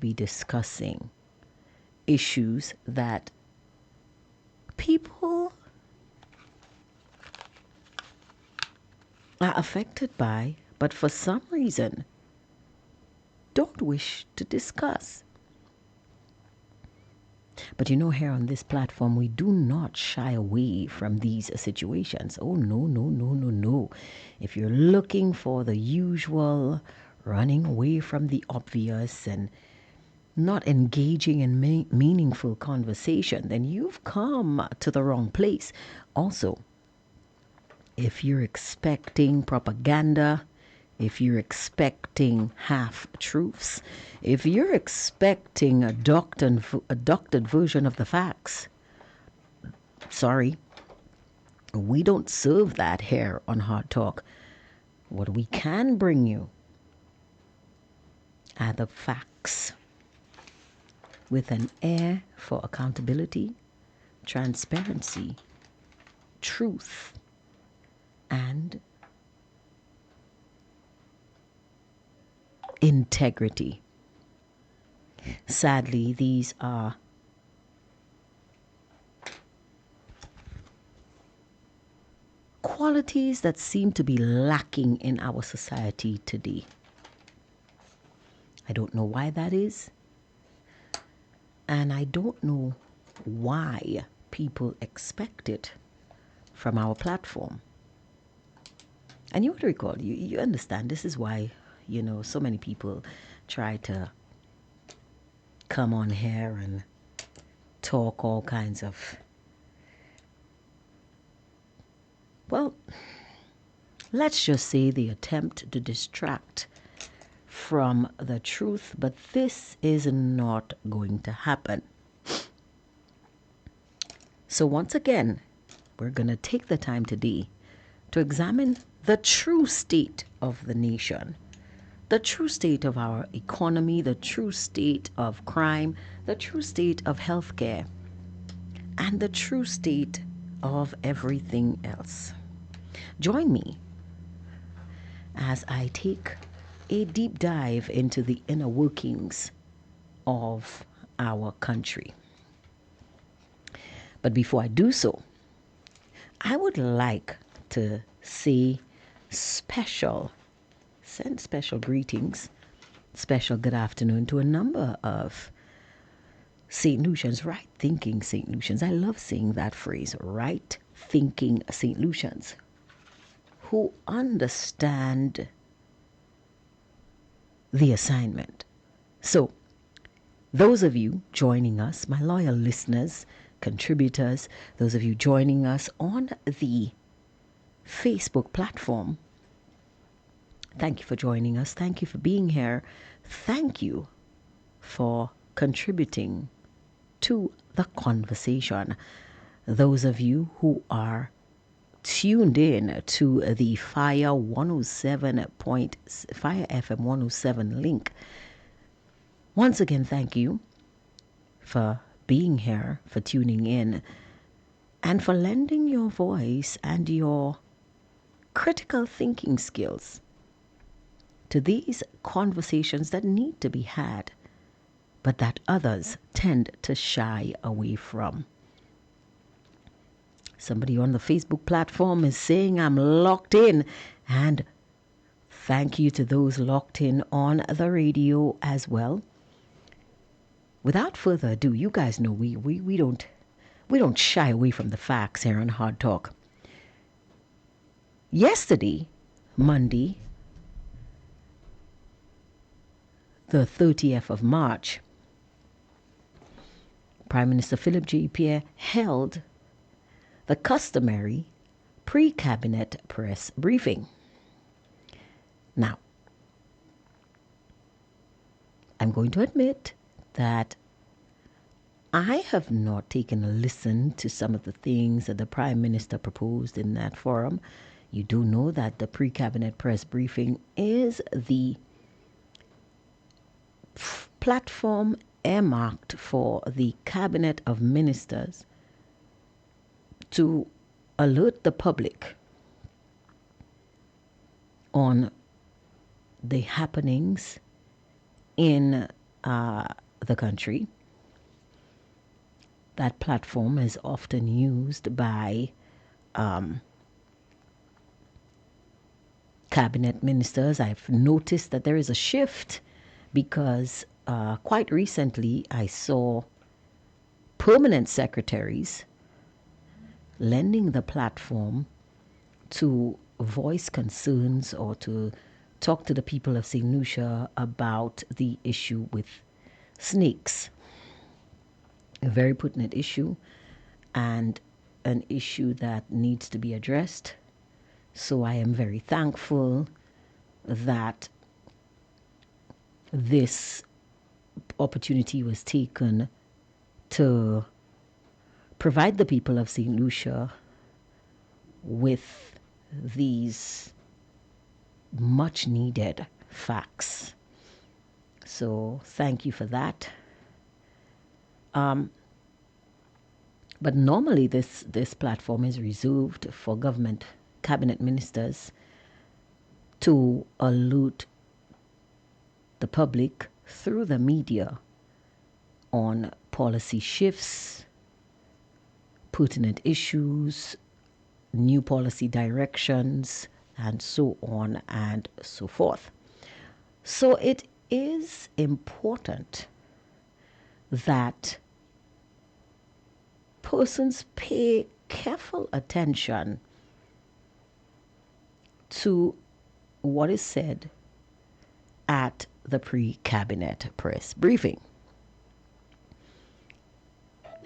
be discussing issues that people are affected by, but for some reason don't wish to discuss. But here on this platform, we do not shy away from these situations. Oh, no, no, no, no, no. If you're looking for the usual, running away from the obvious and not engaging in meaningful conversation, then you've come to the wrong place. Also, if you're expecting propaganda, if you're expecting half-truths, if you're expecting a doctored version of the facts, sorry, we don't serve that here on Hardtalk. What we can bring you are the facts with an air for accountability, transparency, truth, and integrity. Sadly, these are qualities that seem to be lacking in our society today. I don't know why that is, and I don't know why people expect it from our platform. And you would recall, you understand, this is why, so many people try to come on here and talk all kinds of, well, let's just say the attempt to distract from the truth, but this is not going to happen. So once again, we're going to take the time today to examine the true state of the nation, the true state of our economy, the true state of crime, the true state of healthcare, and the true state of everything else. Join me as I take a deep dive into the inner workings of our country. But before I do so, I would like to send special greetings, special good afternoon to a number of St. Lucians, right-thinking St. Lucians. I love saying that phrase, right-thinking St. Lucians, who understand the assignment. So, those of you joining us, my loyal listeners, contributors, those of you joining us on the Facebook platform, thank you for joining us. Thank you for being here. Thank you for contributing to the conversation. Those of you who are tuned in to the Fire FM 107 link, once again, thank you for being here, for tuning in, and for lending your voice and your critical thinking skills to these conversations that need to be had, but that others tend to shy away from. Somebody on the Facebook platform is saying I'm locked in, and thank you to those locked in on the radio as well. Without further ado, you guys know we don't shy away from the facts here on Hard Talk. Yesterday, Monday, the 30th of March, Prime Minister Philip J. Pierre held the customary pre-cabinet press briefing. Now, I'm going to admit that I have not taken a listen to some of the things that the Prime Minister proposed in that forum. You do know that the pre-cabinet press briefing is the platform earmarked for the Cabinet of Ministers to alert the public on the happenings in the country. That platform is often used by cabinet ministers. I've noticed that there is a shift because quite recently I saw permanent secretaries lending the platform to voice concerns or to talk to the people of St. Lucia about the issue with snakes. A very pertinent issue and an issue that needs to be addressed. So I am very thankful that this opportunity was taken to provide the people of St. Lucia with these much needed facts. So thank you for that. But normally this platform is reserved for government cabinet ministers to alert the public through the media on policy shifts, pertinent issues, new policy directions, and so on and so forth. So it is important that persons pay careful attention to what is said at the pre-cabinet press briefing.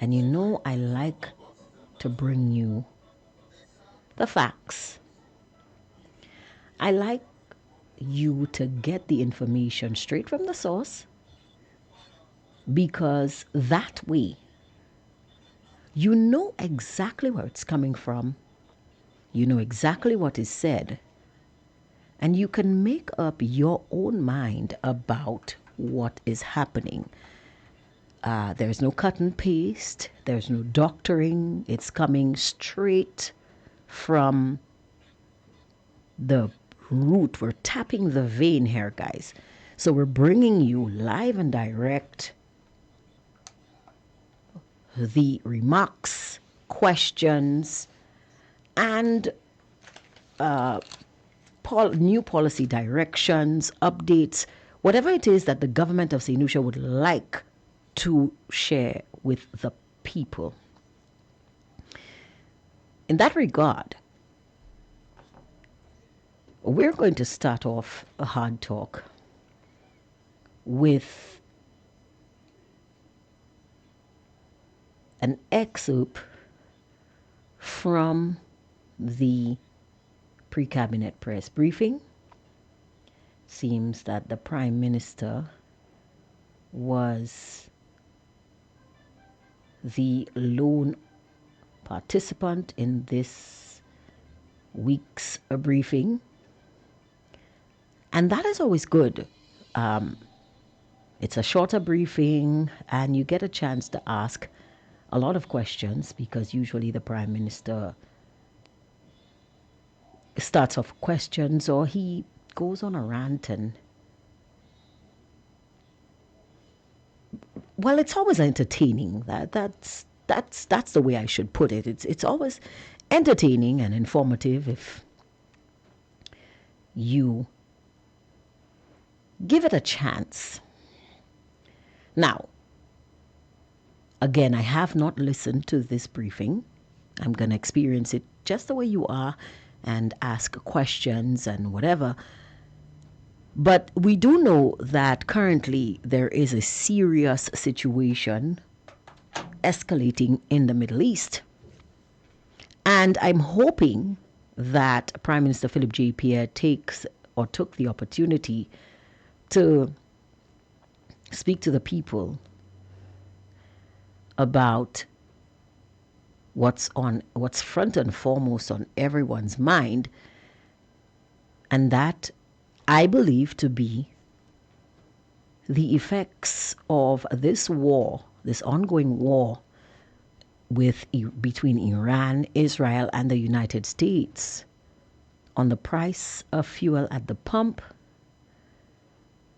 And you know, I like to bring you the facts. I like you to get the information straight from the source, because that way you know exactly where it's coming from, you know exactly what is said, and you can make up your own mind about what is happening. There's no cut and paste, there's no doctoring. It's coming straight from the root. We're tapping the vein here, guys. So we're bringing you live and direct the remarks, questions, and new policy directions, updates, whatever it is that the government of St. Lucia would like to share with the people. In that regard, we're going to start off a hard talk with an excerpt from the pre-cabinet press briefing. Seems that the Prime Minister was the lone participant in this week's briefing. And that is always good. It's a shorter briefing and you get a chance to ask a lot of questions, because usually the Prime Minister starts off questions or he goes on a rant, and well, it's always entertaining. That's the way I should put it. It's always entertaining and informative if you give it a chance. Now, again, I have not listened to this briefing. I'm going to experience it just the way you are and ask questions and whatever. But we do know that currently there is a serious situation escalating in the Middle East. And I'm hoping that Prime Minister Philip J. Pierre took the opportunity to speak to the people about what's front and foremost on everyone's mind, and that I believe to be the effects of this war, this ongoing war between Iran, Israel, and the United States on the price of fuel at the pump,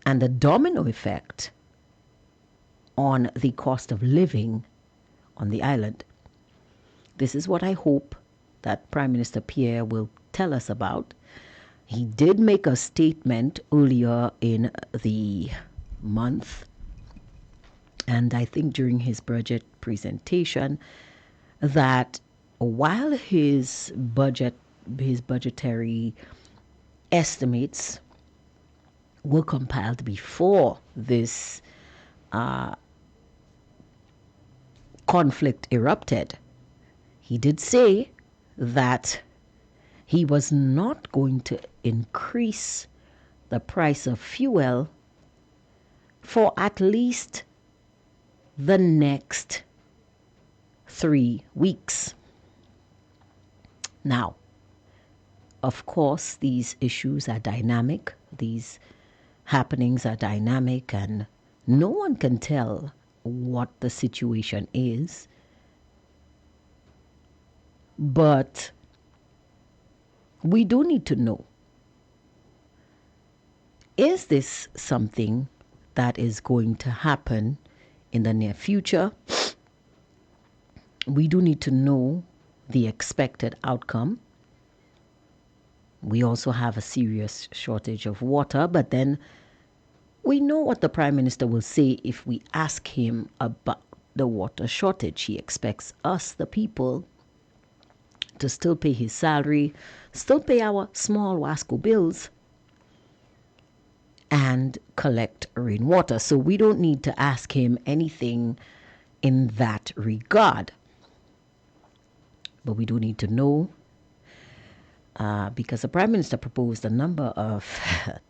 and the domino effect on the cost of living on the island. This is what I hope that Prime Minister Pierre will tell us about. He did make a statement earlier in the month, and I think during his budget presentation, that while his budgetary estimates were compiled before this conflict erupted, he did say that he was not going to increase the price of fuel for at least the next 3 weeks. Now, of course, these issues are dynamic. These happenings are dynamic, and no one can tell what the situation is. But we do need to know, is this something that is going to happen in the near future? We do need to know the expected outcome. We also have a serious shortage of water, but then we know what the Prime Minister will say if we ask him about the water shortage. He expects us, the people, to still pay his salary, still pay our small Wasco bills, and collect rainwater. So we don't need to ask him anything in that regard. But we do need to know, because the Prime Minister proposed a number of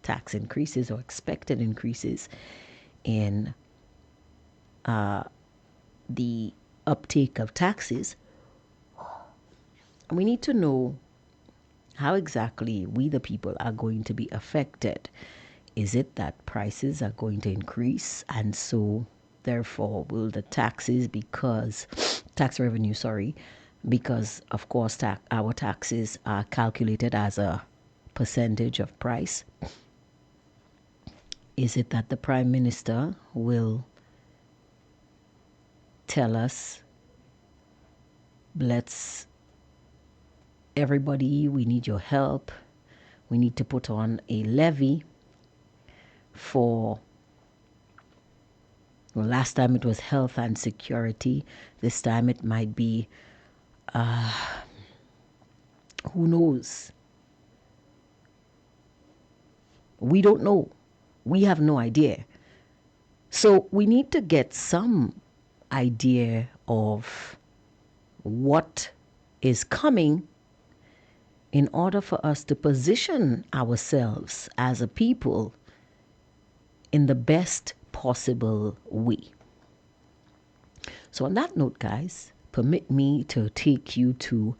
tax increases or expected increases in the uptake of taxes. We need to know how exactly we, the people, are going to be affected. Is it that prices are going to increase, and so therefore will the tax revenue, because of course our taxes are calculated as a percentage of price? Is it that the Prime Minister will tell us, everybody, we need your help. We need to put on a levy for, well, last time it was health and security. This time it might be, who knows? We don't know. We have no idea. So we need to get some idea of what is coming in order for us to position ourselves as a people in the best possible way. So on that note, guys, permit me to take you to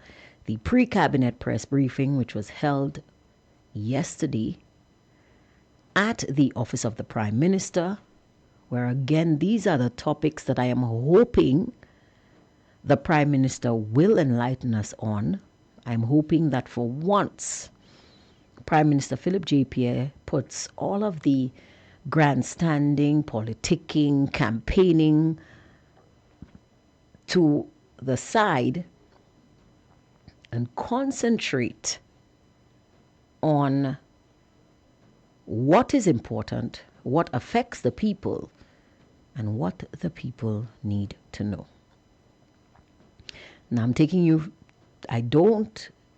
the pre-cabinet press briefing, which was held yesterday at the office of the Prime Minister, where again, these are the topics that I am hoping the Prime Minister will enlighten us on. I'm hoping that for once, Prime Minister Philip J. Pierre puts all of the grandstanding, politicking, campaigning to the side and concentrate on what is important, what affects the people, and what the people need to know. Now I'm taking you,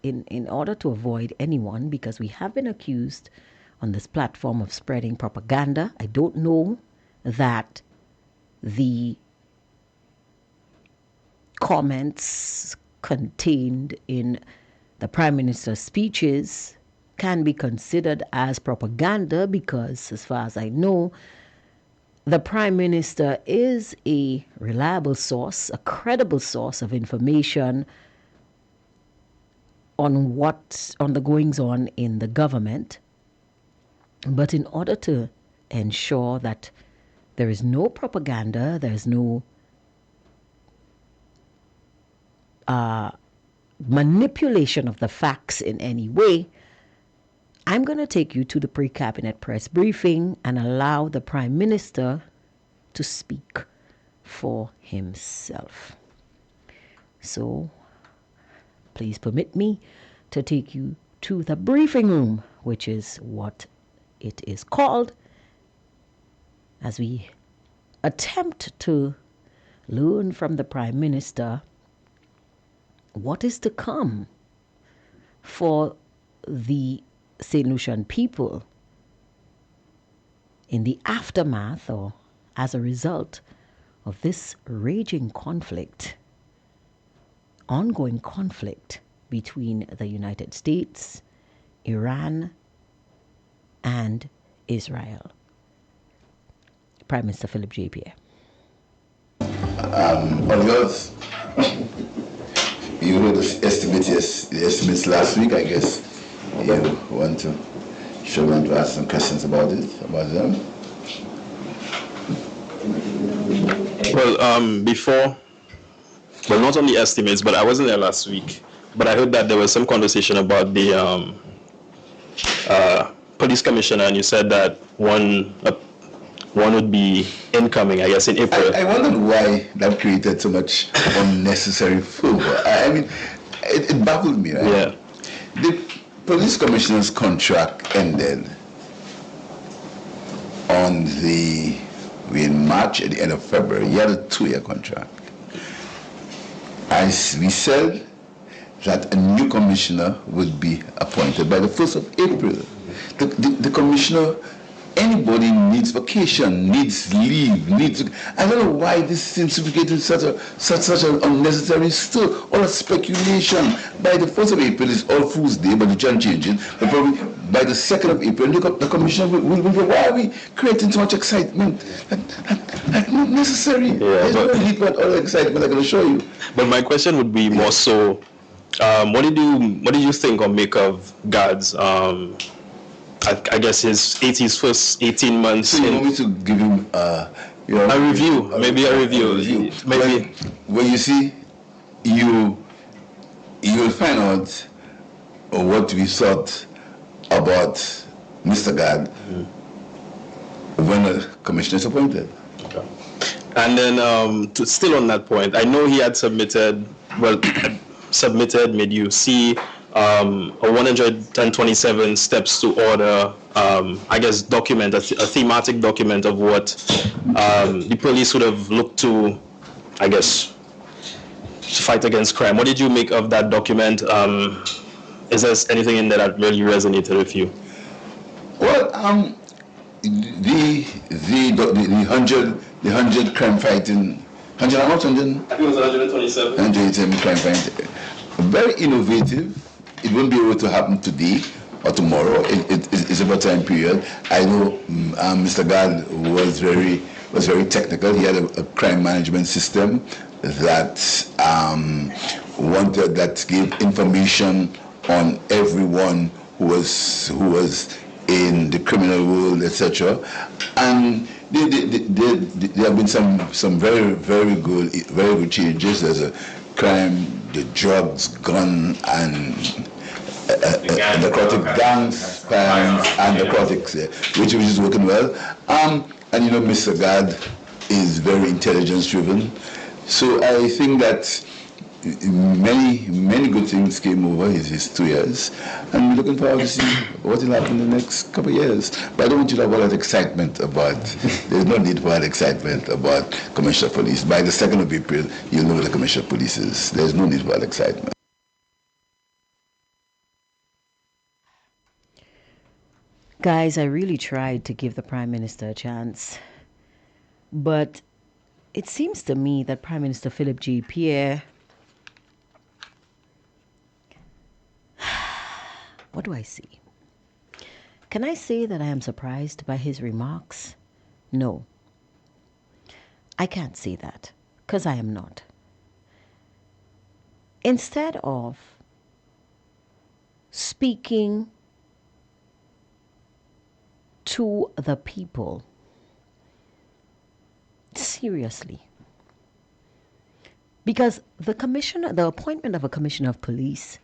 in order to avoid anyone, because we have been accused on this platform of spreading propaganda. I don't know that the comments contained in the Prime Minister's speeches can be considered as propaganda, because as far as I know, the Prime Minister is a reliable source, a credible source of information on the goings on in the government. But in order to ensure that there is no propaganda, there is no manipulation of the facts in any way, I'm going to take you to the pre-cabinet press briefing and allow the Prime Minister to speak. for himself. So, please permit me to take you to the briefing room, which is what it is called, as we attempt to learn from the Prime Minister what is to come for the St. Lucian people in the aftermath or as a result of this raging conflict, ongoing conflict between the United States, Iran, and Israel. Prime Minister Philip J. Pierre. On yours, you heard the estimates last week, I guess. You want to ask some questions about them? Well, not only estimates, but I wasn't there last week. But I heard that there was some conversation about the police commissioner, and you said that one would be incoming, I guess, in April. I wondered why that created so much unnecessary fervor. I mean, it baffled me, right? Yeah. The police commissioner's contract ended in March at the end of February. He had a 2-year contract. We said that a new commissioner would be appointed by the 1st of April. The commissioner, anybody needs vacation, needs leave, I don't know why this seems to be getting such an unnecessary stir, all a speculation. By the 1st of April is All Fools Day, but you can change it. But probably by the 2nd of April, the commissioner will be, why are we creating so much excitement? That's not necessary. Yeah, There's no need for all the excitement, I'm going to show you. But my question would be more so, what did you think or make of God's I guess his first 18 months. So you want me to give him a review, maybe a review. Maybe when you see, you will find out what we thought about Mr. God when the commissioner is appointed. Okay. And then still on that point, I know he had made you see a 127 steps to order, I guess, document, a thematic document of what the police would have looked to, I guess, to fight against crime. What did you make of that document? Is there anything in there that really resonated with you? Well, the 100 crime fighting, 100 how much? 100? I think it was 127. 127 crime fighting. Very innovative. It won't be able to happen today or tomorrow. It's about time period. I know Mr. God was very technical. He had a crime management system that gave information on everyone who was in the criminal world, etc. And there have been some very good changes. There's a crime, the drugs, gun, and narcotic gangs, and narcotics, which is working well. And you know, Mr. God is very intelligence driven. So I think that many good things came over his 2 years, and we're looking forward to see what will happen in the next couple of years. But I don't want you to have all that excitement about, there's no need for that excitement about commercial police. By the 2nd of April, you'll know what the commercial police is. There's no need for that excitement. Guys, I really tried to give the Prime Minister a chance, but it seems to me that Prime Minister Philip J. Pierre, what do I see? Can I say that I am surprised by his remarks? No. I can't say that, because I am not. Instead of speaking to the people seriously, because the appointment of a commissioner of police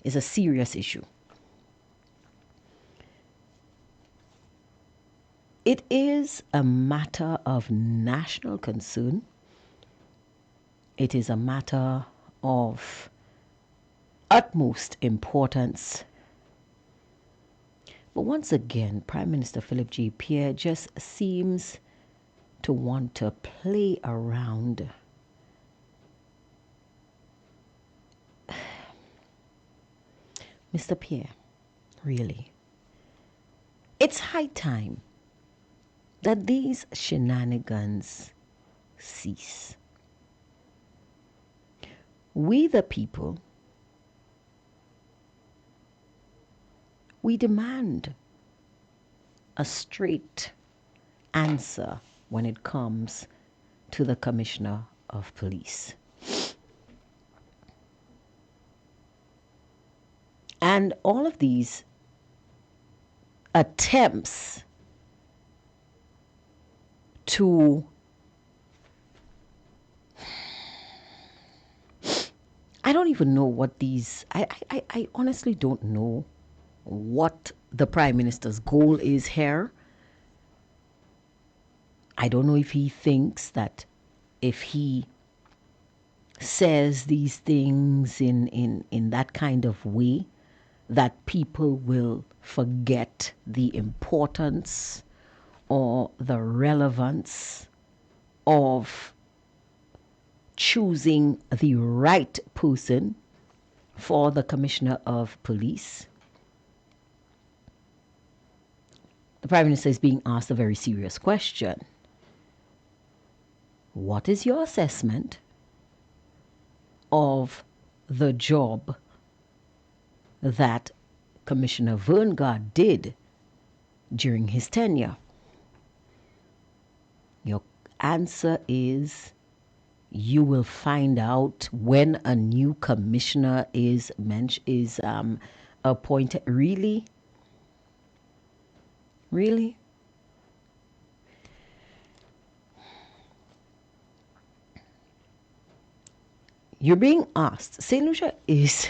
is a serious issue. It is a matter of national concern It is a matter of utmost importance. But once again, Prime Minister Philip J. Pierre just seems to want to play around. Mr. Pierre, really, it's high time that these shenanigans cease. We, the people, we demand a straight answer when it comes to the Commissioner of Police. And all of these attempts to I don't even know what these I honestly don't know what the Prime Minister's goal is here. I don't know if he thinks that if he says these things in that kind of way, that people will forget the importance or the relevance of choosing the right person for the Commissioner of Police. The Prime Minister is being asked a very serious question. What is your assessment of the job that Commissioner Verngard did during his tenure? Your answer is you will find out when a new commissioner is appointed. Really? Really? You're being asked. St. Lucia is,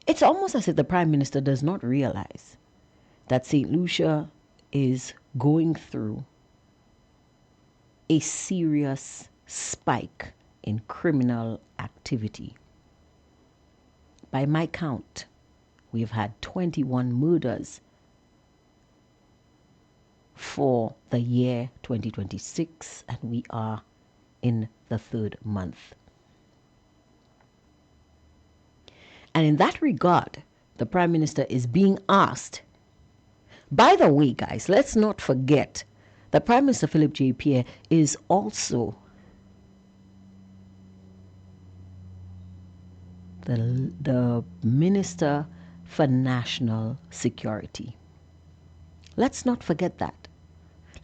it's almost as if the Prime Minister does not realize that St. Lucia is going through a serious spike in criminal activity. By my count, we have had 21 murders for the year 2026, and we are in the third month. And in that regard, the Prime Minister is being asked. By the way, guys, let's not forget that Prime Minister Philip J. Pierre is also the Minister for National Security. Let's not forget that.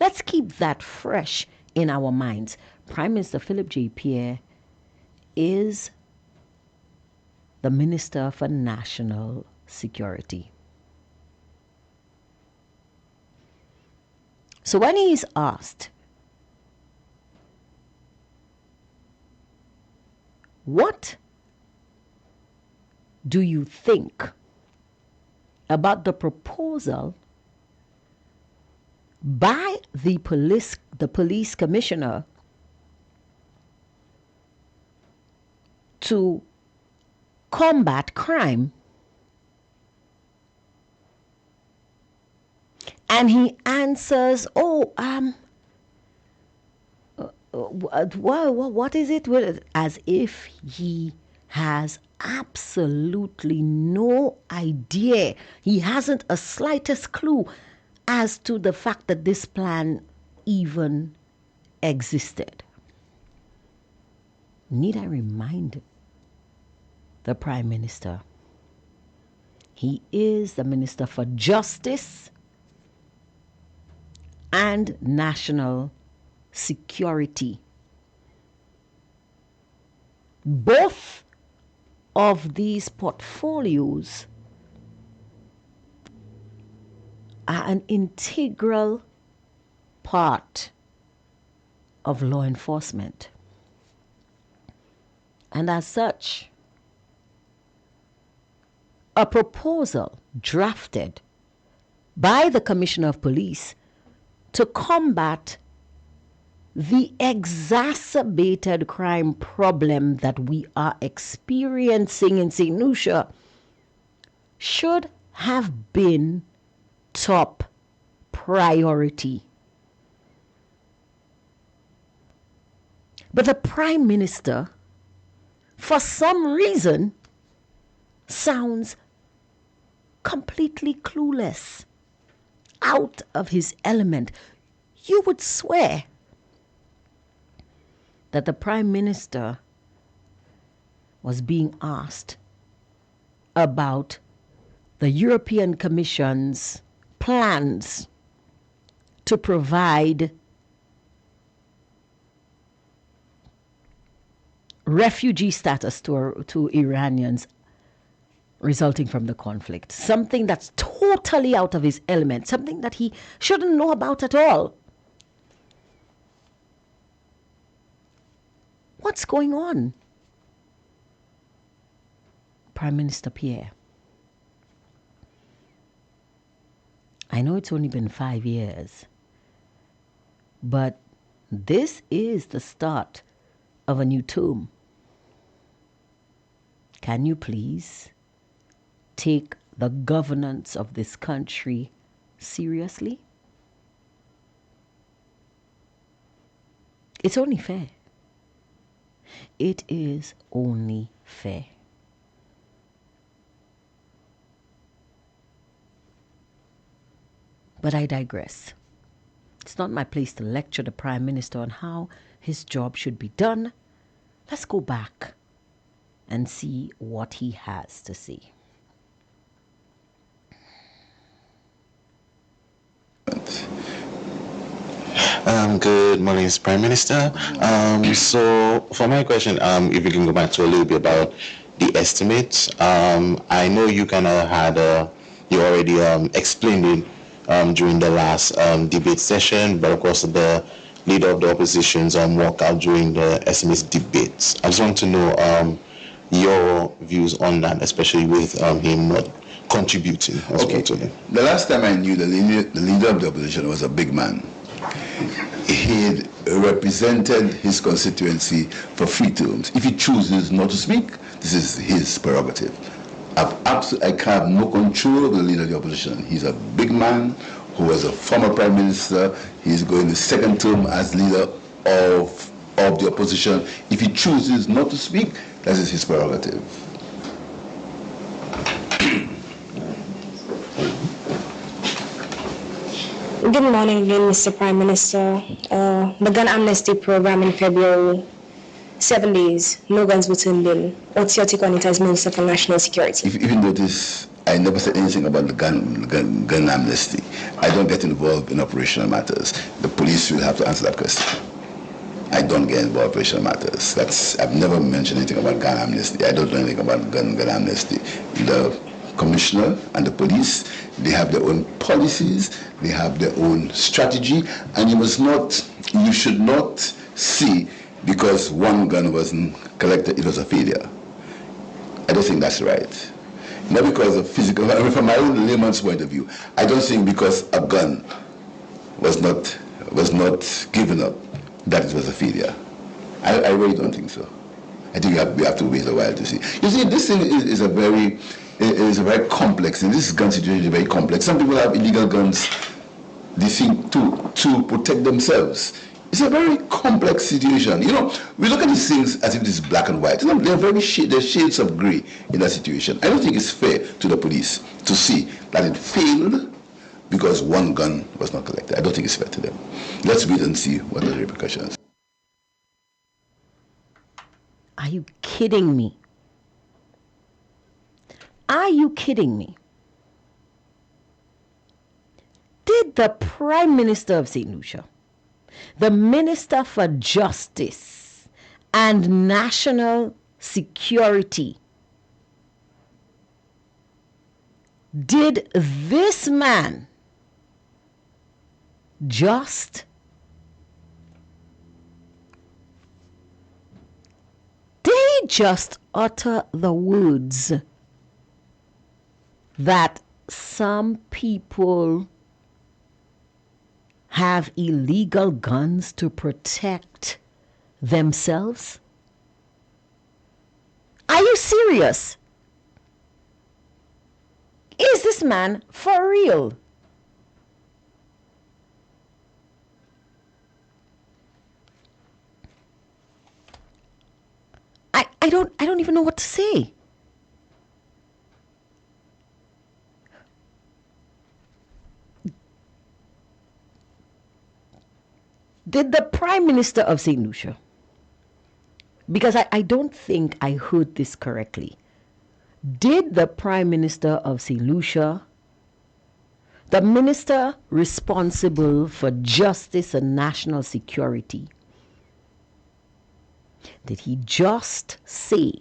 Let's keep that fresh in our minds. Prime Minister Philip J. Pierre is the Minister for National Security. So when he is asked, what do you think about the proposal by the police commissioner to combat crime? And he answers, what is it? As if he has absolutely no idea. He hasn't a slightest clue as to the fact that this plan even existed. Need I remind the Prime Minister? He is the Minister for Justice and National Security. Both of these portfolios are an integral part of law enforcement. And as such, a proposal drafted by the Commissioner of Police to combat the exacerbated crime problem that we are experiencing in St. Lucia should have been top priority. But the Prime Minister, for some reason, sounds completely clueless, out of his element. You would swear that the Prime Minister was being asked about the European Commission's plans to provide refugee status to Iranians resulting from the conflict. Something that's totally out of his element, something that he shouldn't know about at all. What's going on? Prime Minister Pierre, I know it's only been 5 years, but this is the start of a new term. Can you please take the governance of this country seriously? It's only fair. It is only fair. But I digress. It's not my place to lecture the Prime Minister on how his job should be done. Let's go back and see what he has to say. Good morning, Mr. Prime Minister. So for my question, if you can go back to a little bit about the estimates. I know you kind of had, you already explained it during the last debate session, but of course the leader of the opposition's walkout during the estimates debates. I just want to know your views on that, especially with him not contributing as well to it. The last time I knew the leader of the opposition was a big man. He represented his constituency for 3 terms. If he chooses not to speak, this is his prerogative. I have no control of the leader of the opposition. He's a big man who was a former prime minister. He's going the 2nd term as leader of the opposition. If he chooses not to speak, that is his prerogative. Good morning again, Mr. Prime Minister. The gun amnesty program in February, 7 days, no guns were turned in. What's your take on it as Minister for National Security? If you notice, I never said anything about the gun amnesty. I don't get involved in operational matters. The police will have to answer that question. I don't get involved in operational matters. I've never mentioned anything about gun amnesty. I don't know anything about gun amnesty. The commissioner and the police, they have their own policies, they have their own strategy, and you should not see because one gun wasn't collected, it was a failure. I don't think that's right. Not because of physical, I mean, from my own layman's point of view, I don't think because a gun was not given up, that it was a failure. I really don't think so. I think we have to wait a while to see. You see, this thing is a very complex, and this gun situation is very complex. Some people have illegal guns, they think to protect themselves. It's a very complex situation. You know, we look at these things as if it's black and white. You know, there's shades of gray in that situation. I don't think it's fair to the police to see that it failed because one gun was not collected. I don't think it's fair to them. Let's wait and see what are the repercussions. Are you kidding me? Are you kidding me? Did the Prime Minister of St. Lucia, the Minister for Justice and National Security, did this man just utter the words that some people have illegal guns to protect themselves? Are you serious? Is this man for real? I don't even know what to say. Did the Prime Minister of St. Lucia, because I don't think I heard this correctly, did the Prime Minister of St. Lucia, the minister responsible for justice and national security, did he just say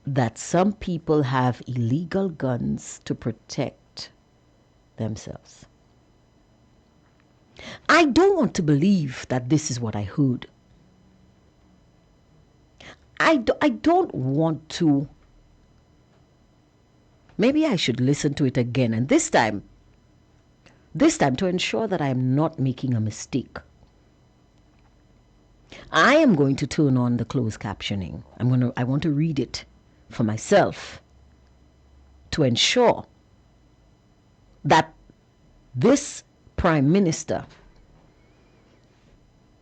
that some people have illegal guns to protect themselves? I don't want to believe that this is what I heard. I don't want to. Maybe I should listen to it again, and this time to ensure that I am not making a mistake, I am going to turn on the closed captioning. I want to read it for myself to ensure that this Prime Minister,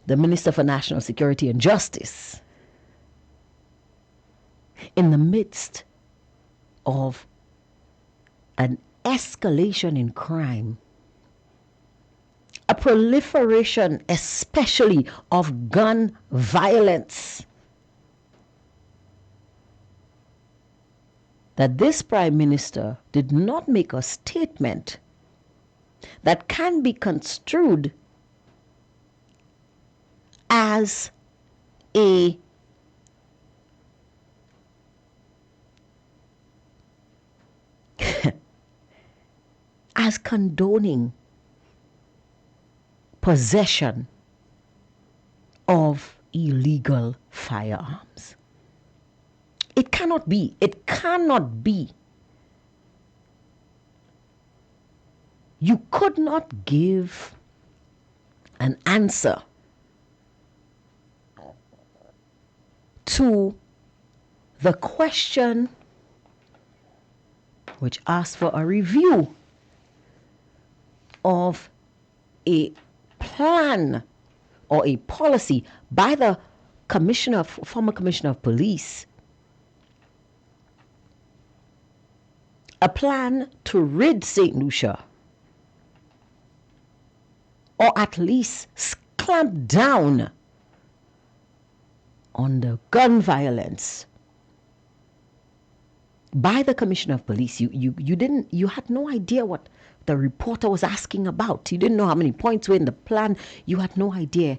the Minister for National Security and Justice, in the midst of an escalation in crime, a proliferation especially of gun violence, that this Prime Minister did not make a statement that can be construed as as condoning possession of illegal firearms. It cannot be. It cannot be. You could not give an answer to the question which asked for a review of a plan or a policy by the former commissioner of police, a plan to rid St. Lucia, or at least clamp down on the gun violence by the commissioner of police. You had no idea what the reporter was asking about. You didn't know how many points were in the plan. You had no idea.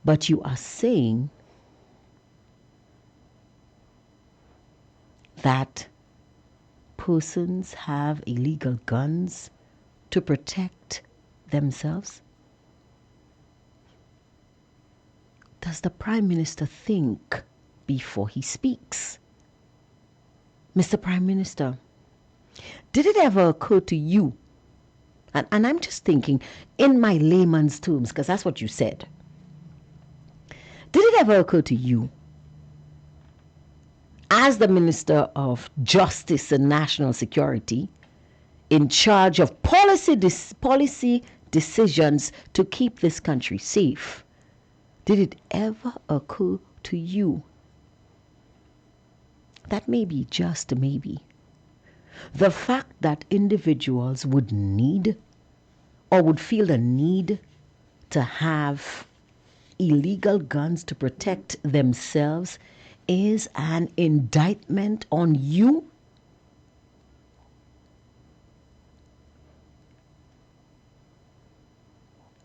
But you are saying that persons have illegal guns to protect themselves? Does the Prime Minister think before he speaks? Mr. Prime Minister, did it ever occur to you, and I'm just thinking in my layman's terms, because that's what you said, did it ever occur to you, as the Minister of Justice and National Security, in charge of policy decisions to keep this country safe, did it ever occur to you that maybe, just maybe, the fact that individuals would need or would feel the need to have illegal guns to protect themselves is an indictment on you?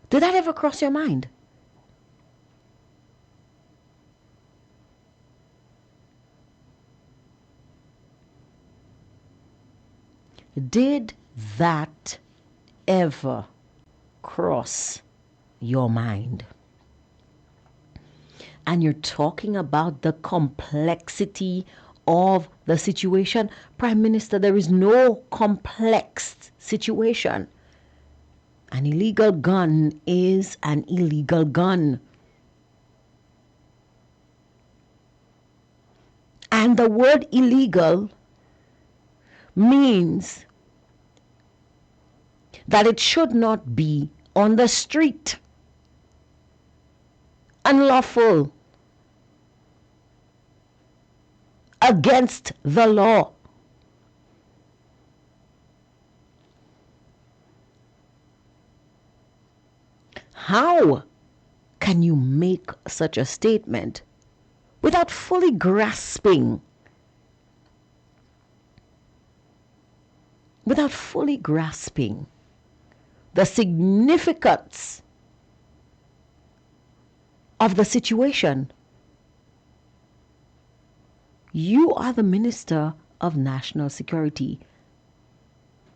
Did that ever cross your mind? Did that ever cross your mind? And you're talking about the complexity of the situation. Prime Minister, there is no complex situation. An illegal gun is an illegal gun. And the word illegal means that it should not be on the street. Unlawful. Against the law. How can you make such a statement without fully grasping the significance of the situation? You are the Minister of National Security.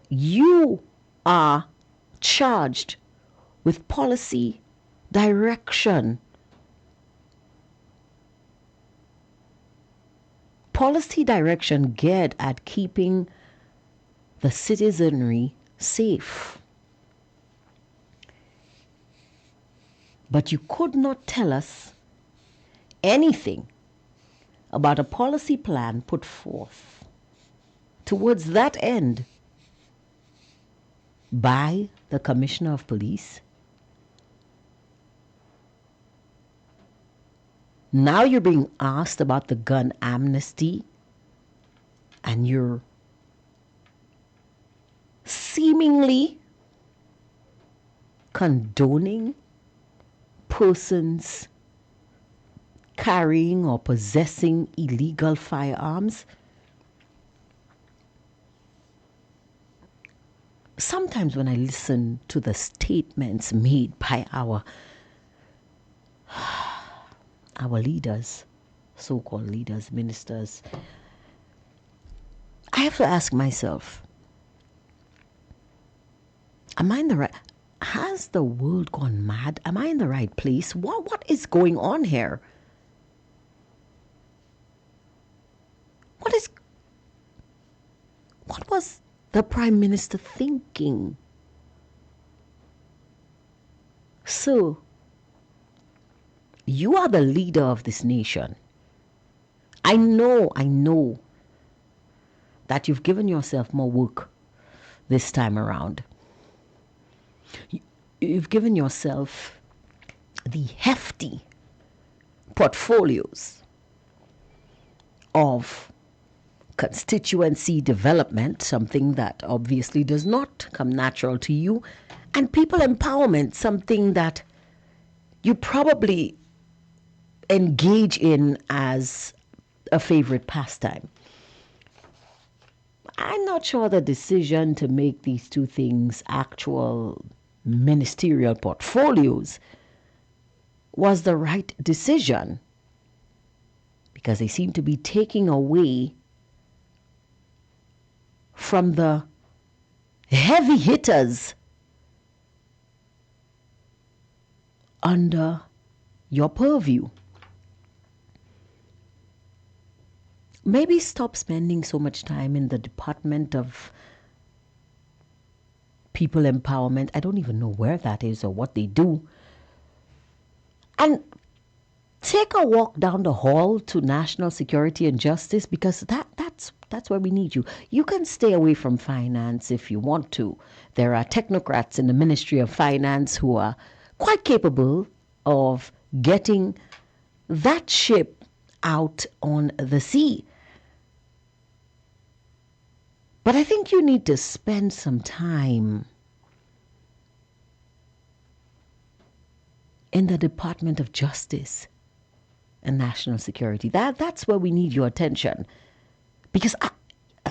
You are charged with policy direction. Policy direction geared at keeping the citizenry safe. But you could not tell us anything about a policy plan put forth towards that end by the Commissioner of Police. Now you're being asked about the gun amnesty, and you're seemingly condoning persons carrying or possessing illegal firearms. Sometimes when I listen to the statements made by our leaders, so-called leaders, ministers, I have to ask myself, am I in the right? Has the world gone mad? Am I in the right place? What is going on here? What was the Prime Minister thinking? So, you are the leader of this nation. I know that you've given yourself more work this time around. You've given yourself the hefty portfolios of constituency development, something that obviously does not come natural to you, and people empowerment, something that you probably engage in as a favorite pastime. I'm not sure the decision to make these two things actual ministerial portfolios was the right decision, because they seem to be taking away from the heavy hitters under your purview. Maybe stop spending so much time in the Department of People Empowerment. I don't even know where that is or what they do. And take a walk down the hall to National Security and Justice, because that's where we need you. You can stay away from finance if you want to. There are technocrats in the Ministry of Finance who are quite capable of getting that ship out on the sea. But I think you need to spend some time in the Department of Justice and National Security. That's where we need your attention. Because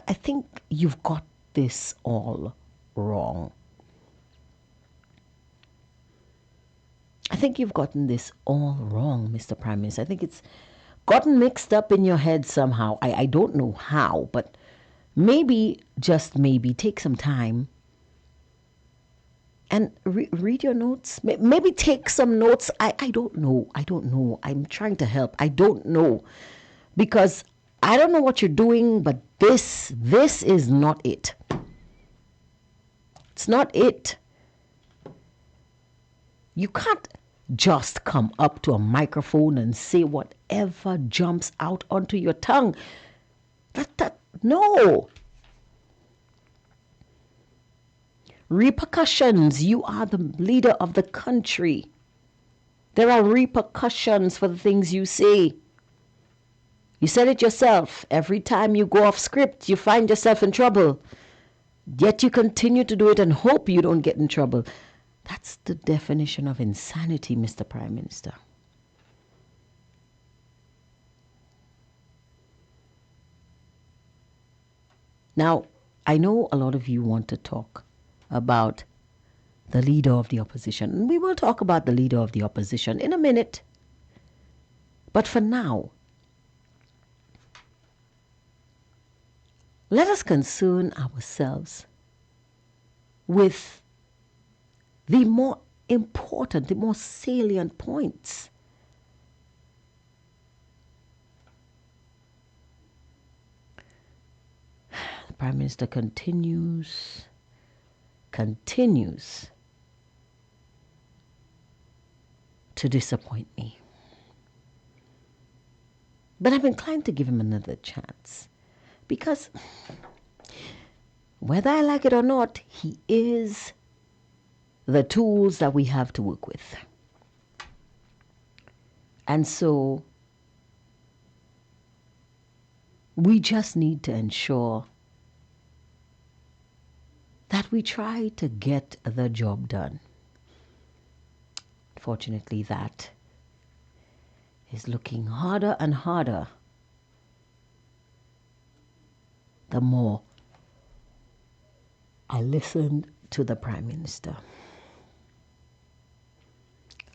I think you've got this all wrong. I think you've gotten this all wrong, Mr. Prime Minister. I think it's gotten mixed up in your head somehow. I don't know how, but maybe, just maybe, take some time and read your notes. Maybe take some notes. I don't know. I'm trying to help. I don't know. Because I don't know what you're doing, but this is not it. It's not it. You can't just come up to a microphone and say whatever jumps out onto your tongue. No. Repercussions. You are the leader of the country. There are repercussions for the things you say. You said it yourself. Every time you go off script, you find yourself in trouble. Yet you continue to do it and hope you don't get in trouble. That's the definition of insanity, Mr. Prime Minister. Now, I know a lot of you want to talk about the leader of the opposition. And we will talk about the leader of the opposition in a minute. But for now, let us concern ourselves with the more important, the more salient points. The Prime Minister continues to disappoint me. But I'm inclined to give him another chance. Because whether I like it or not, he is the tools that we have to work with. And so we just need to ensure that we try to get the job done. Fortunately, that is looking harder and harder the more I listened to the Prime Minister.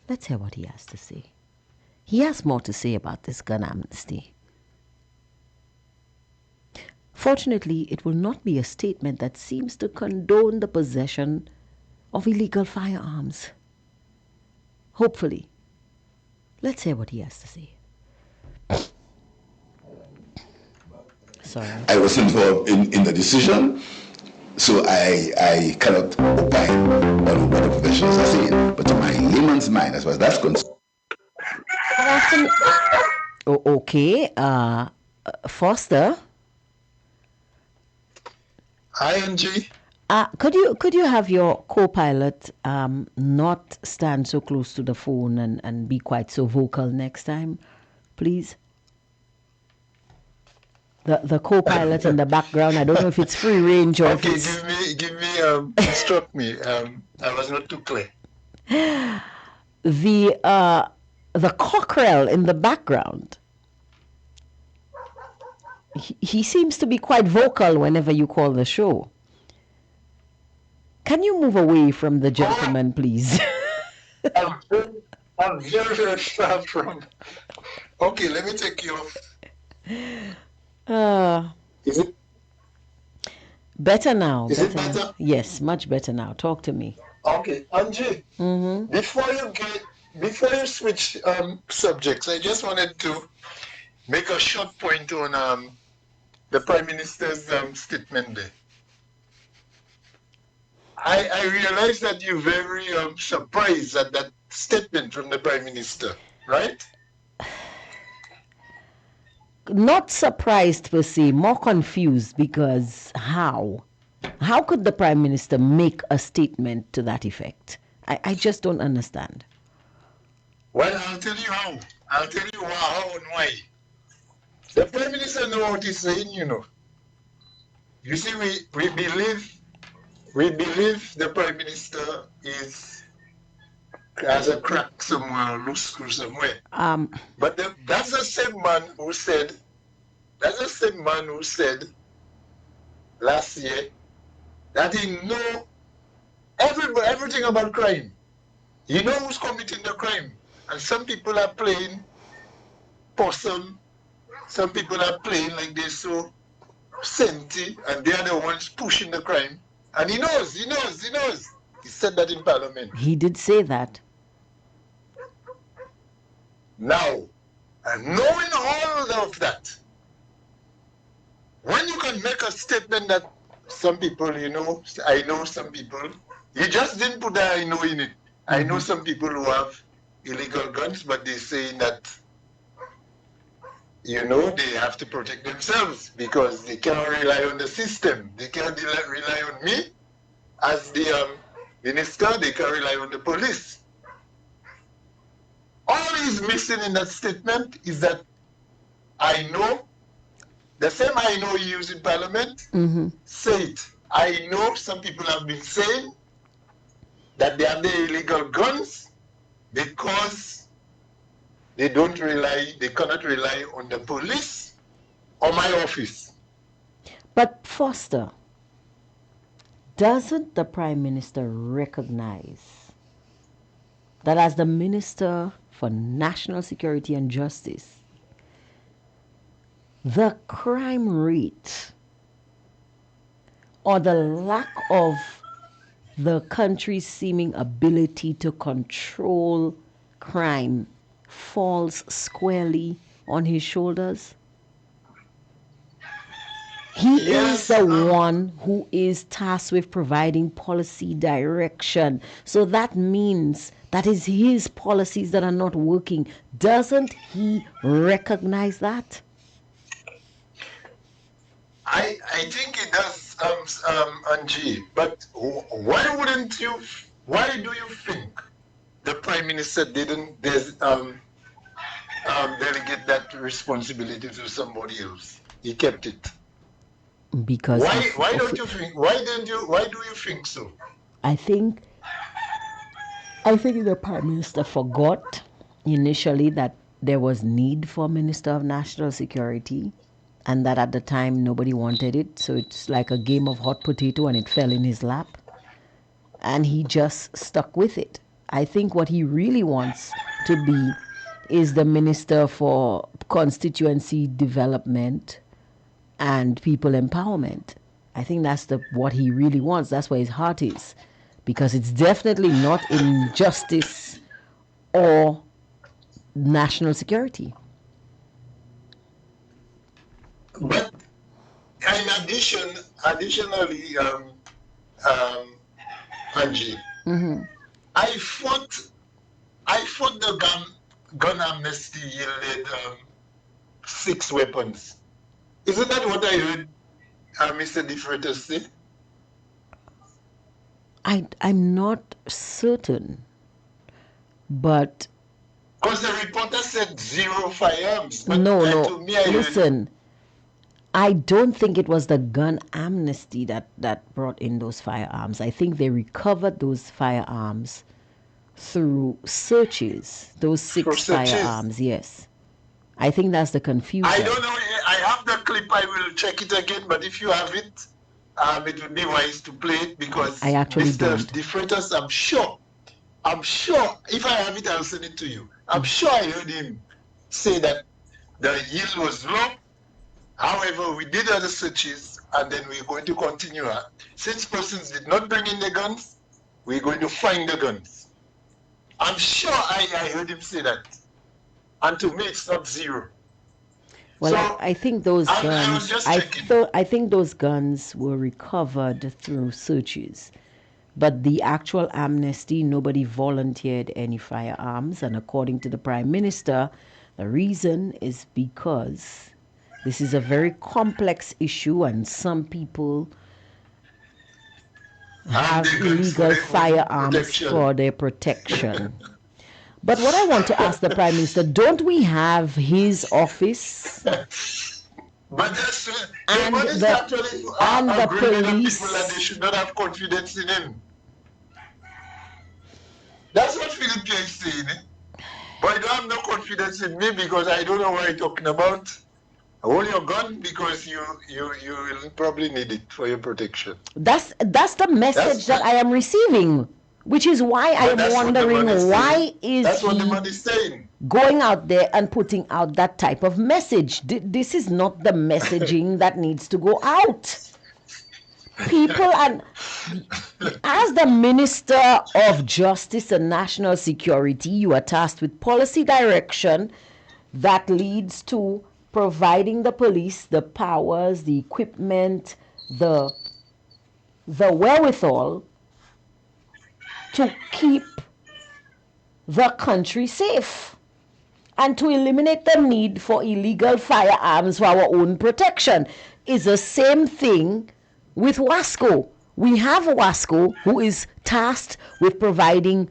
Let's hear what he has to say. He has more to say about this gun amnesty. Fortunately, it will not be a statement that seems to condone the possession of illegal firearms. Hopefully. Let's hear what he has to say. Sorry. I was involved in the decision, so I cannot opine on what the professionals are saying. But to my layman's mind, as far as that's concerned. Oh, okay. Foster. ING. Could you have your co-pilot not stand so close to the phone and be quite so vocal next time, please? The co-pilot in the background. I don't know if it's free range or okay, if it's... give me instruct me. I was not too clear. The cockerel in the background. He seems to be quite vocal whenever you call the show. Can you move away from the gentleman, please? I'm very far from. Okay, let me take you off. Is it better now? Is it better? Yes, much better now. Talk to me. Okay, Angie. Mm-hmm. Before you switch subjects, I just wanted to make a short point on the Prime Minister's statement there. I realize that you're very surprised at that statement from the Prime Minister, right? Not surprised per se, more confused because how? How could the Prime Minister make a statement to that effect? I just don't understand. Well, I'll tell you how. I'll tell you how and why. The Prime Minister knows what he's saying, you know. You see, we believe the Prime Minister has a crack somewhere, loose screw somewhere. But that's the same man who said last year that he know everything about crime. He knows who's committing the crime. And some people are playing possum, some people are playing like they're so senti, and they're the ones pushing the crime. And he knows. He said that in Parliament. He did say that. Now, and knowing all of that, when you can make a statement that some people, I know some people, you just didn't put that I know in it. I know some people who have illegal guns, but they're saying that, they have to protect themselves because they cannot rely on the system. They can't rely on me as the minister. They can rely on the police. All he's missing in that statement is that I know, the same I know he used in Parliament, say it. I know some people have been saying that they have the illegal guns because they cannot rely on the police or my office. But Foster, doesn't the Prime Minister recognize that as the Minister for National Security and Justice, the crime rate or the lack of the country's seeming ability to control crime falls squarely on his shoulders? He is the one who is tasked with providing policy direction. So that means that is his policies that are not working. Doesn't he recognize that? I think it does, Angie. But why do you think the Prime Minister didn't delegate that responsibility to somebody else? He kept it. Because why do you think so? I think the Prime Minister forgot initially that there was need for a Minister of National Security, and that at the time nobody wanted it, so it's like a game of hot potato and it fell in his lap and he just stuck with it. I think what he really wants to be is the Minister for Constituency Development and People Empowerment. I think that's what he really wants. That's where his heart is, because it's definitely not in justice or national security. But additionally, Angie, I thought the gun amnesty yielded 6 weapons. Isn't that what I heard Mr. DeFreitas say? I'm not certain, but because the reporter said 0 firearms. But no. Listen, I don't think it was the gun amnesty that brought in those firearms. I think they recovered those firearms through searches. Those 6 firearms, yes. I think that's the confusion. I don't know. I have the clip. I will check it again. But if you have it, it would be wise to play it, because I actually Mr. don't. DeFreitas, I'm sure, if I have it, I'll send it to you. I'm sure I heard him say that the yield was low. However, we did other searches, and then we're going to continue. Since persons did not bring in the guns, we're going to find the guns. I'm sure I heard him say that. And to me, it's not 0. Well, so, I think those guns. I think those guns were recovered through searches, but the actual amnesty, nobody volunteered any firearms, and according to the Prime Minister, the reason is because this is a very complex issue, and some people have illegal firearms for their protection. But what I want to ask the Prime Minister, don't we have his office? But the police, people, and they should not have confidence in him. That's what Philip K is saying. But you don't have no confidence in me because I don't know what you're talking about. Hold your gun because you will probably need it for your protection. That's the message that I am receiving. Which is why I am wondering, why is he going out there and putting out that type of message? This is not the messaging that needs to go out. People, and as the Minister of Justice and National Security, you are tasked with policy direction that leads to providing the police the powers, the equipment, the wherewithal to keep the country safe and to eliminate the need for illegal firearms for our own protection. Is the same thing with WASCO. We have WASCO who is tasked with providing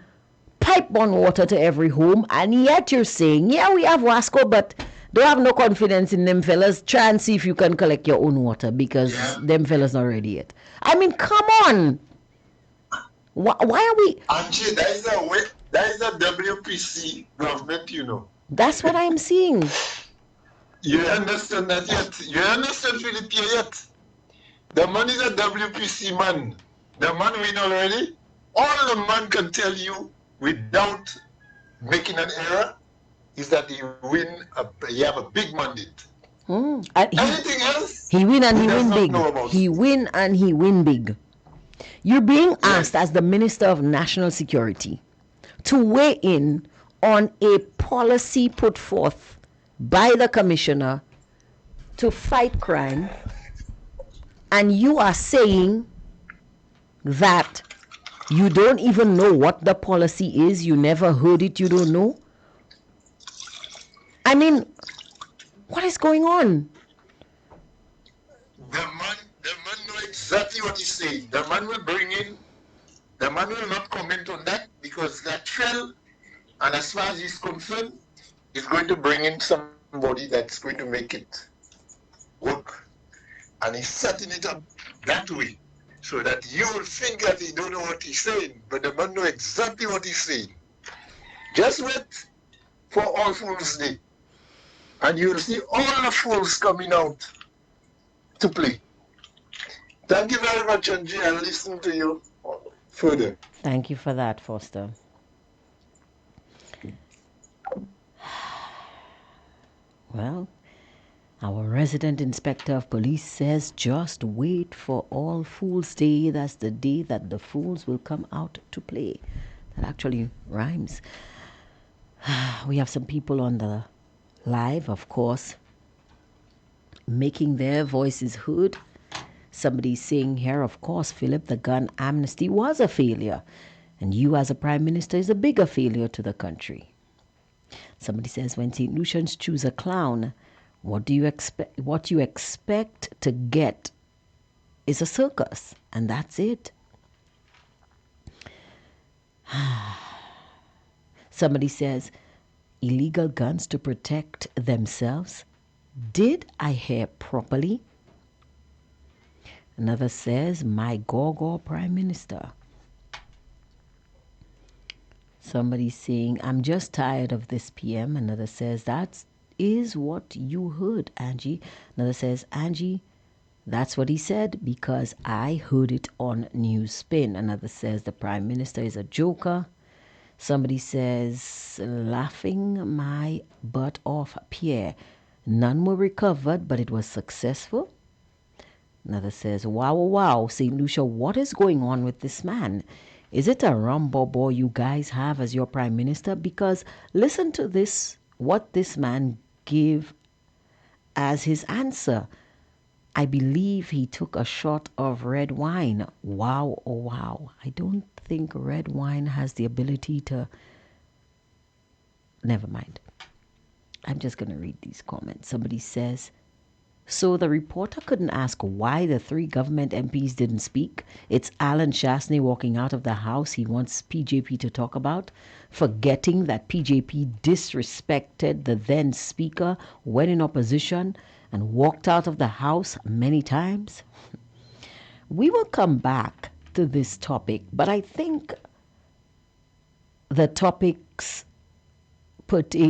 pipe-borne water to every home, and yet you're saying, yeah, we have WASCO, but don't have no confidence in them fellas. Try and see if you can collect your own water because them fellas not ready yet. I mean, come on. Why are we? Angie, that is a WPC government, you know. That's what I'm seeing. You understand that yet? You understand Philip yet? The man is a WPC man. The man win already. All the man can tell you without making an error is that he have a big mandate. Anything else? He win and he win big. He win and he win big. You're being asked as the Minister of National Security to weigh in on a policy put forth by the Commissioner to fight crime, and you are saying that you don't even know what the policy is, you never heard it, you don't know? I mean, what is going on? The man know exactly what he's saying. The man will not comment on that because that fell, and as far as he's concerned, he's going to bring in somebody that's going to make it work. And he's setting it up that way so that you will think that he don't know what he's saying, but the man know exactly what he's saying. Just wait for All Fools Day, and you will see all the fools coming out to play. Thank you very much, Angie. I'll listen to you further. Thank you for that, Foster. Well, our resident inspector of police says just wait for All Fools Day. That's the day that the fools will come out to play. That actually rhymes. We have some people on the live, of course, making their voices heard. Somebody's saying here, of course, Philip, the gun amnesty was a failure, and you as a prime minister is a bigger failure to the country. Somebody says, when St. Lucians choose a clown, what you expect to get is a circus, and that's it. Somebody says, illegal guns to protect themselves. Did I hear properly? Another says, my Gorgor Prime Minister. Somebody saying, I'm just tired of this PM. Another says, that is what you heard, Angie. Another says, Angie, that's what he said because I heard it on Newspin. Another says, the Prime Minister is a joker. Somebody says, laughing my butt off, Pierre. None were recovered, but it was successful. Another says, wow, wow, St. Lucia, what is going on with this man? Is it a rumbobo you guys have as your prime minister? Because listen to this, what this man gave as his answer. I believe he took a shot of red wine. Wow, oh wow. I don't think red wine has the ability to... Never mind. I'm just going to read these comments. Somebody says, so the reporter couldn't ask why the 3 government MPs didn't speak. It's Alan Shastney walking out of the house he wants PJP to talk about, forgetting that PJP disrespected the then speaker when in opposition and walked out of the house many times. We will come back to this topic, but I think the topics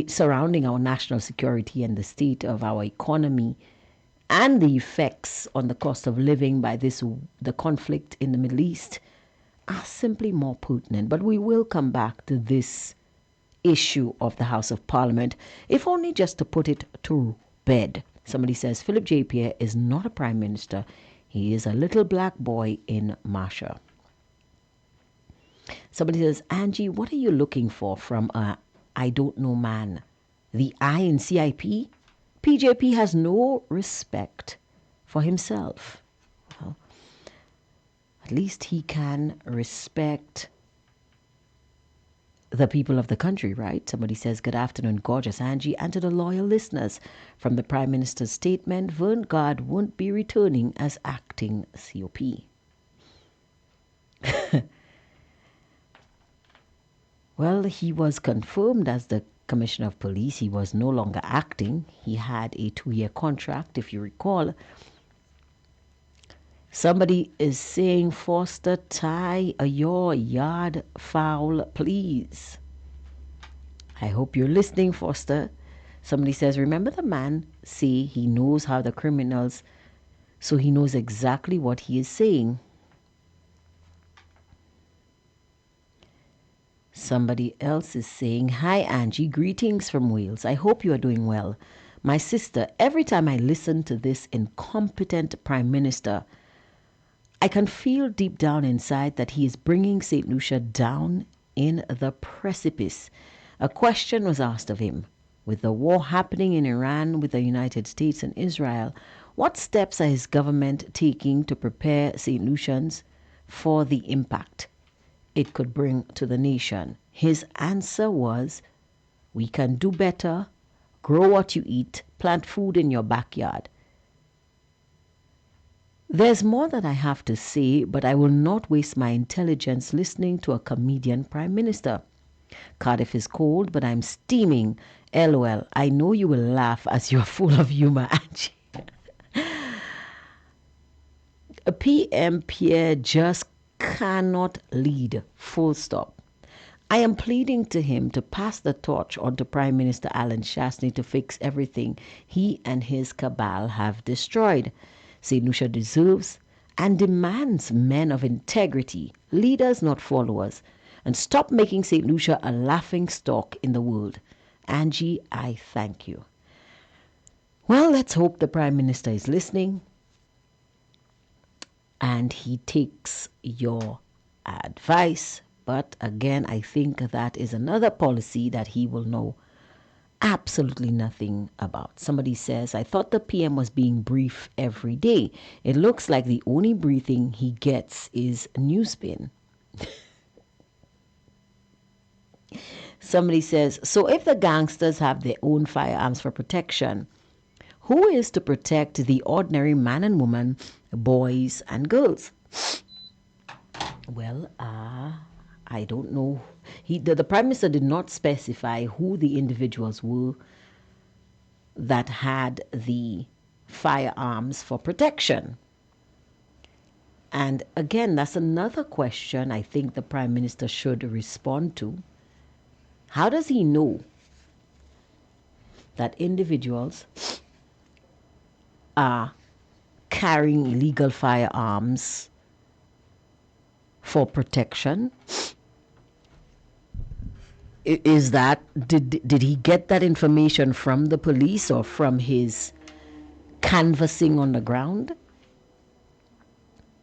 surrounding our national security and the state of our economy and the effects on the cost of living by the conflict in the Middle East are simply more pertinent. But we will come back to this issue of the House of Parliament, if only just to put it to bed. Somebody says, Philip J. Pierre is not a prime minister. He is a little black boy in Marsha. Somebody says, Angie, what are you looking for from a I don't know man? The I in CIP? PJP has no respect for himself. Well, at least he can respect the people of the country, right? Somebody says, good afternoon, gorgeous Angie, and to the loyal listeners. From the Prime Minister's statement, Vern God won't be returning as acting COP. Well, he was confirmed as the Commissioner of Police. He was no longer acting. He had a 2-year contract, if you recall. Somebody is saying, Foster, tie your yard foul, please. I hope you're listening, Foster. Somebody says, remember the man say he knows how the criminals, so he knows exactly what he is saying. Somebody else is saying, hi Angie, greetings from Wales. I hope you are doing well. My sister, every time I listen to this incompetent Prime Minister, I can feel deep down inside that he is bringing St. Lucia down in the precipice. A question was asked of him. With the war happening in Iran with the United States and Israel, what steps are his government taking to prepare St. Lucians for the impact it could bring to the nation? His answer was, we can do better, grow what you eat, plant food in your backyard. There's more that I have to say, but I will not waste my intelligence listening to a comedian Prime Minister. Cardiff is cold, but I'm steaming. LOL. I know you will laugh as you're full of humor, Angie. PM Pierre just cannot lead. Full stop. I am pleading to him to pass the torch on to Prime Minister Alan Shastney to fix everything he and his cabal have destroyed. St. Lucia deserves and demands men of integrity, leaders, not followers, and stop making St. Lucia a laughing stock in the world. Angie, I thank you. Well, let's hope the Prime Minister is listening and he takes your advice. But again, I think that is another policy that he will know absolutely nothing about. Somebody says, I thought the PM was being briefed every day. It looks like the only briefing he gets is newsspin. Somebody says, so if the gangsters have their own firearms for protection, who is to protect the ordinary man and woman, boys and girls? Well, I don't know. The Prime Minister did not specify who the individuals were that had the firearms for protection. And again, that's another question I think the Prime Minister should respond to. How does he know that individuals are carrying illegal firearms for protection? Is that, did he get that information from the police or from his canvassing on the ground?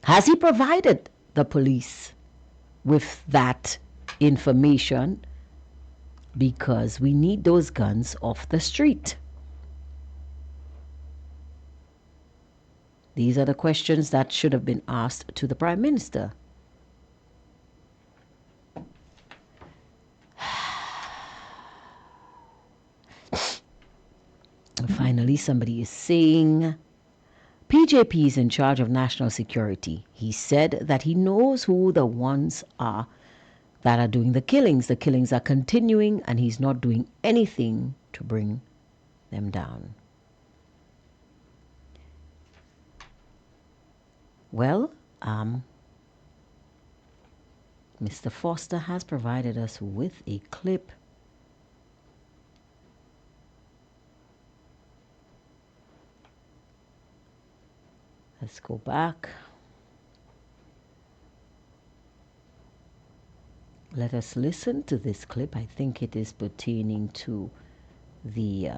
Has he provided the police with that information? Because we need those guns off the street. These are the questions that should have been asked to the Prime Minister. Finally, somebody is saying, PJP is in charge of national security. He said that he knows who the ones are that are doing the killings. The killings are continuing and he's not doing anything to bring them down. Well, Mr. Foster has provided us with a clip. Let's go back. Let us listen to this clip. I think it is pertaining to the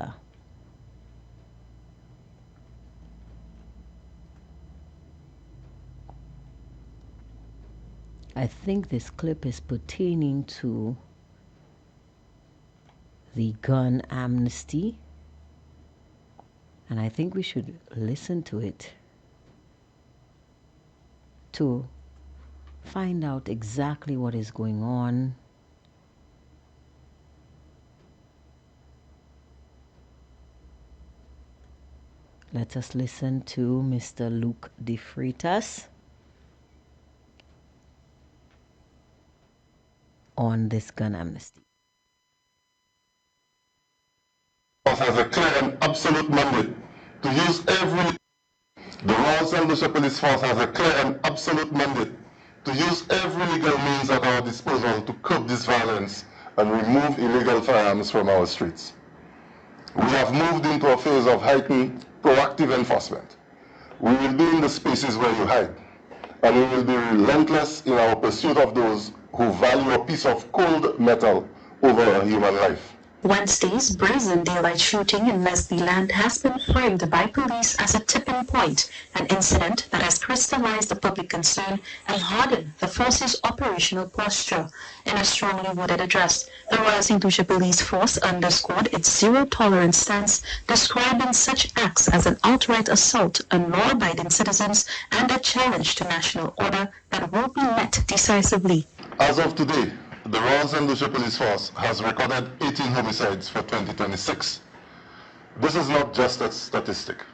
I think this clip is pertaining to the gun amnesty. And I think we should listen to it to find out exactly what is going on. Let us listen to Mr. Luke De Freitas on this gun amnesty. Has a clear and absolute mandate to use every. The Royal St. Lucia Police Force has a clear and absolute mandate to use every legal means at our disposal to curb this violence and remove illegal firearms from our streets. We have moved into a phase of heightened proactive enforcement. We will be in the spaces where you hide, and we will be relentless in our pursuit of those who value a piece of cold metal over a human life. Wednesday's brazen daylight shooting in Leslie Land has been framed by police as a tipping point, an incident that has crystallized the public concern and hardened the force's operational posture. In a strongly worded address, the Royal St. Lucia Police Force underscored its zero-tolerance stance, describing such acts as an outright assault on law-abiding citizens and a challenge to national order that will be met decisively. As of today, the Royal St. Lucia Police Force has recorded 18 homicides for 2026. This is not just a statistic.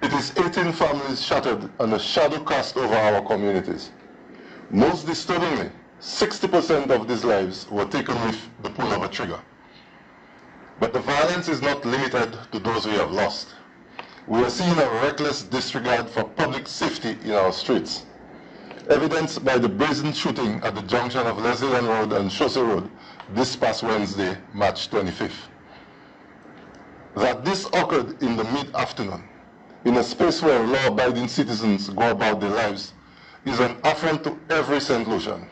It is 18 families shattered and a shadow cast over our communities. Most disturbingly, 60% of these lives were taken with the pull of a trigger. But the violence is not limited to those we have lost. We are seeing a reckless disregard for public safety in our streets, evidenced by the brazen shooting at the junction of Leslie Land Road and Chaussee Road this past Wednesday, March 25th. That this occurred in the mid-afternoon, in a space where law-abiding citizens go about their lives, is an affront to every St. Lucian.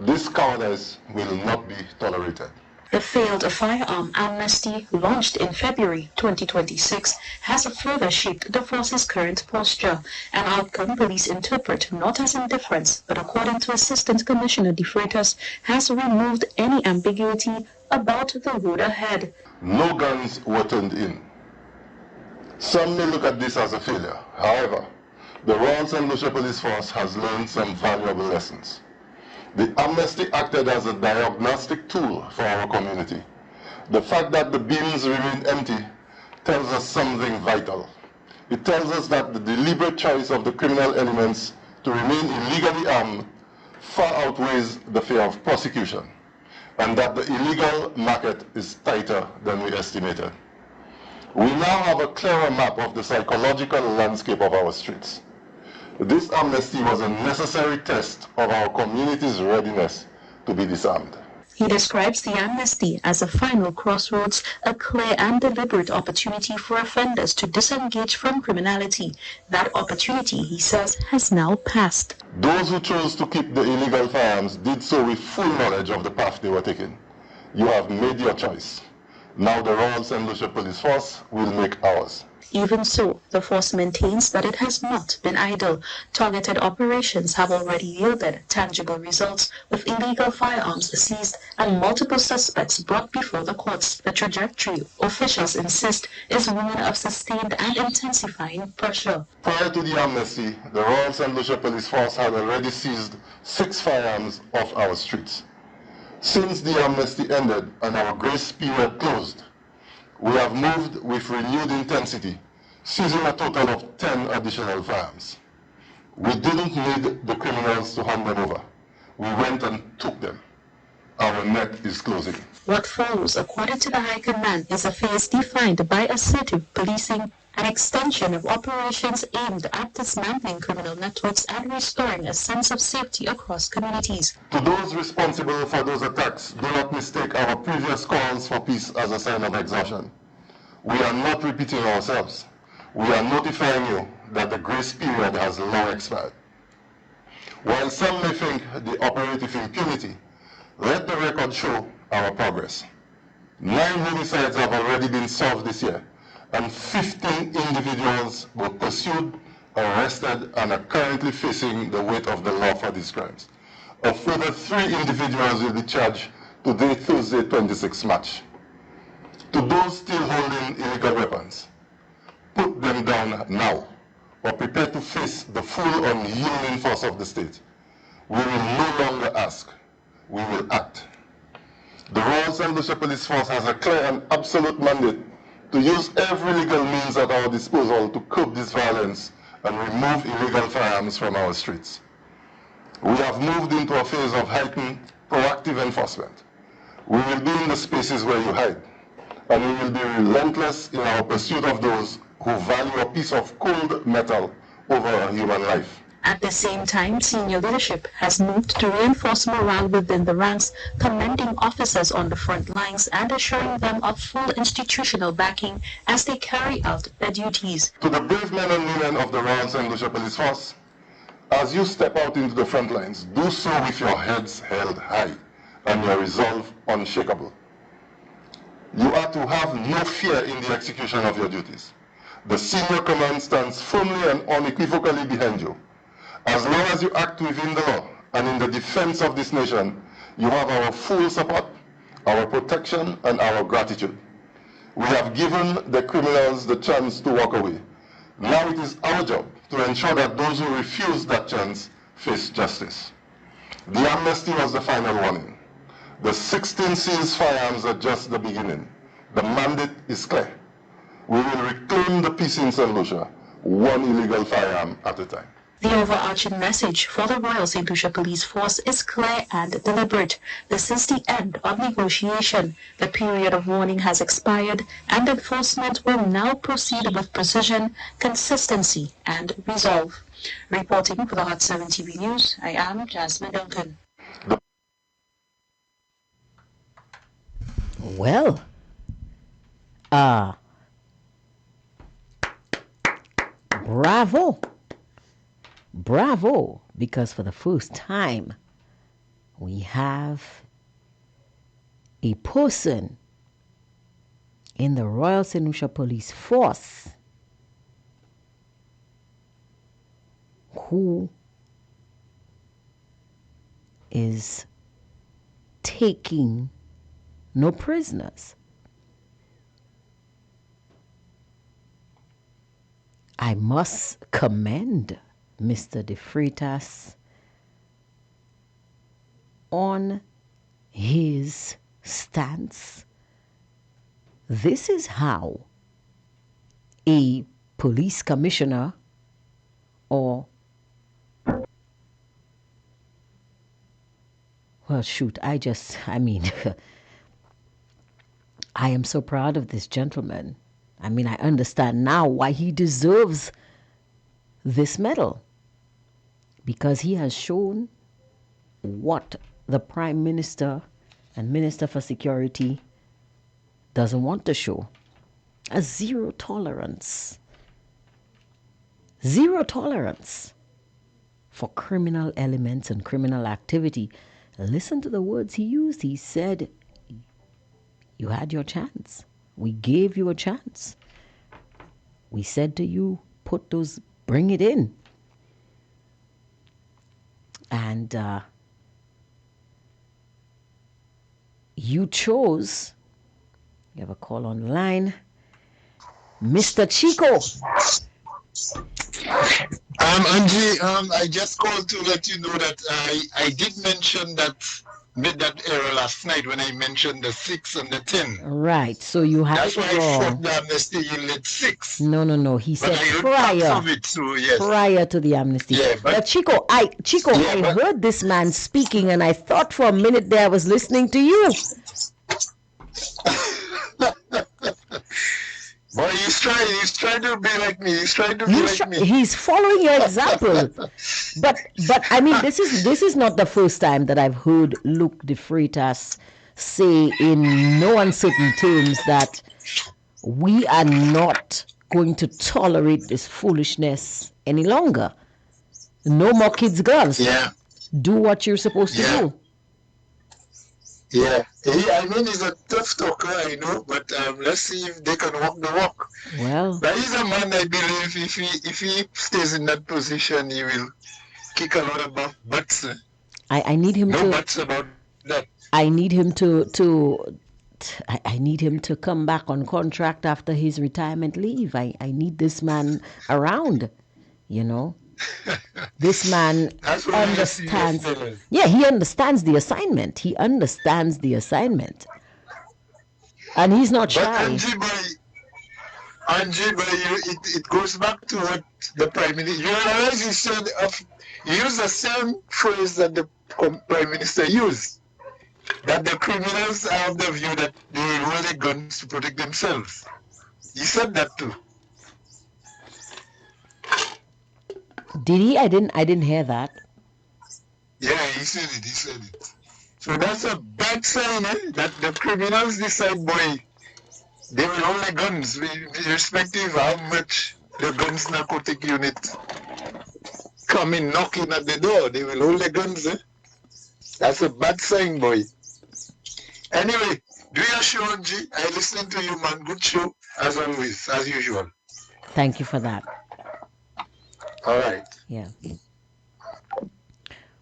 This cowardice will not be tolerated. The failed firearm amnesty, launched in February 2026, has further shaped the force's current posture, an outcome police interpret not as indifference, but according to Assistant Commissioner De Freitas, has removed any ambiguity about the road ahead. No guns were turned in. Some may look at this as a failure. However, the Royal St. Lucia Police Force has learned some valuable lessons. The amnesty acted as a diagnostic tool for our community. The fact that the bins remained empty tells us something vital. It tells us that the deliberate choice of the criminal elements to remain illegally armed far outweighs the fear of prosecution, and that the illegal market is tighter than we estimated. We now have a clearer map of the psychological landscape of our streets. This amnesty was a necessary test of our community's readiness to be disarmed. He describes the amnesty as a final crossroads, a clear and deliberate opportunity for offenders to disengage from criminality. That opportunity, he says, has now passed. Those who chose to keep the illegal firearms did so with full knowledge of the path they were taking. You have made your choice. Now the Royal St. Lucia Police Force will make ours. Even so, the force maintains that it has not been idle. Targeted operations have already yielded tangible results, with illegal firearms seized and multiple suspects brought before the courts. The trajectory, officials insist, is one of sustained and intensifying pressure. Prior to the amnesty, the Royal St. Lucia Police Force had already seized 6 firearms off our streets. Since the amnesty ended and our grace period closed, we have moved with renewed intensity, seizing a total of 10 additional firearms. We didn't need the criminals to hand them over. We went and took them. Our net is closing. What follows, according to the High Command, is a phase defined by assertive policing, an extension of operations aimed at dismantling criminal networks and restoring a sense of safety across communities. To those responsible for those attacks, do not mistake our previous calls for peace as a sign of exhaustion. We are not repeating ourselves. We are notifying you that the grace period has long expired. While some may think the operative impunity, let the record show our progress. 9 homicides have already been solved this year, and 15 individuals were pursued, arrested, and are currently facing the weight of the law for these crimes. A further 3 individuals will be charged today, Thursday, 26 March. To those still holding illegal weapons, put them down now or prepare to face the full unyielding force of the state, we will no longer ask, we will act. The Royal St. Lucia Police Force has a clear and absolute mandate to use every legal means at our disposal to curb this violence and remove illegal firearms from our streets. We have moved into a phase of heightened proactive enforcement. We will be in the spaces where you hide, and we will be relentless in our pursuit of those who value a piece of cold metal over a human life. At the same time, senior leadership has moved to reinforce morale within the ranks, commending officers on the front lines and assuring them of full institutional backing as they carry out their duties. To the brave men and women of the Royal St. Lucia Police Force, as you step out into the front lines, do so with your heads held high and your resolve unshakable. You are to have no fear in the execution of your duties. The senior command stands firmly and unequivocally behind you. As long as you act within the law and in the defense of this nation, you have our full support, our protection, and our gratitude. We have given the criminals the chance to walk away. Now it is our job to ensure that those who refuse that chance face justice. The amnesty was the final warning. The 16 seized firearms are just the beginning. The mandate is clear. We will reclaim the peace in St. Lucia, one illegal firearm at a time. The overarching message for the Royal St. Lucia Police Force is clear and deliberate. This is the end of negotiation. The period of warning has expired, and enforcement will now proceed with precision, consistency, and resolve. Reporting for the Hot 7 TV News, I am Jasmine Duncan. Well, bravo, because for the first time, we have a person in the Royal St. Lucia Police Force who is taking no prisoners. I must commend Mr. De Freitas on his stance. This is how a police commissioner or well, shoot, I am so proud of this gentleman. I understand now why he deserves this medal, because he has shown what the Prime Minister and Minister for Security doesn't want to show. A zero tolerance for criminal elements and criminal activity. Listen to the words he used. He said, you had your chance. We gave you a chance. We said to you, bring it in. And you chose, you have a call on the line, Mr. Chico. Angie, I just called to let you know that I did mention that, made that error last night when I mentioned the 6 and the 10. Right, so you have That's why I thought the amnesty yielded 6. No. He said yes. prior to the amnesty. Yeah, but Chico, I heard this man speaking, and I thought for a minute there I was listening to you. Well, he's trying to be like me. He's following your example. But this is not the first time that I've heard Luke De Freitas say in no uncertain terms that we are not going to tolerate this foolishness any longer. No more kids' gloves. Yeah. Do what you're supposed to do. Yeah, he's a tough talker, I know, but let's see if they can walk the walk. Well, but he's a man, I believe, if he stays in that position, he will kick a lot of butts. I need him no buts about that. I need him to I need him to come back on contract after his retirement leave. I need this man around, you know. This man That's what I see understands. yesterday. Yeah, he understands the assignment. He understands the assignment. And he's not But shy. Angie, it goes back to what the Prime Minister, you realize he said, he used the same phrase that the Prime Minister used, that the criminals have the view that they will hold their guns to protect themselves. He said that too. Did he? I didn't hear that. Yeah, he said it. So that's a bad sign, that the criminals decide, boy, they will hold their guns, irrespective of how much the guns narcotic unit come in knocking at the door. They will hold their guns, That's a bad sign, boy. Anyway, do your show, G. I listen to you, man. Good show, as always, as usual. Thank you for that. All right. Yeah.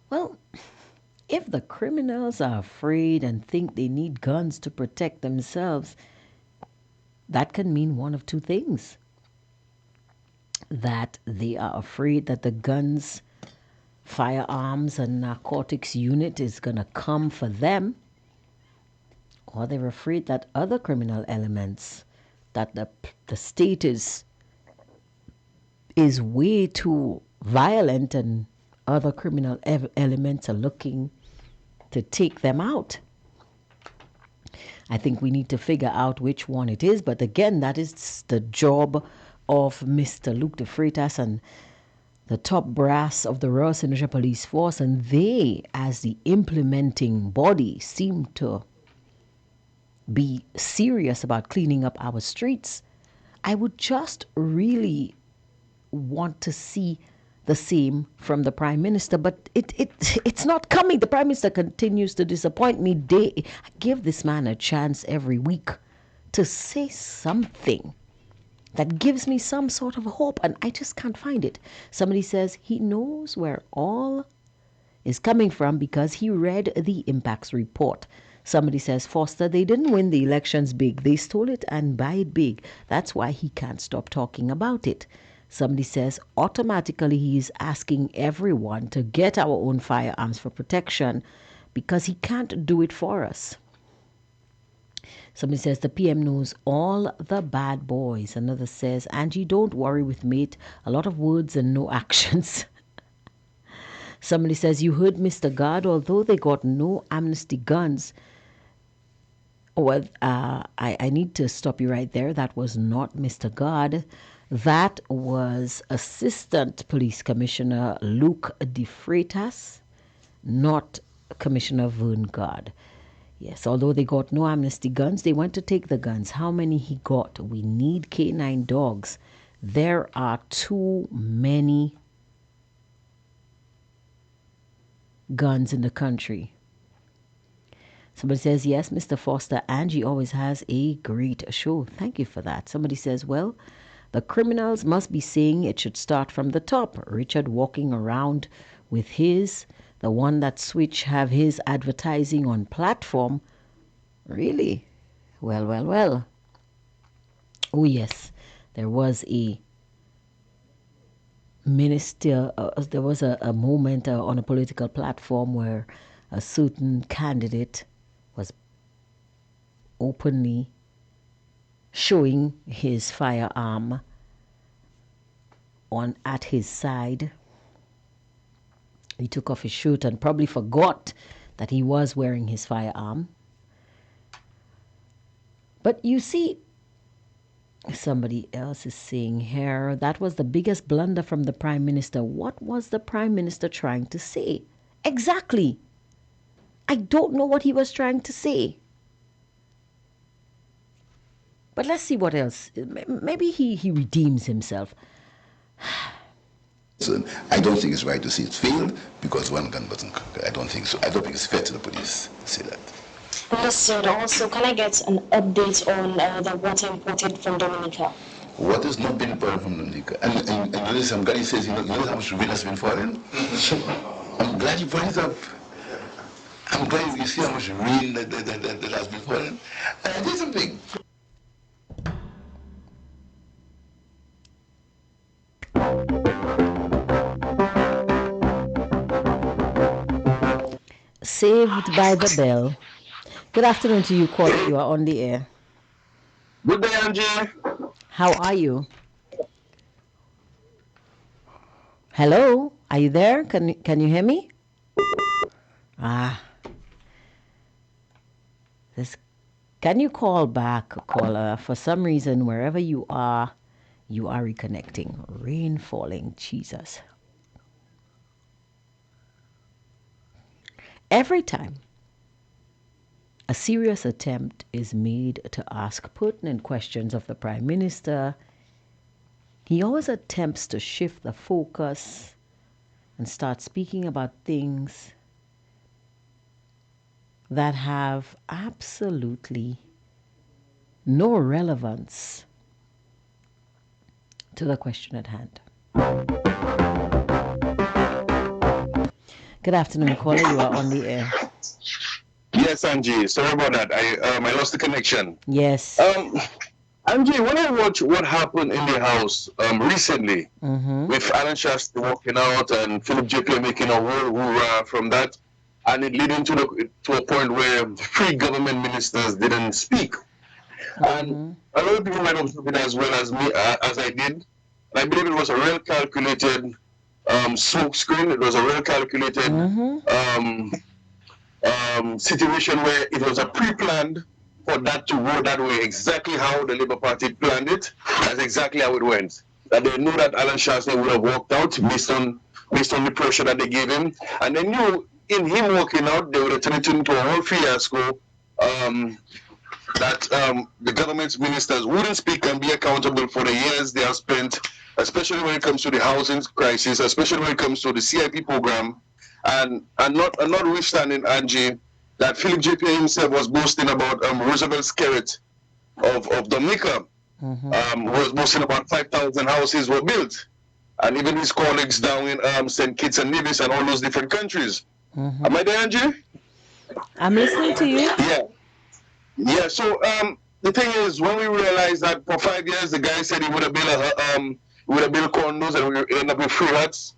Well, if the criminals are afraid and think they need guns to protect themselves, that can mean one of two things. That they are afraid that the guns, firearms, and narcotics unit is going to come for them, or they're afraid that other criminal elements, that the state is way too violent and other criminal elements are looking to take them out. I think we need to figure out which one it is, but again, that is the job of Mr. Luke de Freitas and the top brass of the Royal St. Lucia Police Force, and they, as the implementing body, seem to be serious about cleaning up our streets. I would just really want to see the same from the Prime Minister, but it's not coming. The Prime Minister continues to disappoint me. I give this man a chance every week to say something that gives me some sort of hope, and I just can't find it. Somebody says he knows where all is coming from because he read the impacts report. Somebody says, Foster, they didn't win the elections big. They stole it and buy it big. That's why he can't stop talking about it. Somebody says, automatically he's asking everyone to get our own firearms for protection because he can't do it for us. Somebody says, the PM knows all the bad boys. Another says, Angie, don't worry with mate. A lot of words and no actions. Somebody says, you heard Mr. God, although they got no amnesty guns. Well, I need to stop you right there. That was not Mr. God. That was Assistant Police Commissioner Luke de Freitas, not Commissioner Vern God. Yes, although they got no amnesty guns, they went to take the guns. How many he got? We need canine dogs. There are too many guns in the country. Somebody says, yes, Mr. Foster, Angie always has a great show. Thank you for that. Somebody says, well, the criminals must be saying it should start from the top. Richard walking around with the one that Switch have his advertising on platform. Really? Well. Oh, yes. There was a minister, there was a moment on a political platform where a certain candidate was openly showing his firearm at his side. He took off his shirt and probably forgot that he was wearing his firearm. But you see, somebody else is saying here, that was the biggest blunder from the Prime Minister. What was the Prime Minister trying to say? Exactly. I don't know what he was trying to say. But let's see what else. Maybe he redeems himself. So I don't think it's right to say it failed because one gun wasn't. I don't think so. I don't think it's fair to the police to say that. Understood. Also, can I get an update on the water imported from Dominica? What has not been imported from Dominica? And notice I'm glad he says, you know how much rain has been falling? I'm glad you brought it up. I'm glad you see how much rain that has been falling. And I did something. Saved by the bell. Good afternoon to you, caller. You are on the air. Good day, Angie. How are you? Hello, are you there? Can you hear me? Can you call back, caller? For some reason, wherever you are reconnecting. Rain falling, Jesus. Every time a serious attempt is made to ask pertinent questions of the Prime Minister, he always attempts to shift the focus and start speaking about things that have absolutely no relevance to the question at hand. Good afternoon, caller. You are on the air. Yes, Angie. Sorry about that. I lost the connection. Yes. Angie, when I watch what happened in the House recently, with Alan Shasta walking out and Philip JP making a world hoorah from that, and it leading to a point where three government ministers didn't speak, and a lot of people might observe it as well as me as I did. And I believe it was a real calculated smoke screen. It was a real calculated situation where it was a pre-planned for that to go that way, exactly how the Labour Party planned it. That's exactly how it went. That they knew that Alan Shansney would have walked out based on the pressure that they gave him, and they knew in him walking out, they would have turned it into a whole fiasco. That the government's ministers wouldn't speak and be accountable for the years they have spent, especially when it comes to the housing crisis, especially when it comes to the CIP program, and notwithstanding, Angie, that Philip JP himself was boasting about Roosevelt's carrot of Dominica, was boasting about 5,000 houses were built, and even his colleagues down in St. Kitts and Nevis and all those different countries. Am I there, Angie? I'm listening to you. Yeah. So the thing is, when we realized that for 5 years the guy said he would have built condos and we would end up with free huts,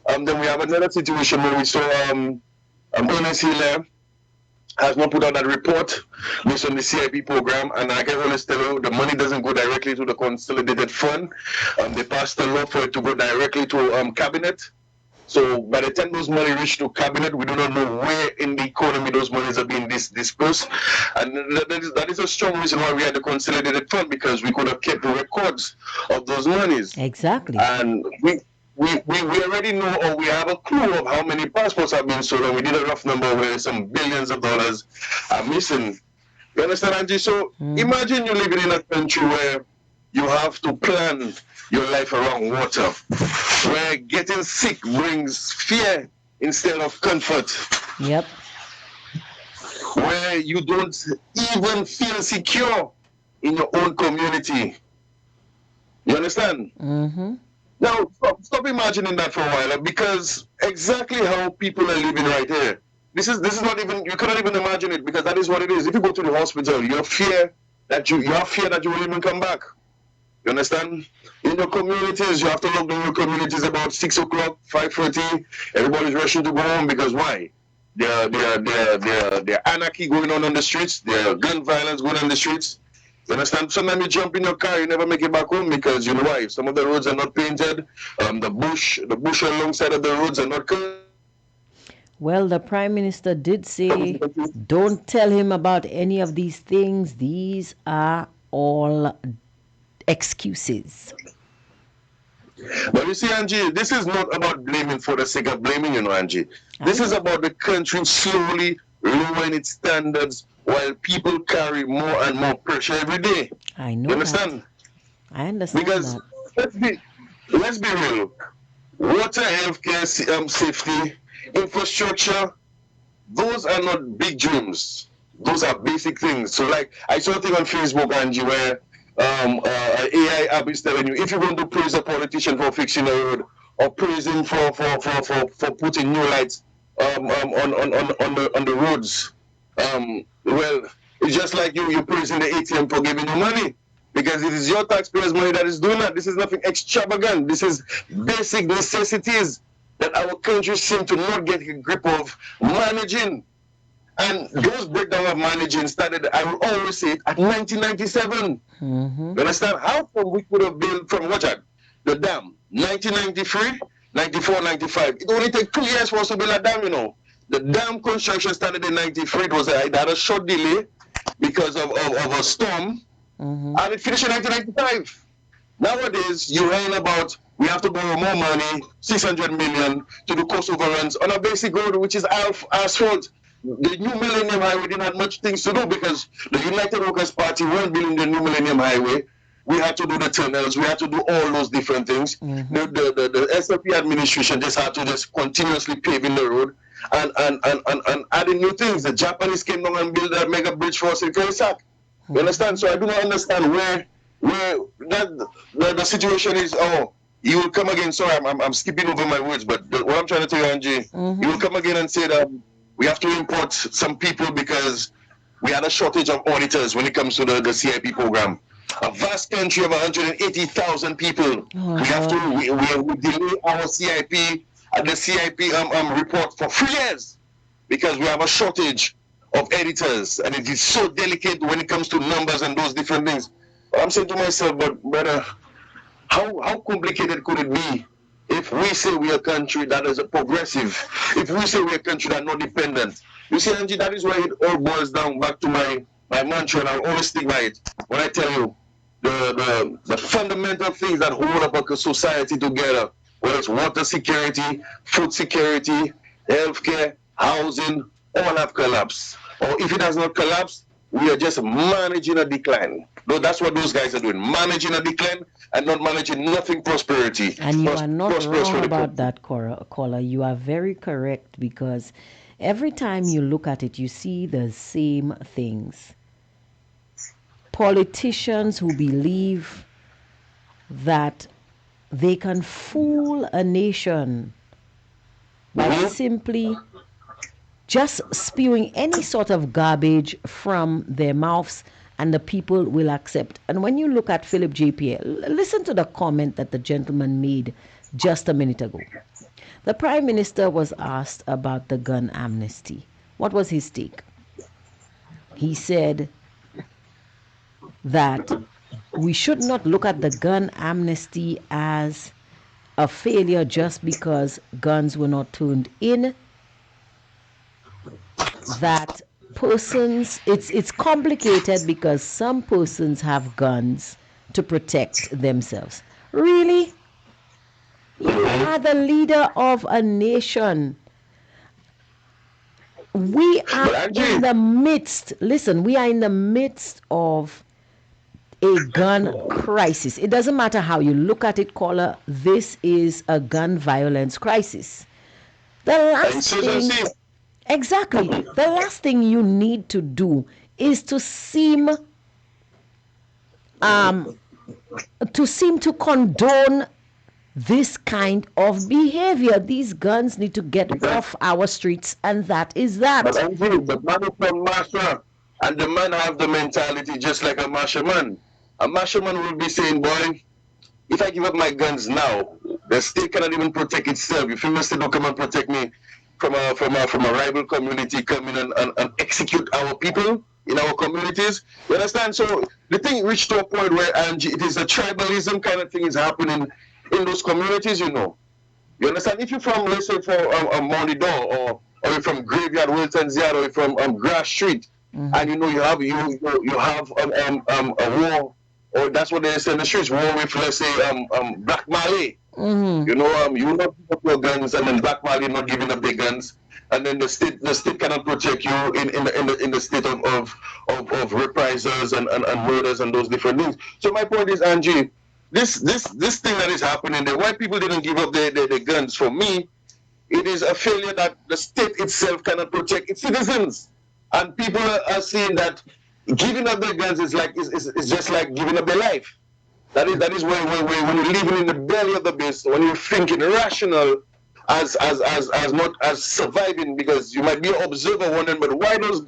then we have another situation where we saw Ernest Hilaire has not put out that report based on the CIP program, and I can always tell you the money doesn't go directly to the consolidated fund. They passed a law for it to go directly to cabinet. So by the time those money reach to cabinet, we do not know where in the economy those monies are being dispersed. And that is a strong reason why we had the consolidated fund, because we could have kept the records of those monies. Exactly. And we already know, or we have a clue of how many passports have been sold, and we did a rough number where some billions of dollars are missing. You understand, Angie? So imagine you living in a country where you have to plan your life around water, where getting sick brings fear instead of comfort. Yep. Where you don't even feel secure in your own community. You understand? Now, stop imagining that for a while, because exactly how people are living right here. This is not even, you cannot even imagine it, because that is what it is. If you go to the hospital, you have fear that you will even come back. You understand? In your communities, you have to lock down your communities about 6 o'clock, 5:30. Everybody's rushing to go home, because why? There anarchy going on the streets. There gun violence going on the streets. You understand? Sometimes you jump in your car, you never make it back home, because you know why? Some of the roads are not painted. The bush alongside of the roads are not covered. Well, the Prime Minister did say, don't tell him about any of these things. These are all excuses. But you see, Angie, this is not about blaming for the sake of blaming, Angie. This is about the country slowly lowering its standards while people carry more and more pressure every day. I know. You understand? I understand. Because let's be real. Water, healthcare, safety, infrastructure, those are not big dreams. Those are basic things. So, like, I saw a thing on Facebook, Angie, where AI app is telling you, if you want to praise a politician for fixing a road, or praise him for putting new lights on the roads. Well, it's just like you praising the ATM for giving you money, because it is your taxpayers' money that is doing that. This is nothing extravagant. This is basic necessities that our country seems to not get a grip of managing. And those breakdown of managing started, I will always say it, at 1997. Mm-hmm. You understand? How come we could have built from the dam, 1993, 94, 95. It only took 2 years for us to build a dam, you know. The dam construction started in 93. It had a short delay because of a storm, and it finished in 1995. Nowadays, you're hearing about we have to borrow more money, 600 million, to do cost overruns on a basic road which is asphalt. The new Millennium Highway didn't have much things to do because the United Workers' Party weren't building the new Millennium Highway. We had to do the tunnels. We had to do all those different things. The SLP administration just had to just continuously paving the road and adding new things. The Japanese came down and built that mega bridge for us in Kerisak. You understand? So I do not understand where the situation is. Oh, you will come again. Sorry, I'm skipping over my words, but what I'm trying to tell you, Angie, you will come again and say that we have to import some people because we had a shortage of auditors when it comes to the CIP program. A vast country of 180,000 people. We have to we delay our CIP and the CIP report for 3 years because we have a shortage of editors, and it is so delicate when it comes to numbers and those different things. I'm saying to myself, but brother, how complicated could it be if we say we are a country that is a progressive, if we say we're a country that is not dependent? You see, Angie, that is why it all boils down back to my mantra, and I'll always stick by it. When I tell you the fundamental things that hold up a society together, whether it's water security, food security, healthcare, housing, all have collapsed. Or if it has not collapsed, we are just managing a decline. That's what those guys are doing, managing a decline and not managing nothing prosperity. And you are not wrong about that, caller. You are very correct, because every time you look at it, you see the same things. Politicians who believe that they can fool a nation by simply just spewing any sort of garbage from their mouths, and the people will accept. And when you look at Philip J. Pierre, listen to the comment that the gentleman made just a minute ago. The Prime Minister was asked about the gun amnesty. What was his take? He said that we should not look at the gun amnesty as a failure just because guns were not turned in. That persons, it's complicated because some persons have guns to protect themselves. Really? You are the leader of a nation. We are in the midst, listen, we are in the midst of a gun crisis. It doesn't matter how you look at it, caller, this is a gun violence crisis. The last thing, exactly, the last thing you need to do is to seem to condone this kind of behavior. These guns need to get off our streets, and that is that. But the man is from Marsha, and the man have the mentality just like a Marsha man. A Marsha man will be saying, boy, if I give up my guns now, the state cannot even protect itself. If you must don't come and protect me from a rival community, come in and execute our people in our communities. You understand? So the thing reached to a point where it is a tribalism kind of thing is happening in those communities, you know. You understand? If you're from, let's say, from Monidor, or you're from Graveyard, Wilton's Yard, or you're from Grass Street, and you know you have a war, or that's what they say in the streets, war with, let's say, Black Malay. You know, you not give up your guns, and then Black Malay not giving up their guns, and then the state cannot protect you in the state of reprisals and murders and those different things. So my point is, Angie, this thing that is happening, the white people didn't give up their guns. For me, it is a failure that the state itself cannot protect its citizens, and people are seeing that giving up their guns is just like giving up their life. That is when you're living in the belly of the beast, when you're thinking rational as not as surviving, because you might be an observer wondering, but why those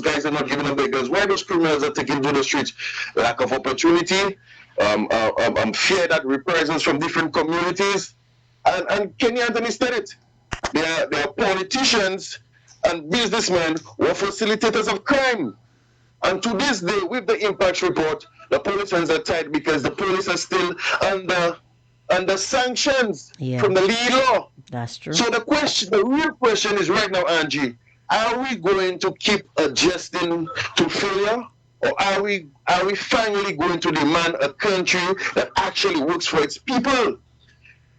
guys are not giving up their guns? Why those criminals are taking to the streets? Lack of opportunity, fear that reprisals from different communities, and Kenny Anthony said it. There are politicians and businessmen who are facilitators of crime. And to this day, with the impact report, the police hands are tied because the police are still under sanctions from the lead law. That's true. So the real question is right now, Angie, are we going to keep adjusting to failure, or are we finally going to demand a country that actually works for its people?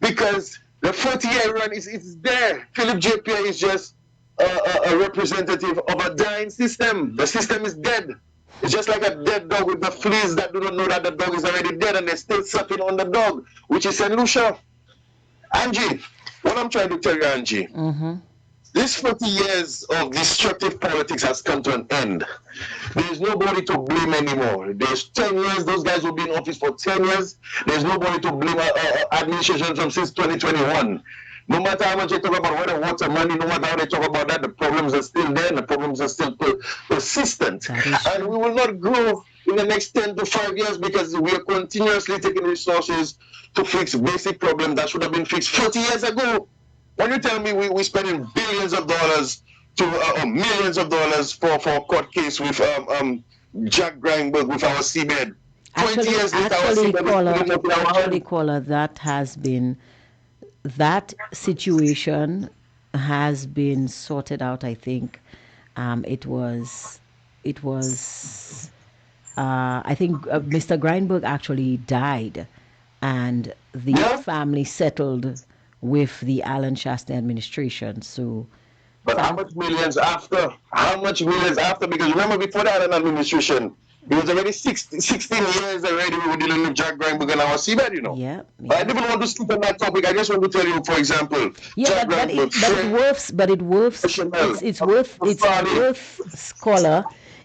Because the 40-year run is there. Philip J. Pierre is just a representative of a dying system. The system is dead. It's just like a dead dog with the fleas that do not know that the dog is already dead and they're still sucking on the dog, which is St. Lucia. Angie, what I'm trying to tell you, Angie, this 40 years of destructive politics has come to an end. There's nobody to blame anymore. There's 10 years, those guys will be in office for 10 years. There's nobody to blame administration from since 2021. No matter how much they talk about whether water money, no matter how they talk about that, the problems are still there and the problems are still persistent. And we will not grow in the next 10 to 5 years because we are continuously taking resources to fix basic problems that should have been fixed 40 years ago. When you tell me we're spending billions of dollars to millions of dollars for a court case with Jack Grindberg with our seabed. 20 years later, our seabed caller, that situation has been sorted out. I think it was I think Mr. Grindberg actually died, and the family settled with the Alan Shastney administration. So, but how much millions after? How much millions after? Because remember, before the Alan administration, it was already 16 years already we were dealing with Jack Grindberg and our seabed, you know. Yeah. I didn't want to speak on that topic. I just want to tell you, for example, Jack Grindberg, scholar,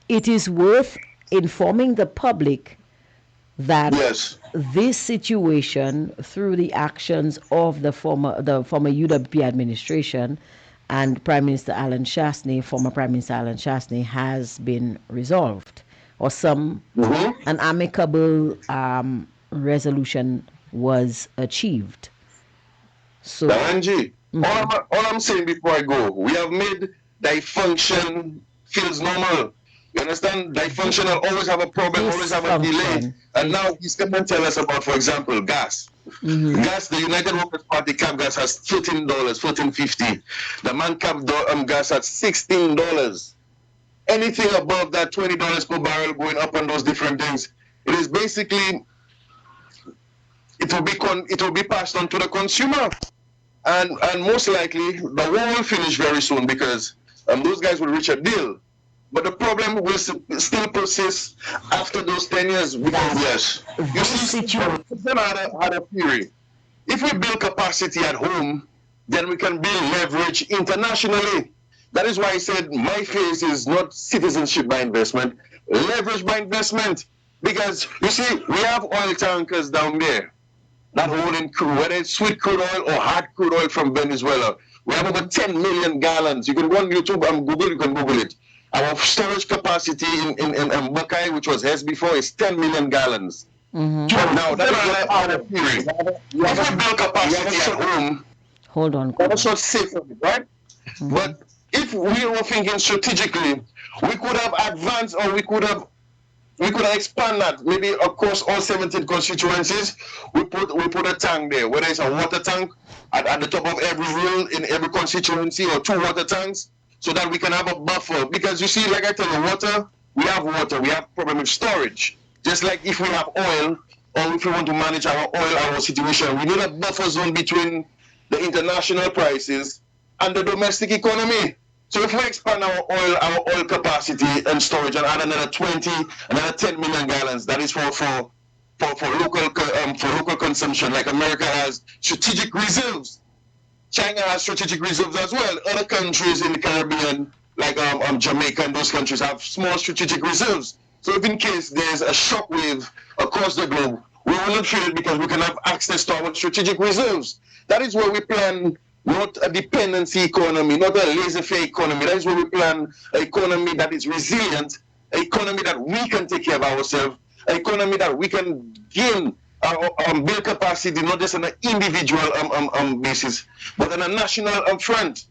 it is worth informing the public that this situation, through the actions of the former UWP administration and Prime Minister Alan Shastney, former Prime Minister Alan Shastney, has been resolved, or an amicable resolution was achieved. So, Angie, all I'm saying before I go, we have made dysfunction feels normal. You understand? Dysfunction will always have a problem, always have a delay. And now he's come and tell us about, for example, gas. Gas, the United Workers Party cap gas has $13, $14.50. The man cap gas at $16. Anything above that $20 per barrel going up on those different things, it is basically, it will be passed on to the consumer. And most likely, the war will finish very soon because those guys will reach a deal. But the problem will still persist after those 10 years. Because, you see, had a theory. If we build capacity at home, then we can build leverage internationally. That is why I said my phase is not citizenship by investment, leverage by investment. Because, you see, we have oil tankers down there that holding crude, whether it's sweet crude oil or hard crude oil from Venezuela. We have over 10 million gallons. You can go on YouTube and Google, you can Google it. Our storage capacity in Buckeye, which was Hess before, is 10 million gallons. Now, that is not our theory. If we build capacity at home, hold on, that's not safe, right? But if we were thinking strategically, we could have advanced, or we could have expanded that maybe across all 17 constituencies. We put a tank there, whether it's a water tank at the top of every rule in every constituency, or 2 water tanks, so that we can have a buffer. Because you see, like I tell you, we have problem with storage. Just like if we have oil, or if we want to manage our oil, our situation, we need a buffer zone between the international prices and the domestic economy. So if we expand our oil capacity and storage and add another 10 million gallons, that is for local consumption, like America has strategic reserves. China has strategic reserves as well. Other countries in the Caribbean, like Jamaica and those countries, have small strategic reserves. So if in case there's a shockwave across the globe, we will not feel it because we can have access to our strategic reserves. That is where we plan not a dependency economy, not a laissez-faire economy. That is where we plan an economy that is resilient, an economy that we can take care of ourselves, an economy that we can gain build capacity, not just on an individual basis, but on a national front.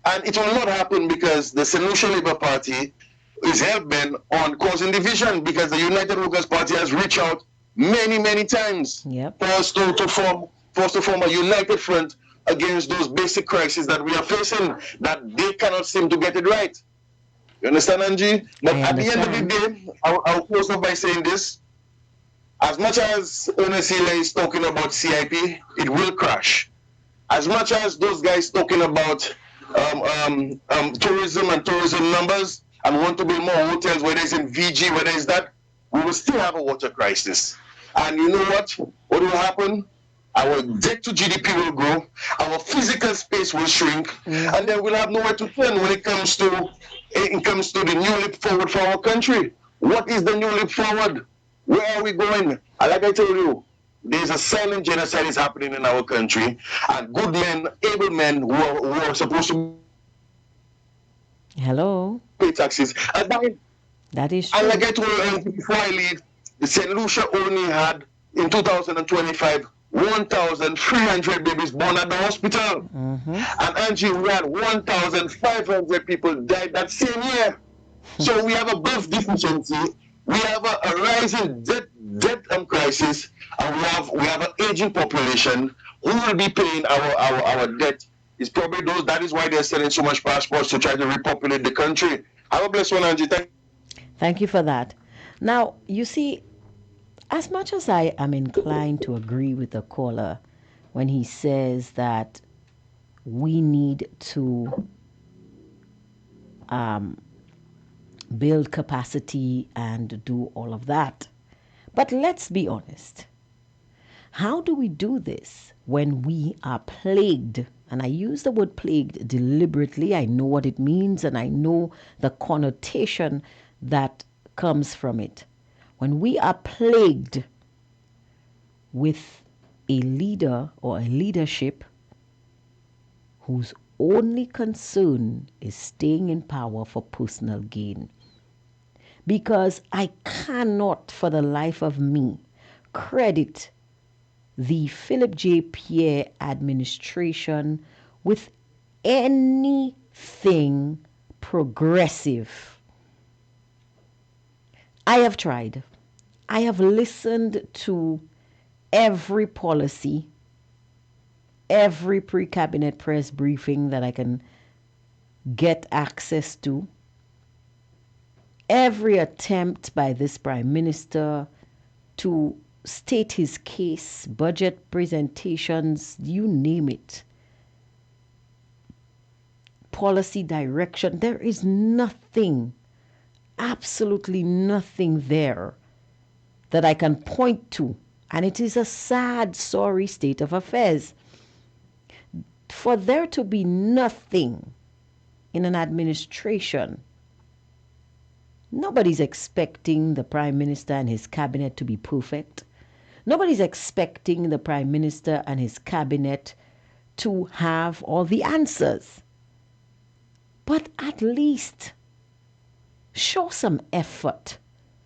And it will not happen because the St. Lucia Labour Party is hell-bent on causing division, because the United Workers' Party has reached out many times for us to form a united front against those basic crises that we are facing, that they cannot seem to get it right. You understand, Angie? But at the end of the day, I'll close up by saying this. As much as Onesile is talking about CIP, it will crash. As much as those guys talking about tourism and tourism numbers and want to build more hotels, whether it's in VG, whether it's that, we will still have a water crisis. And you know what? What will happen? Our debt to GDP will grow, our physical space will shrink, and then we'll have nowhere to turn when it comes to the new leap forward for our country. What is the new leap forward? Where are we going? And like I told you, there's a silent genocide is happening in our country, and good men, able men who are supposed to pay taxes are dying. That is true. And like I told you before I leave, the St. Lucia only had in 2025 1,300 babies born at the hospital. And Angie, we had 1,500 people died that same year. So we have a birth deficiency, we have a rising debt crisis, and we have an aging population. Who will be paying our debt? It's probably those. That is why they're selling so much passports to try to repopulate the country. Have a blessed one, Angie. Thank you for that. Now, you see, as much as I am inclined to agree with the caller when he says that we need to build capacity and do all of that, but let's be honest. How do we do this when we are plagued? And I use the word plagued deliberately. I know what it means, and I know the connotation that comes from it. When we are plagued with a leader or a leadership whose only concern is staying in power for personal gain. Because I cannot for the life of me credit the Philip J. Pierre administration with anything progressive. I have tried. I have listened to every policy, every pre-cabinet press briefing that I can get access to, every attempt by this Prime Minister to state his case, budget presentations, you name it, policy direction. There is nothing, absolutely nothing there that I can point to. And it is a sad, sorry state of affairs. For there to be nothing in an administration, nobody's expecting the Prime Minister and his cabinet to be perfect. Nobody's expecting the Prime Minister and his cabinet to have all the answers. But at least show some effort.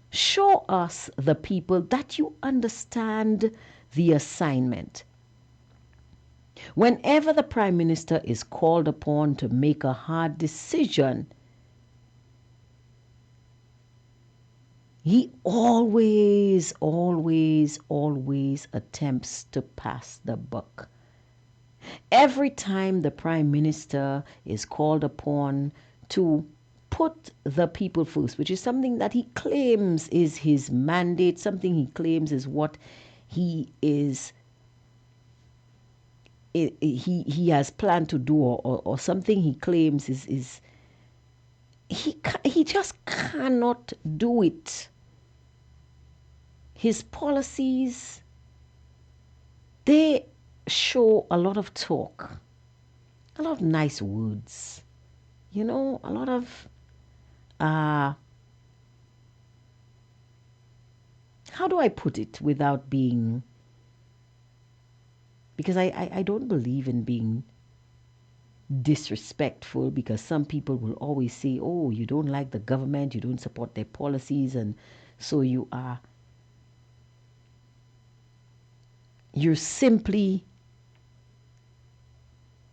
Show us, the people, that you understand the assignment. Whenever the Prime Minister is called upon to make a hard decision, he always attempts to pass the buck. Every time the Prime Minister is called upon to put the people first, which is something that he claims is his mandate, something he claims is what he has planned to do, or something he claims is he just cannot do it. His policies, they show a lot of talk, a lot of nice words, a lot of how do I put it without being, because I don't believe in being disrespectful, because some people will always say, oh, you don't like the government, you don't support their policies, and so you're simply,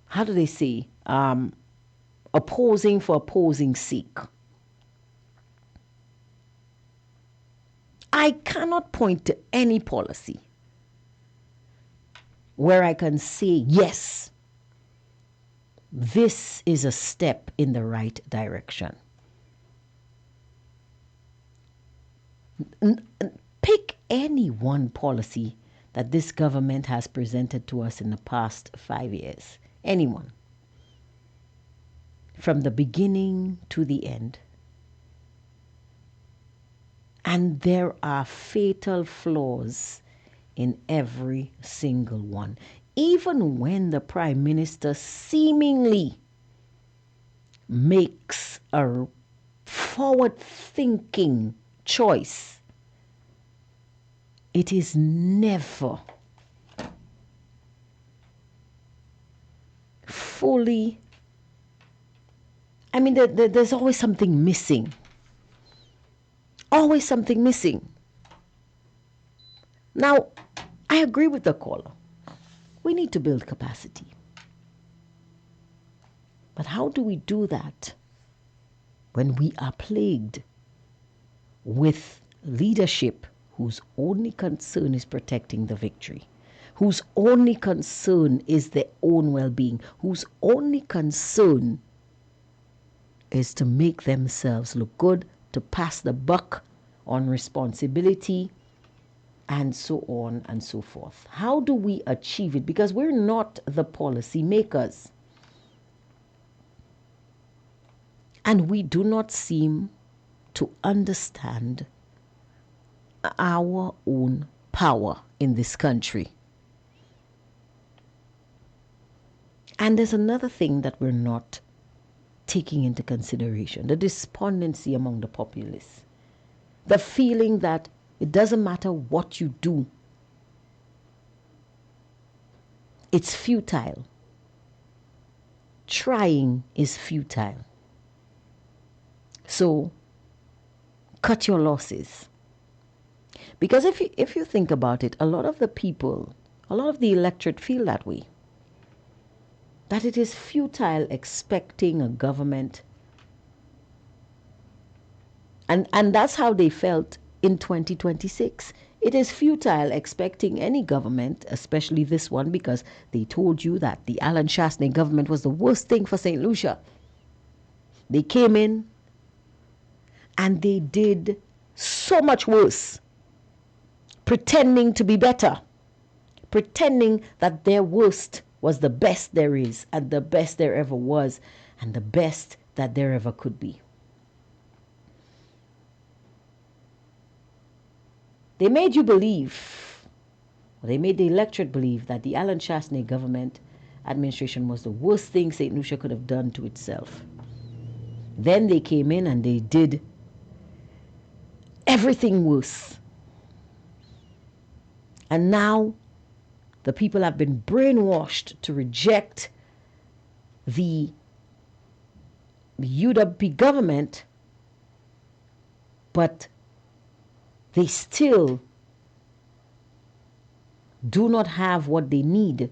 how do they say, opposing for opposing sake. I cannot point to any policy where I can say, yes, this is a step in the right direction. Pick any one policy that this government has presented to us in the past 5 years. Anyone. From the beginning to the end. And there are fatal flaws in every single one. Even when the Prime Minister seemingly makes a forward-thinking choice, it is never fully, there's always something missing. Always something missing. Now, I agree with the caller. We need to build capacity. But how do we do that when we are plagued with leadership whose only concern is protecting the victory, whose only concern is their own well-being, whose only concern is to make themselves look good, to pass the buck on responsibility, and so on and so forth? How do we achieve it? Because we're not the policy makers. And we do not seem to understand our own power in this country. And there's another thing that we're not taking into consideration: the despondency among the populace. The feeling that it doesn't matter what you do, it's futile. Trying is futile. So, cut your losses. Because if you think about it, a lot of the people, a lot of the electorate feel that way. That it is futile expecting a government. And that's how they felt in 2026. It is futile expecting any government, especially this one, because they told you that the Alan Shastney government was the worst thing for St. Lucia. They came in and they did so much worse, pretending to be better, pretending that their worst was the best there is, and the best there ever was, and the best that there ever could be. They made you believe, or they made the electorate believe, that the Alan Shastney government administration was the worst thing St. Lucia could have done to itself. Then they came in and they did everything worse. And now the people have been brainwashed to reject the UWP government, but they still do not have what they need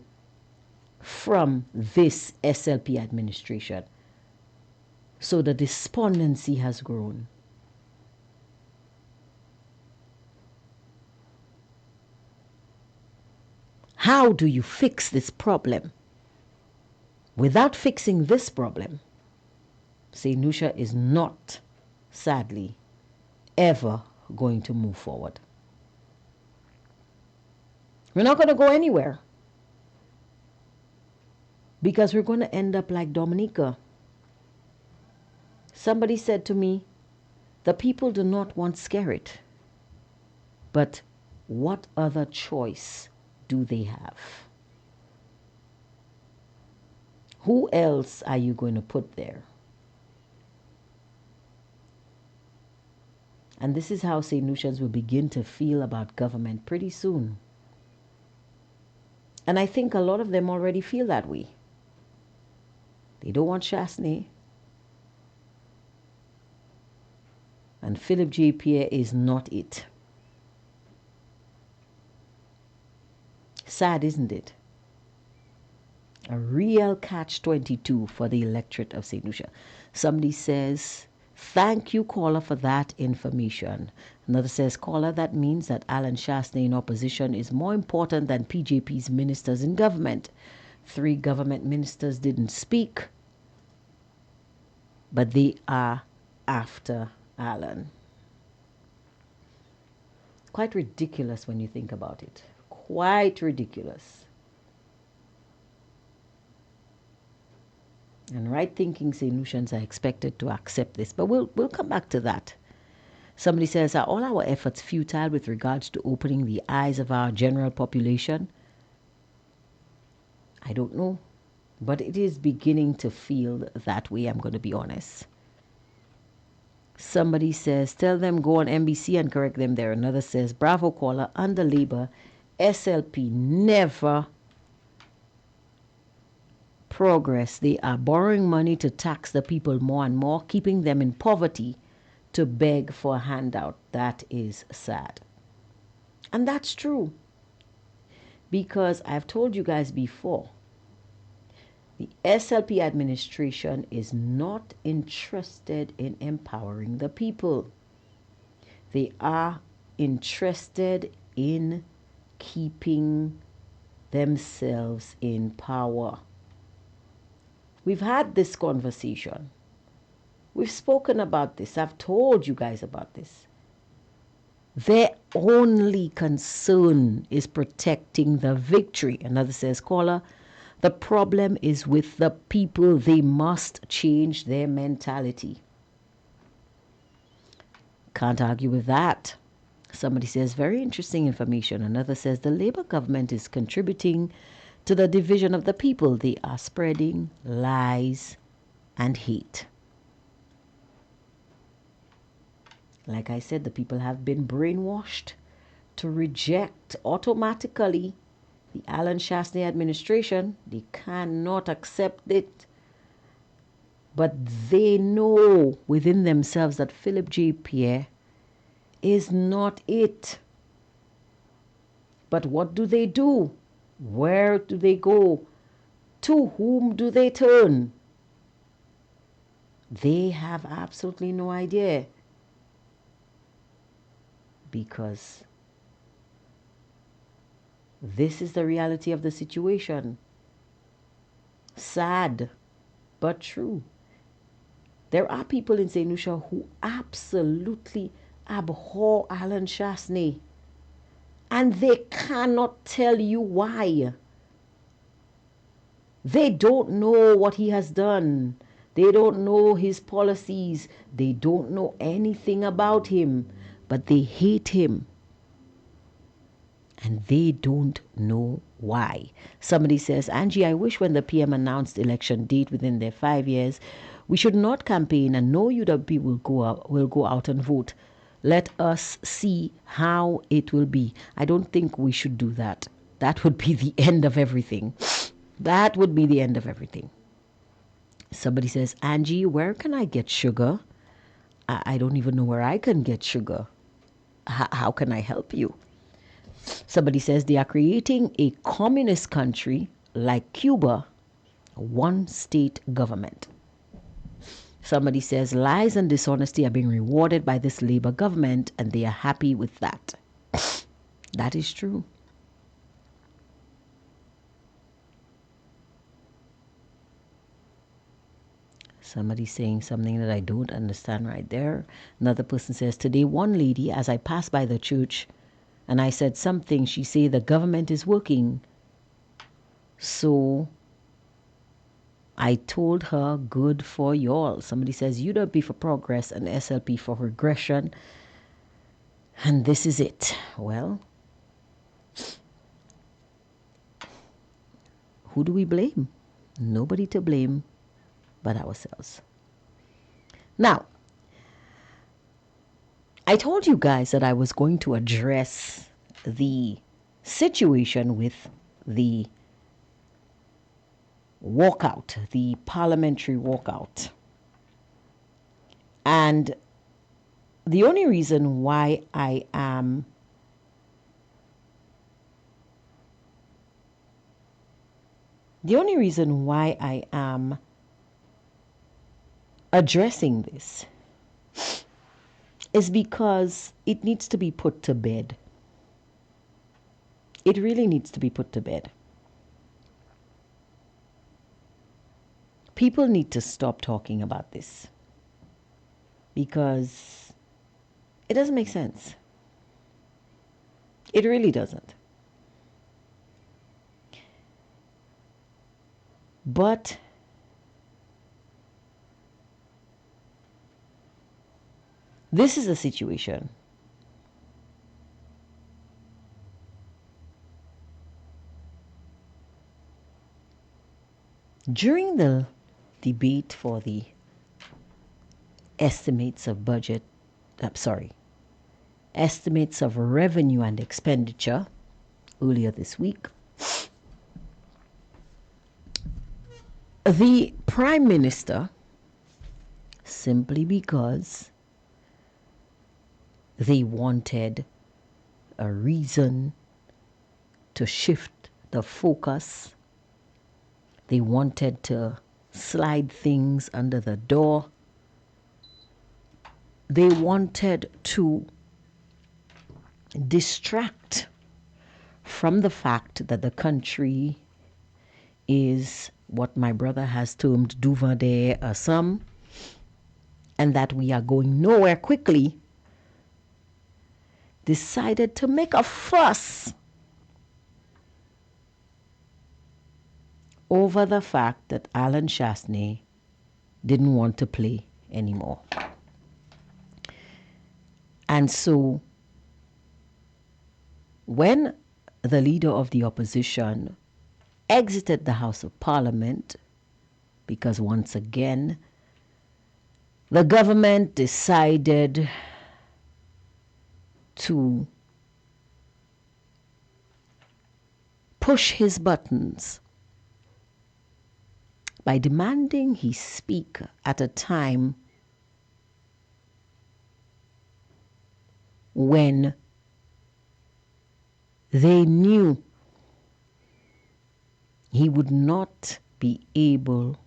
from this SLP administration. So the despondency has grown. How do you fix this problem? Without fixing this problem, St. Lucia is not, sadly, ever going to move forward. We're not going to go anywhere, because we're going to end up like Dominica. Somebody said to me, the people do not want Skerrit, but what other choice do they have? Who else are you going to put there? And this is how St. Lucians will begin to feel about government pretty soon. And I think a lot of them already feel that way. They don't want Chasney. And Philip J. Pierre is not it. Sad, isn't it? A real catch-22 for the electorate of St. Lucia. Somebody says, thank you, caller, for that information. Another says, caller, that means that Alan Chasney in opposition is more important than PJP's ministers in government. 3 government ministers didn't speak, but they are after Alan. Quite ridiculous when you think about it. Quite ridiculous. And right-thinking St. Lucians are expected to accept this, but we'll come back to that. Somebody says, are all our efforts futile with regards to opening the eyes of our general population? I don't know, but it is beginning to feel that way, I'm going to be honest. Somebody says, tell them go on NBC and correct them there. Another says, bravo, caller, under Labour, SLP never progress. They are borrowing money to tax the people more and more, keeping them in poverty to beg for a handout. That is sad. And that's true. Because I've told you guys before, the SLP administration is not interested in empowering the people. They are interested in keeping themselves in power. We've had this conversation. We've spoken about this. I've told you guys about this. Their only concern is protecting the victory. Another says, caller, the problem is with the people. They must change their mentality. Can't argue with that. Somebody says, very interesting information. Another says, the Labour government is contributing to the division of the people. They are spreading lies and hate. Like I said, the people have been brainwashed to reject automatically the Alan Chasney administration. They cannot accept it. But they know within themselves that Philip J. Pierre is not it. But what do they do? Where do they go? To whom do they turn? They have absolutely no idea. Because this is the reality of the situation. Sad, but true. There are people in St. Lucia who absolutely abhor Alan Chasney. And they cannot tell you why. They don't know what he has done. They don't know his policies. They don't know anything about him. But they hate him. And they don't know why. Somebody says, Angie, I wish when the PM announced election date within their 5 years, we should not campaign and no UWP will go out and vote. Let us see how it will be. I don't think we should do that. That would be the end of everything. That would be the end of everything. Somebody says, Angie, where can I get sugar? I don't even know where I can get sugar. How can I help you? Somebody says they are creating a communist country like Cuba, a one-state government. Somebody says lies and dishonesty are being rewarded by this Labour government and they are happy with that. That is true. Somebody saying something that I don't understand right there. Another person says, today one lady, as I passed by the church and I said something, she said the government is working. So I told her, good for y'all. Somebody says UWP for progress and SLP for regression. And this is it. Well, who do we blame? Nobody to blame but ourselves. Now, I told you guys that I was going to address the situation with the walkout, the parliamentary walkout. And the only reason why I am addressing this is because it needs to be put to bed. It really needs to be put to bed. People need to stop talking about this because it doesn't make sense. It really doesn't. But this is a situation during the debate for the estimates of revenue and expenditure earlier this week. The Prime Minister, simply because they wanted a reason to shift the focus, they wanted to slide things under the door, they wanted to distract from the fact that the country is what my brother has termed Duvernay Assam, and that we are going nowhere quickly, decided to make a fuss over the fact that Alan Shastney didn't want to play anymore. And so when the leader of the opposition exited the House of Parliament, because once again the government decided to push his buttons by demanding he speak at a time when they knew he would not be able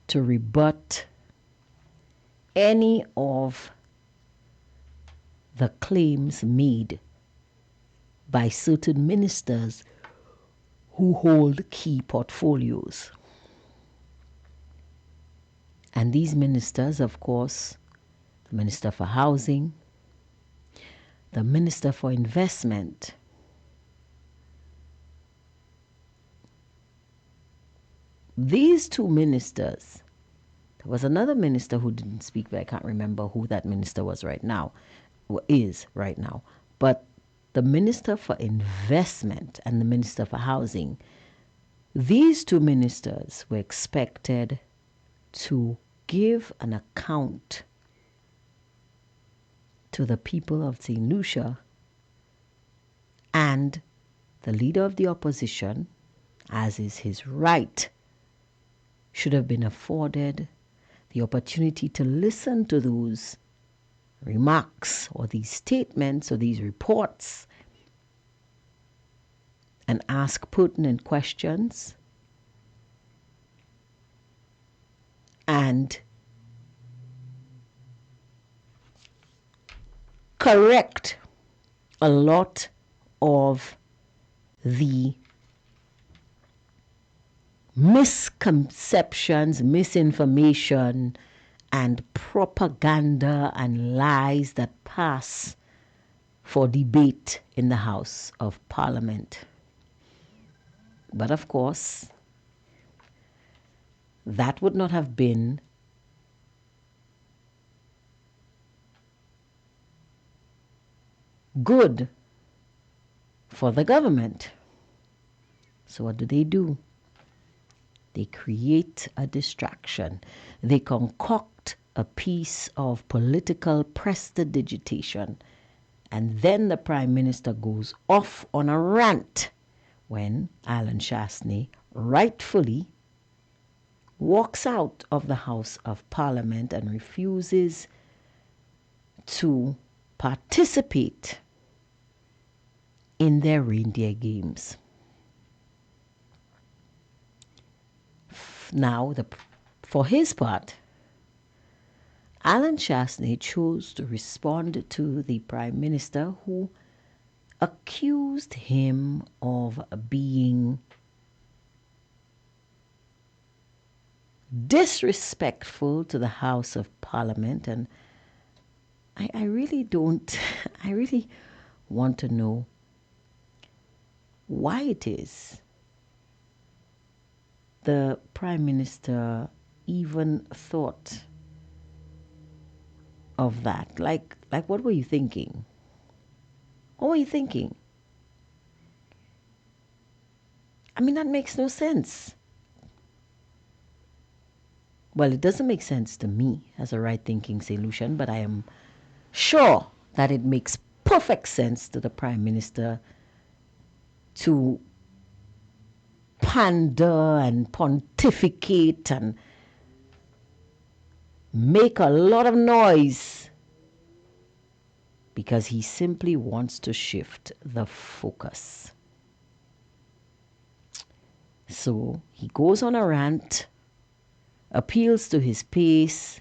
to rebut any of the claims made by certain ministers who hold key portfolios. And these ministers, of course, the Minister for Housing, the Minister for Investment, these two ministers, there was another minister who didn't speak, but I can't remember who that minister was right now, but the Minister for Investment and the Minister for Housing, these two ministers were expected to give an account to the people of St. Lucia, and the leader of the opposition, as is his right, should have been afforded the opportunity to listen to those remarks or these statements or these reports and ask pertinent questions and correct a lot of the misconceptions, misinformation, and propaganda and lies that pass for debate in the House of Parliament. But of course, that would not have been good for the government. So what do? They create a distraction. They concoct a piece of political prestidigitation. And then the Prime Minister goes off on a rant when Alan Shastney rightfully walks out of the House of Parliament and refuses to participate in their reindeer games. Now, for his part, Alan Chasney chose to respond to the Prime Minister, who accused him of being disrespectful to the House of Parliament. And I really want to know why it is the Prime Minister even thought of that. Like what were you thinking? What were you thinking? I mean, that makes no sense. Well, it doesn't make sense to me as a right-thinking solution, but I am sure that it makes perfect sense to the Prime Minister to pander and pontificate and make a lot of noise because he simply wants to shift the focus. So he goes on a rant, appeals to his pace,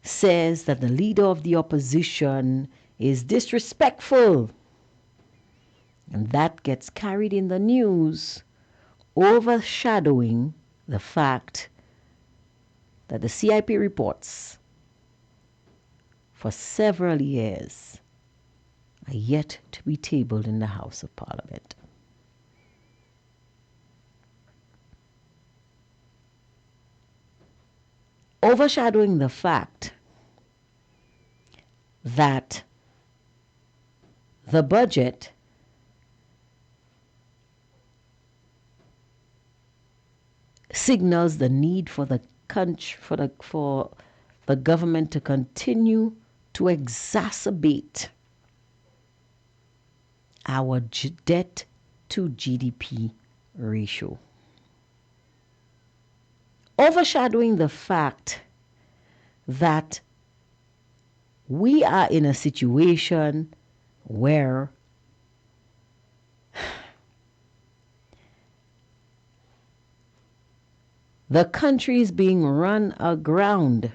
says that the leader of the opposition is disrespectful, and that gets carried in the news, overshadowing the fact that the CIP reports for several years are yet to be tabled in the House of Parliament. Overshadowing the fact that the budget signals the need for the country, for the government to continue to exacerbate our debt to GDP ratio. Overshadowing the fact that we are in a situation where the country is being run aground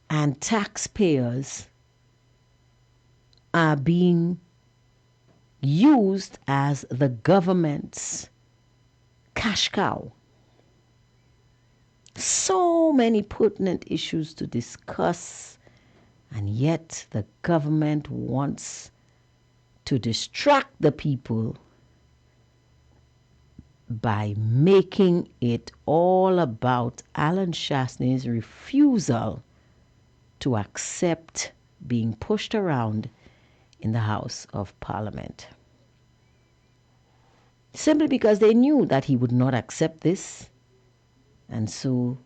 and taxpayers are being used as the government's cash cow. So many pertinent issues to discuss, and yet the government wants to distract the people by making it all about Alan Chasney's refusal to accept being pushed around in the House of Parliament. Simply because they knew that he would not accept this, and so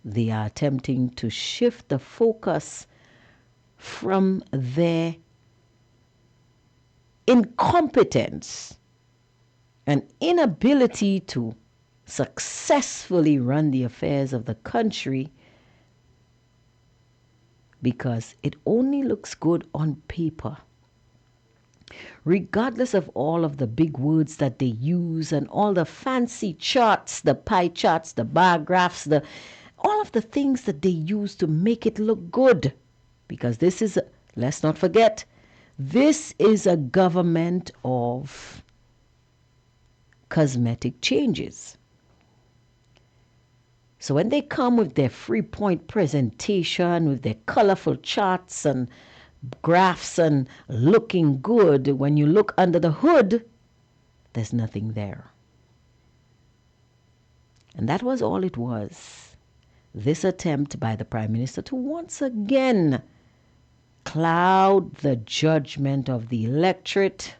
they are attempting to shift the focus from their incompetence and inability to successfully run the affairs of the country, because it only looks good on paper. Regardless of all of the big words that they use and all the fancy charts, the pie charts, the bar graphs, all of the things that they use to make it look good. Because this is, let's not forget, this is a government of cosmetic changes. So when they come with their 3-point presentation, with their colorful charts and graphs and looking good, when you look under the hood, there's nothing there. And that was all it was. This attempt by the Prime Minister to once again cloud the judgment of the electorate,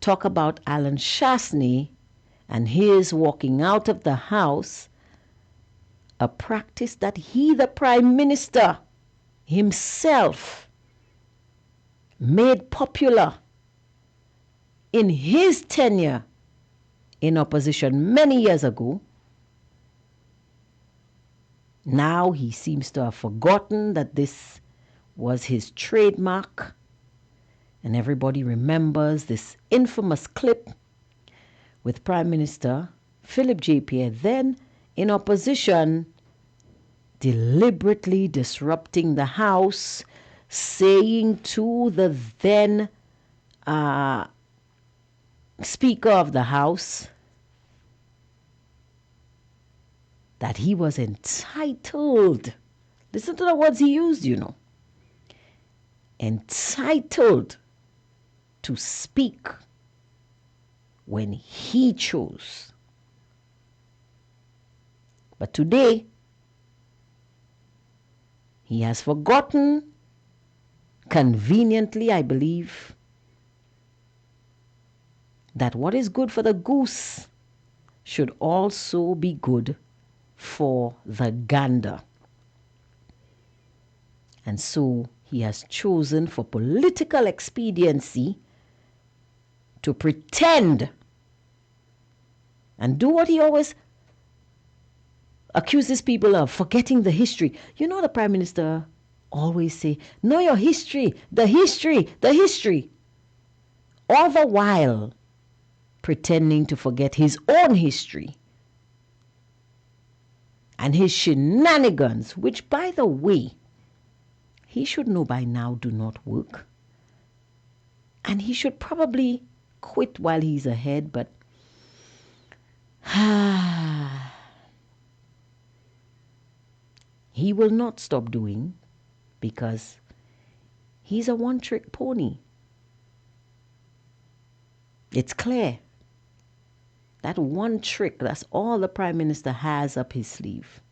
talk about Alan Chasney and his walking out of the House, a practice that he, the Prime Minister, himself made popular in his tenure in opposition many years ago. Now he seems to have forgotten that this was his trademark. And everybody remembers this infamous clip with Prime Minister Philip J. Pierre, then in opposition, deliberately disrupting the House, saying to the then Speaker of the House that he was entitled. Listen to the words he used, entitled to speak when he chose. But today, he has forgotten, conveniently, I believe, that what is good for the goose should also be good for the gander. And so he has chosen for political expediency to pretend and do what he always accuses people of, forgetting the history. The Prime Minister always say, know your history, the history, the history. All the while pretending to forget his own history and his shenanigans, which, by the way, he should know by now do not work. And he should probably quit while he's ahead, but he will not stop doing, because he's a one-trick pony. It's clear. That one trick, that's all the Prime Minister has up his sleeve.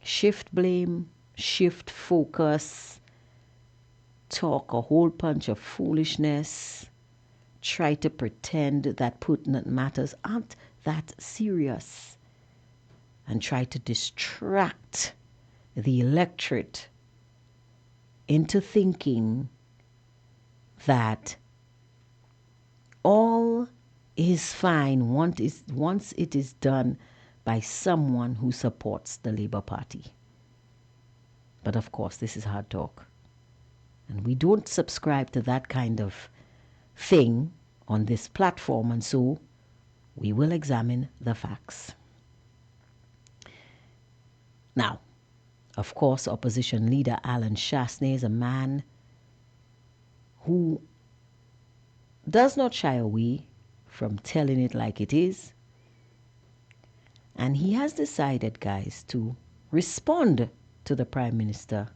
Shift blame, shift focus, talk a whole bunch of foolishness, try to pretend that pertinent matters aren't that serious, and try to distract the electorate into thinking that all is fine once it is done by someone who supports the Labour Party. But of course, this is Hard Talk, and we don't subscribe to that kind of thing on this platform, and so we will examine the facts. Now, of course, opposition leader Alan Shastney is a man who does not shy away from telling it like it is. And he has decided, guys, to respond to the Prime Minister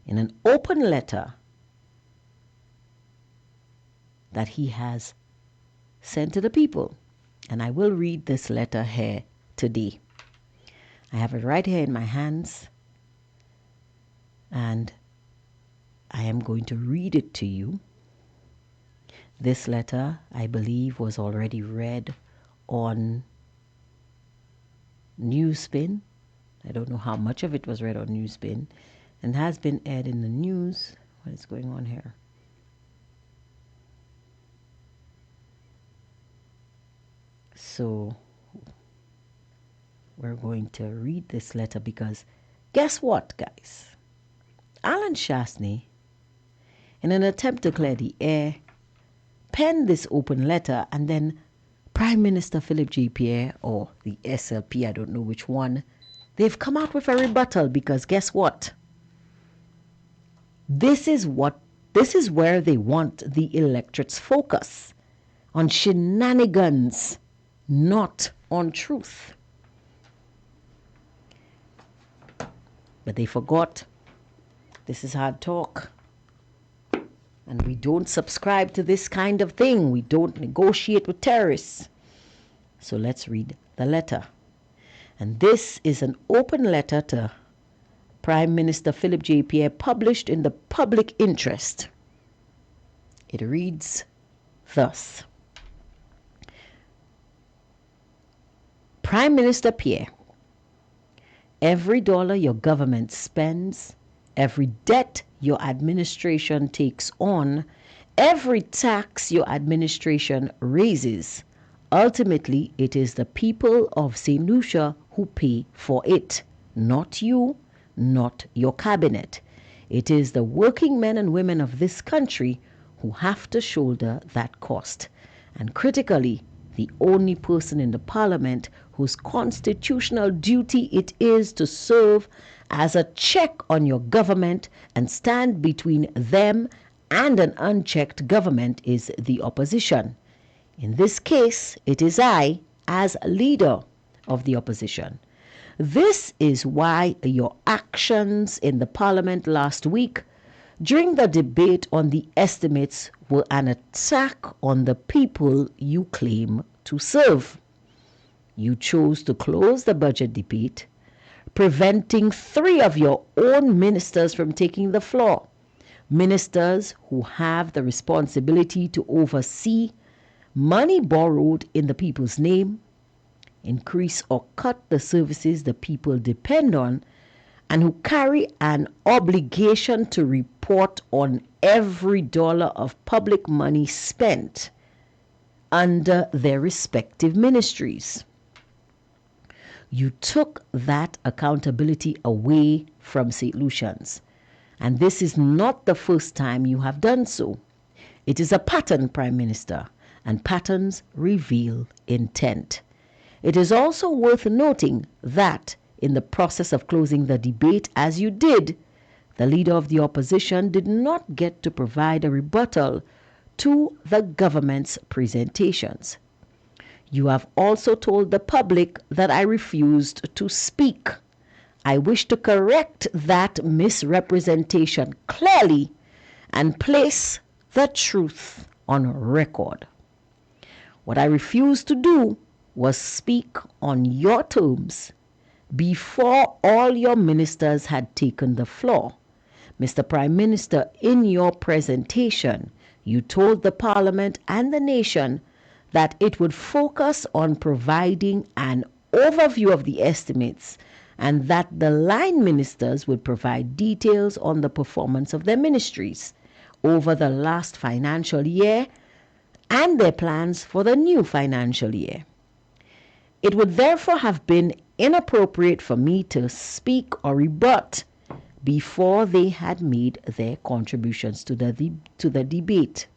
in an open letter that he has sent to the people. And I will read this letter here today. I have it right here in my hands, and I am going to read it to you. This letter, I believe, was already read on Newspin. I don't know how much of it was read on Newspin, and has been aired in the news. What is going on here? So we're going to read this letter because guess what, guys? Alan Shastney, in an attempt to clear the air, penned this open letter, and then Prime Minister Philip J. Pierre, or the SLP, I don't know which one, they've come out with a rebuttal, because guess what? This is where they want the electorate's focus, on shenanigans, not on truth. But they forgot. This is Hard Talk. And we don't subscribe to this kind of thing. We don't negotiate with terrorists. So let's read the letter. And this is an open letter to Prime Minister Philip J. Pierre, published in the public interest. It reads thus. Prime Minister Pierre, every dollar your government spends, every debt your administration takes on, every tax your administration raises, ultimately it is the people of St. Lucia who pay for it, not you, not your cabinet. It is the working men and women of this country who have to shoulder that cost. And critically, the only person in the parliament whose constitutional duty it is to serve as a check on your government and stand between them and an unchecked government is the opposition. In this case, it is I, as leader of the opposition. This is why your actions in the parliament last week during the debate on the estimates were an attack on the people you claim to serve. You chose to close the budget debate, preventing 3 of your own ministers from taking the floor. Ministers who have the responsibility to oversee money borrowed in the people's name, increase or cut the services the people depend on, and who carry an obligation to report on every dollar of public money spent under their respective ministries. You took that accountability away from St. Lucians, and this is not the first time you have done so. It is a pattern, Prime Minister, and patterns reveal intent. It is also worth noting that in the process of closing the debate as you did, the leader of the opposition did not get to provide a rebuttal to the government's presentations. You have also told the public that I refused to speak. I wish to correct that misrepresentation clearly and place the truth on record. What I refused to do was speak on your terms before all your ministers had taken the floor. Mr. Prime Minister, in your presentation, you told the Parliament and the nation that it would focus on providing an overview of the estimates and that the line ministers would provide details on the performance of their ministries over the last financial year and their plans for the new financial year. It would therefore have been inappropriate for me to speak or rebut before they had made their contributions to the debate.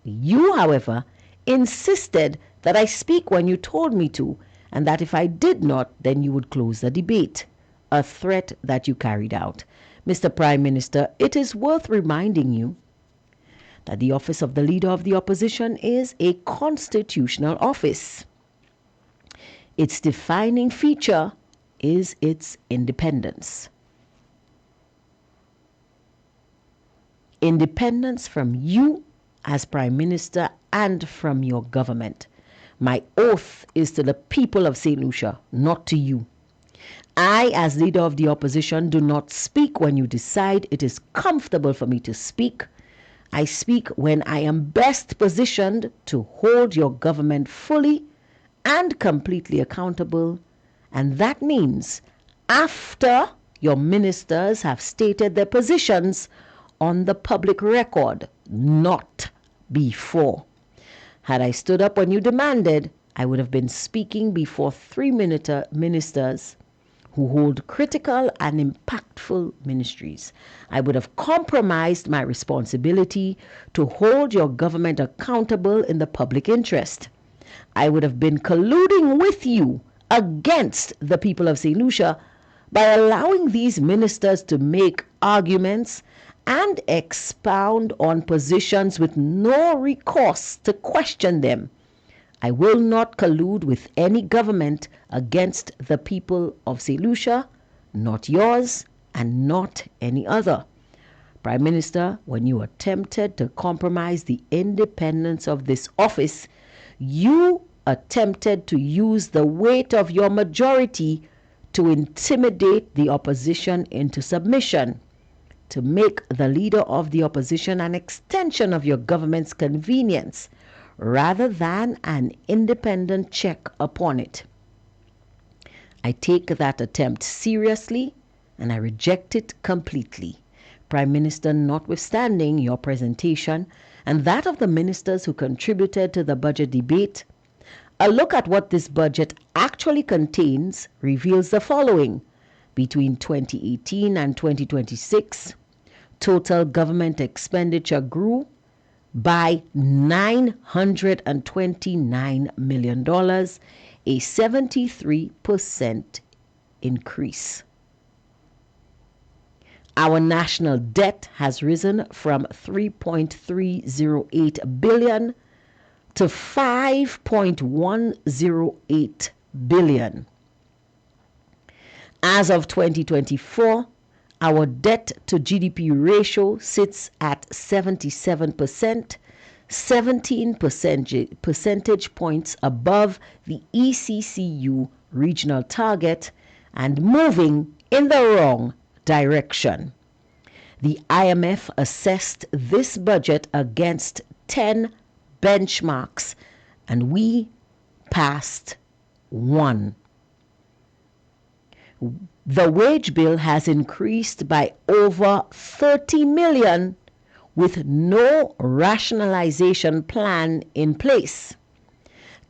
You, however, insisted that I speak when you told me to, and that if I did not, then you would close the debate, a threat that you carried out. Mr. Prime Minister, it is worth reminding you that the office of the Leader of the Opposition is a constitutional office. Its defining feature is its independence. Independence from you as Prime Minister and from your government. My oath is to the people of St. Lucia, not to you. I, as Leader of the Opposition, do not speak when you decide it is comfortable for me to speak. I speak when I am best positioned to hold your government fully and completely accountable, and that means after your ministers have stated their positions on the public record, not before. Had I stood up when you demanded, I would have been speaking before 3 ministers who hold critical and impactful ministries. I would have compromised my responsibility to hold your government accountable in the public interest. I would have been colluding with you against the people of St. Lucia by allowing these ministers to make arguments and expound on positions with no recourse to question them. I will not collude with any government against the people of St. Lucia, not yours and not any other. Prime Minister, when you attempted to compromise the independence of this office, you attempted to use the weight of your majority to intimidate the opposition into submission, to make the Leader of the Opposition an extension of your government's convenience rather than an independent check upon it. I take that attempt seriously and I reject it completely. Prime Minister, notwithstanding your presentation and that of the ministers who contributed to the budget debate, A look at what this budget actually contains reveals the following. Between 2018 and 2026, total government expenditure grew by $929 million, a 73% increase. Our national debt has risen from $3.308 billion to $5.108 billion. As of 2024, our debt to GDP ratio sits at 77%, 17 percentage points above the ECCU regional target and moving in the wrong direction. The IMF assessed this budget against 10 benchmarks and we passed one. The wage bill has increased by over 30 million with no rationalization plan in place.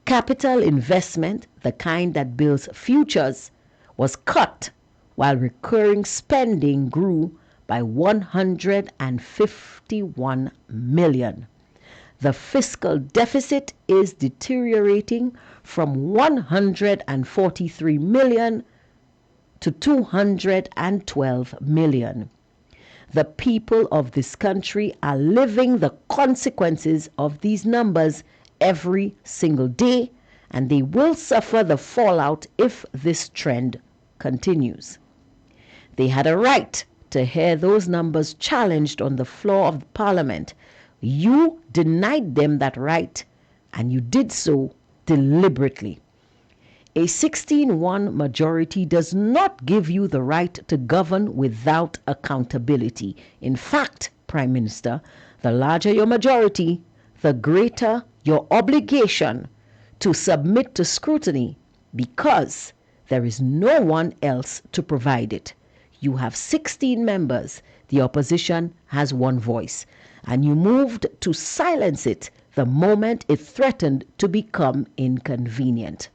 Capital investment, the kind that builds futures, was cut while recurring spending grew by 151 million. The fiscal deficit is deteriorating from 143 million to 212 million. The people of this country are living the consequences of these numbers every single day, and they will suffer the fallout if this trend continues. They had a right to hear those numbers challenged on the floor of Parliament. You denied them that right, and you did so deliberately. A 16-1 majority does not give you the right to govern without accountability. In fact, Prime Minister, the larger your majority, the greater your obligation to submit to scrutiny because there is no one else to provide it. You have 16 members. The opposition has one voice. And you moved to silence it the moment it threatened to become inconvenient.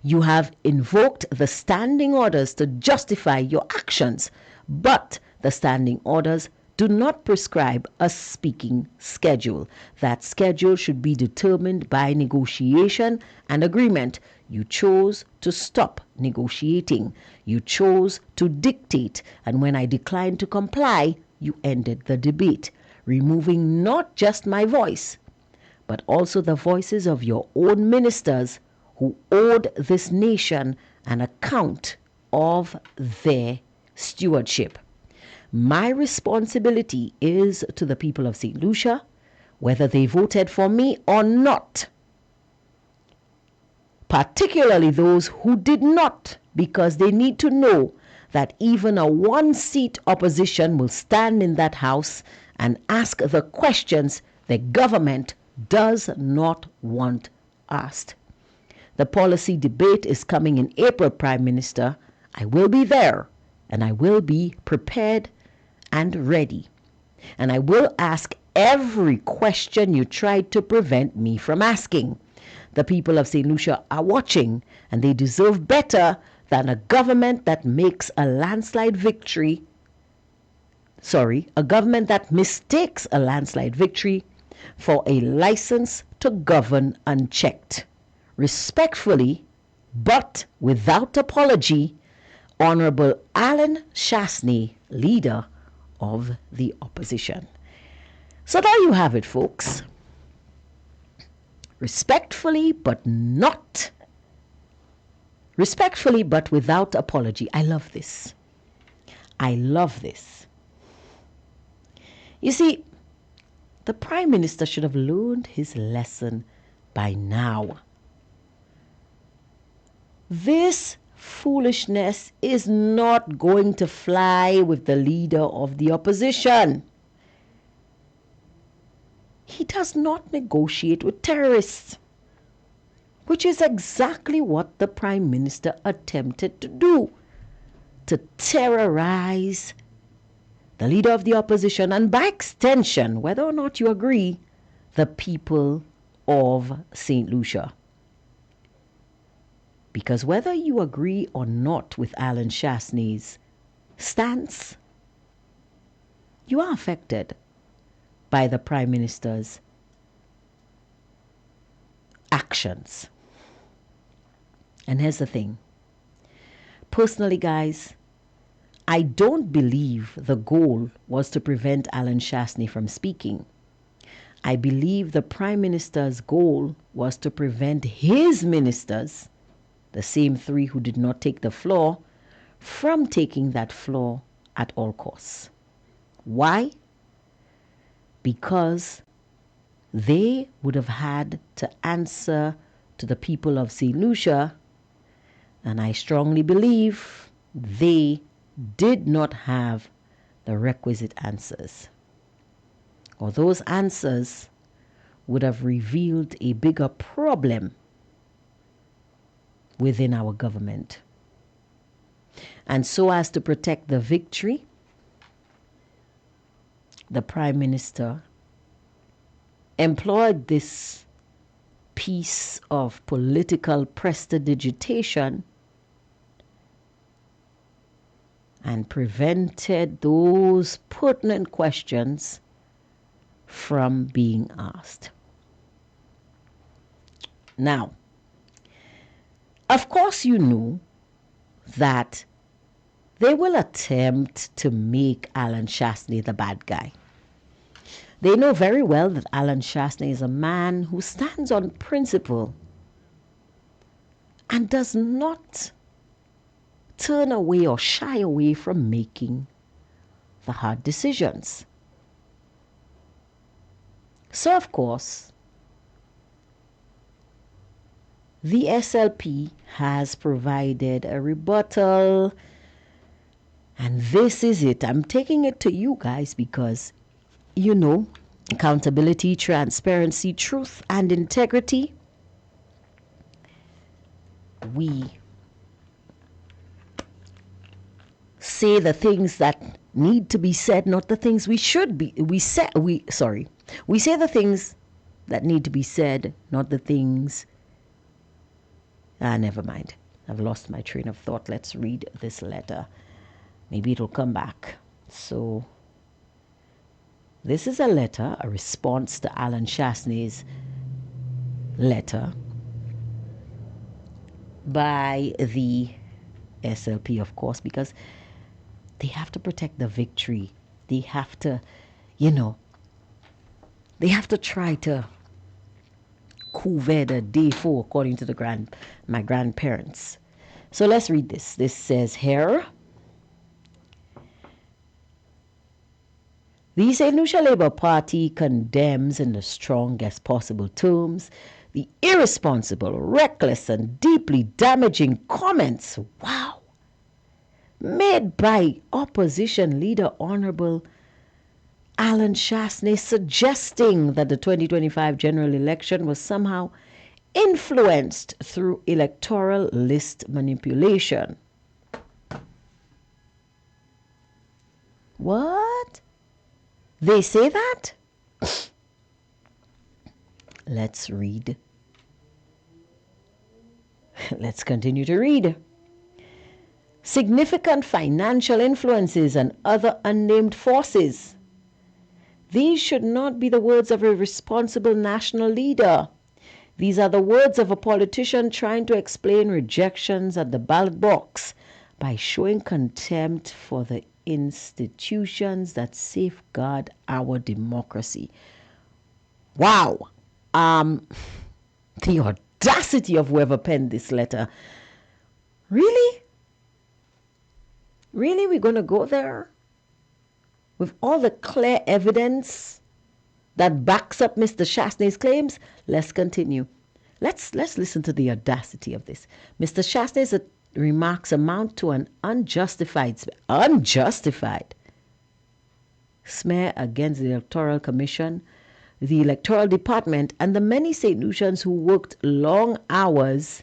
You have invoked the standing orders to justify your actions, but the standing orders do not prescribe a speaking schedule. That schedule should be determined by negotiation and agreement. You chose to stop negotiating. You chose to dictate, and when I declined to comply, you ended the debate, removing not just my voice, but also the voices of your own ministers who owed this nation an account of their stewardship. My responsibility is to the people of St. Lucia, whether they voted for me or not, particularly those who did not, because they need to know that even a one-seat opposition will stand in that house and ask the questions the government does not want asked. The policy debate is coming in April, Prime Minister. I will be there, and I will be prepared and ready. And I will ask every question you tried to prevent me from asking. The people of St. Lucia are watching, and they deserve better than a government that makes a landslide victory. A government that mistakes a landslide victory for a license to govern unchecked. Respectfully, but without apology, Honorable Alan Shastney, Leader of the Opposition. So there you have it, folks. Respectfully, but without apology. I love this. I love this. You see, the Prime Minister should have learned his lesson by now. This foolishness is not going to fly with the leader of the opposition. He does not negotiate with terrorists, which is exactly what the Prime Minister attempted to do, to terrorize the leader of the opposition and by extension, whether or not you agree, the people of St. Lucia. Because whether you agree or not with Alan Shastney's stance, you are affected by the Prime Minister's actions. And here's the thing. Personally, guys, I don't believe the goal was to prevent Alan Shastney from speaking. I believe the Prime Minister's goal was to prevent his ministers, the same three who did not take the floor, from taking that floor at all costs. Why? Because they would have had to answer to the people of St. Lucia, and I strongly believe they did not have the requisite answers, or those answers would have revealed a bigger problem within our government. And so as to protect the victory, the Prime Minister employed this piece of political prestidigitation and prevented those pertinent questions from being asked. Now, of course you know that they will attempt to make Alan Shastney the bad guy. They know very well that Alan Shastney is a man who stands on principle and does not turn away or shy away from making the hard decisions. So, of course, the SLP has provided a rebuttal, and this is it. I'm taking it to you guys because, you know, accountability, transparency, truth, and integrity. We say the things that need to be said, not the things we should be. We say the things that need to be said, not the things. Never mind. I've lost my train of thought. Let's read this letter. Maybe it'll come back. So, this is a letter, a response to Alan Shastney's letter by the SLP, of course, because they have to protect the victory. They have to, they have to try to couvre the day four, according to my grandparents. So let's read this. This says here, the St. Lucia Labour Party condemns in the strongest possible terms the irresponsible, reckless, and deeply damaging comments, made by opposition leader Honorable Alan Shastney, suggesting that the 2025 general election was somehow influenced through electoral list manipulation. What? They say that? Let's read. Let's continue to read. Significant financial influences and other unnamed forces. These should not be the words of a responsible national leader. These are the words of a politician trying to explain rejections at the ballot box by showing contempt for the institutions that safeguard our democracy. Wow. The audacity of whoever penned this letter. Really? Really, we're going to go there? With all the clear evidence that backs up Mr. Shastney's claims? Let's continue. Let's listen to the audacity of this. Mr. Shastney's remarks amount to an unjustified smear against the Electoral Commission, the Electoral Department, and the many St. Lucians who worked long hours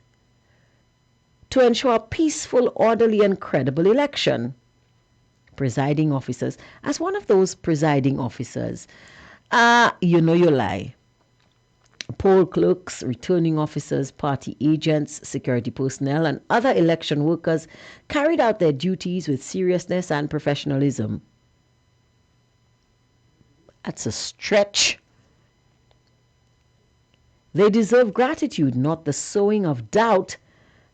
to ensure a peaceful, orderly, and credible election. Presiding officers, as one of those presiding officers, you lie. Poll clerks, returning officers, party agents, security personnel, and other election workers carried out their duties with seriousness and professionalism. That's a stretch. They deserve gratitude, not the sowing of doubt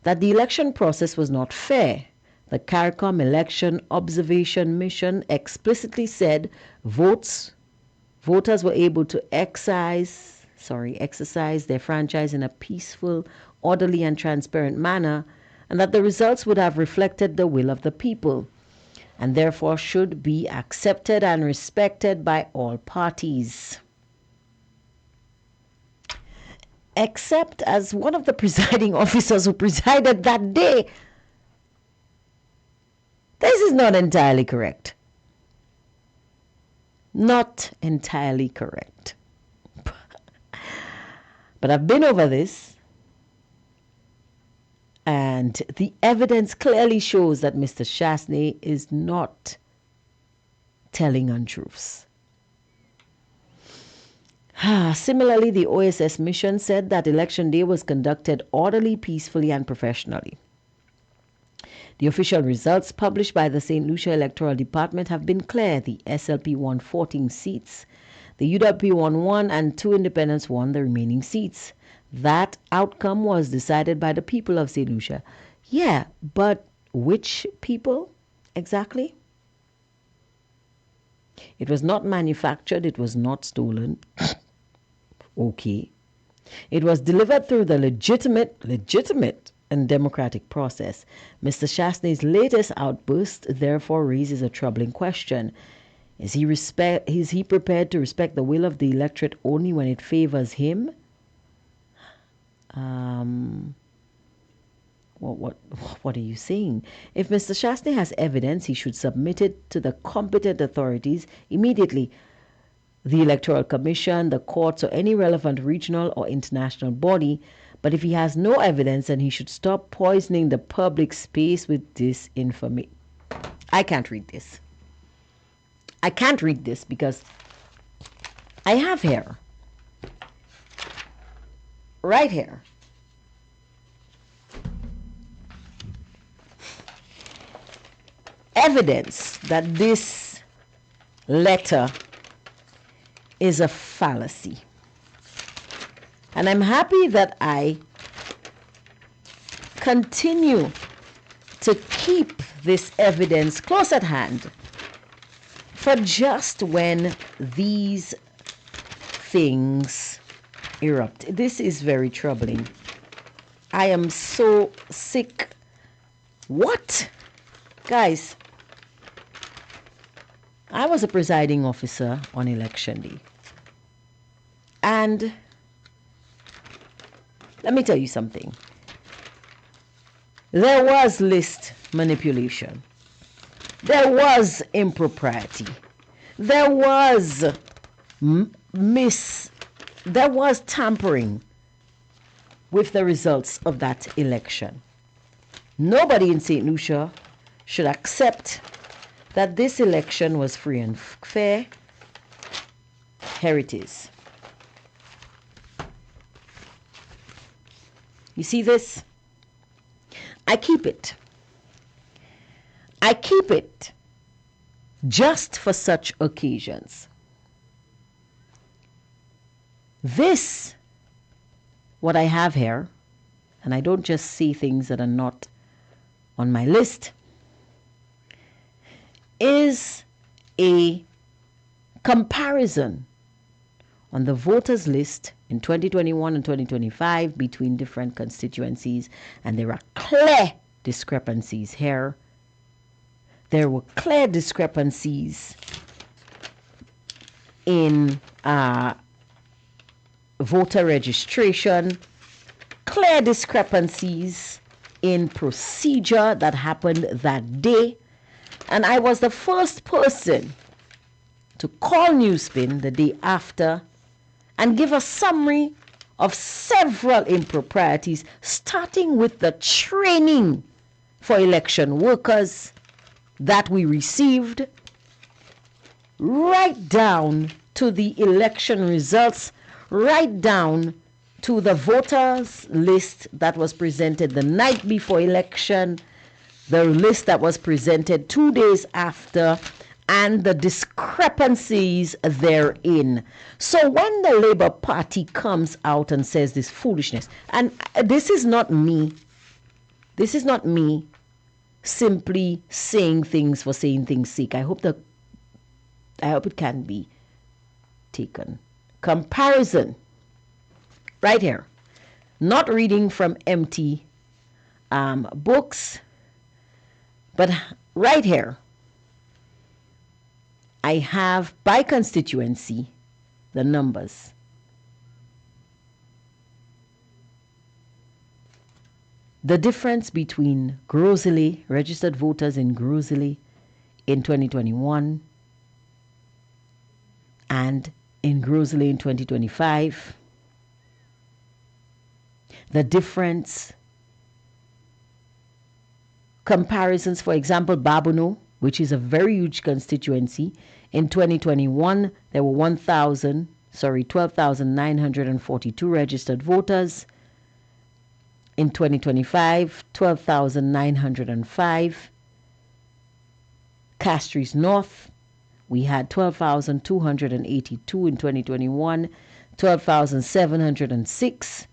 that the election process was not fair. The CARICOM Election Observation Mission explicitly said voters were able to exercise their franchise in a peaceful, orderly, and transparent manner, and that the results would have reflected the will of the people, and therefore should be accepted and respected by all parties. Except as one of the presiding officers who presided that day, this is not entirely correct. Not entirely correct. But I've been over this, and the evidence clearly shows that Mr. Shastney is not telling untruths. Similarly, the OSS mission said that Election Day was conducted orderly, peacefully, and professionally. The official results published by the St. Lucia Electoral Department have been clear. The SLP won 14 seats. The UWP won 1 and 2 independents won the remaining seats. That outcome was decided by the people of St. Lucia. Yeah, but which people exactly? It was not manufactured. It was not stolen. Okay. It was delivered through the legitimate and democratic process. Mr. Shastney's latest outburst therefore raises a troubling question. Is he prepared to respect the will of the electorate only when it favors him? What are you saying? If Mr. Shastney has evidence, he should submit it to the competent authorities immediately. The Electoral Commission, the courts, or any relevant regional or international body. But if he has no evidence, then he should stop poisoning the public space with disinformation. I can't read this. I can't read this because I have here, right here, evidence that this letter is a fallacy. And I'm happy that I continue to keep this evidence close at hand for just when these things erupt. This is very troubling. I am so sick. What? Guys, I was a presiding officer on Election Day. And let me tell you something. There was list manipulation. There was impropriety. There was there was tampering with the results of that election. Nobody in St. Lucia should accept that this election was free and fair. Here it is. You see this? I keep it. I keep it just for such occasions. This, what I have here, and I don't just see things that are not on my list, is a comparison on the voters list in 2021 and 2025 between different constituencies, and there are clear discrepancies here. There were clear discrepancies in voter registration, clear discrepancies in procedure that happened that day, and I was the first person to call Newspin the day after and give a summary of several improprieties, starting with the training for election workers that we received, right down to the election results right down to the voters list that was presented the night before election, the list that was presented 2 days after, and the discrepancies therein. So when the Labour Party comes out and says this foolishness, and this is not me simply saying things for saying things' sake. I hope it can be taken. Comparison. Right here. Not reading from empty books, but right here, I have by constituency the numbers. The difference between Grosley, registered voters in Grosley in 2021 and in Grosley in 2025. The difference, comparisons, for example, Babono, which is a very huge constituency. In 2021, there were 12,942 registered voters. In 2025, 12,905. Castries North, we had 12,282 in 2021, 12,706.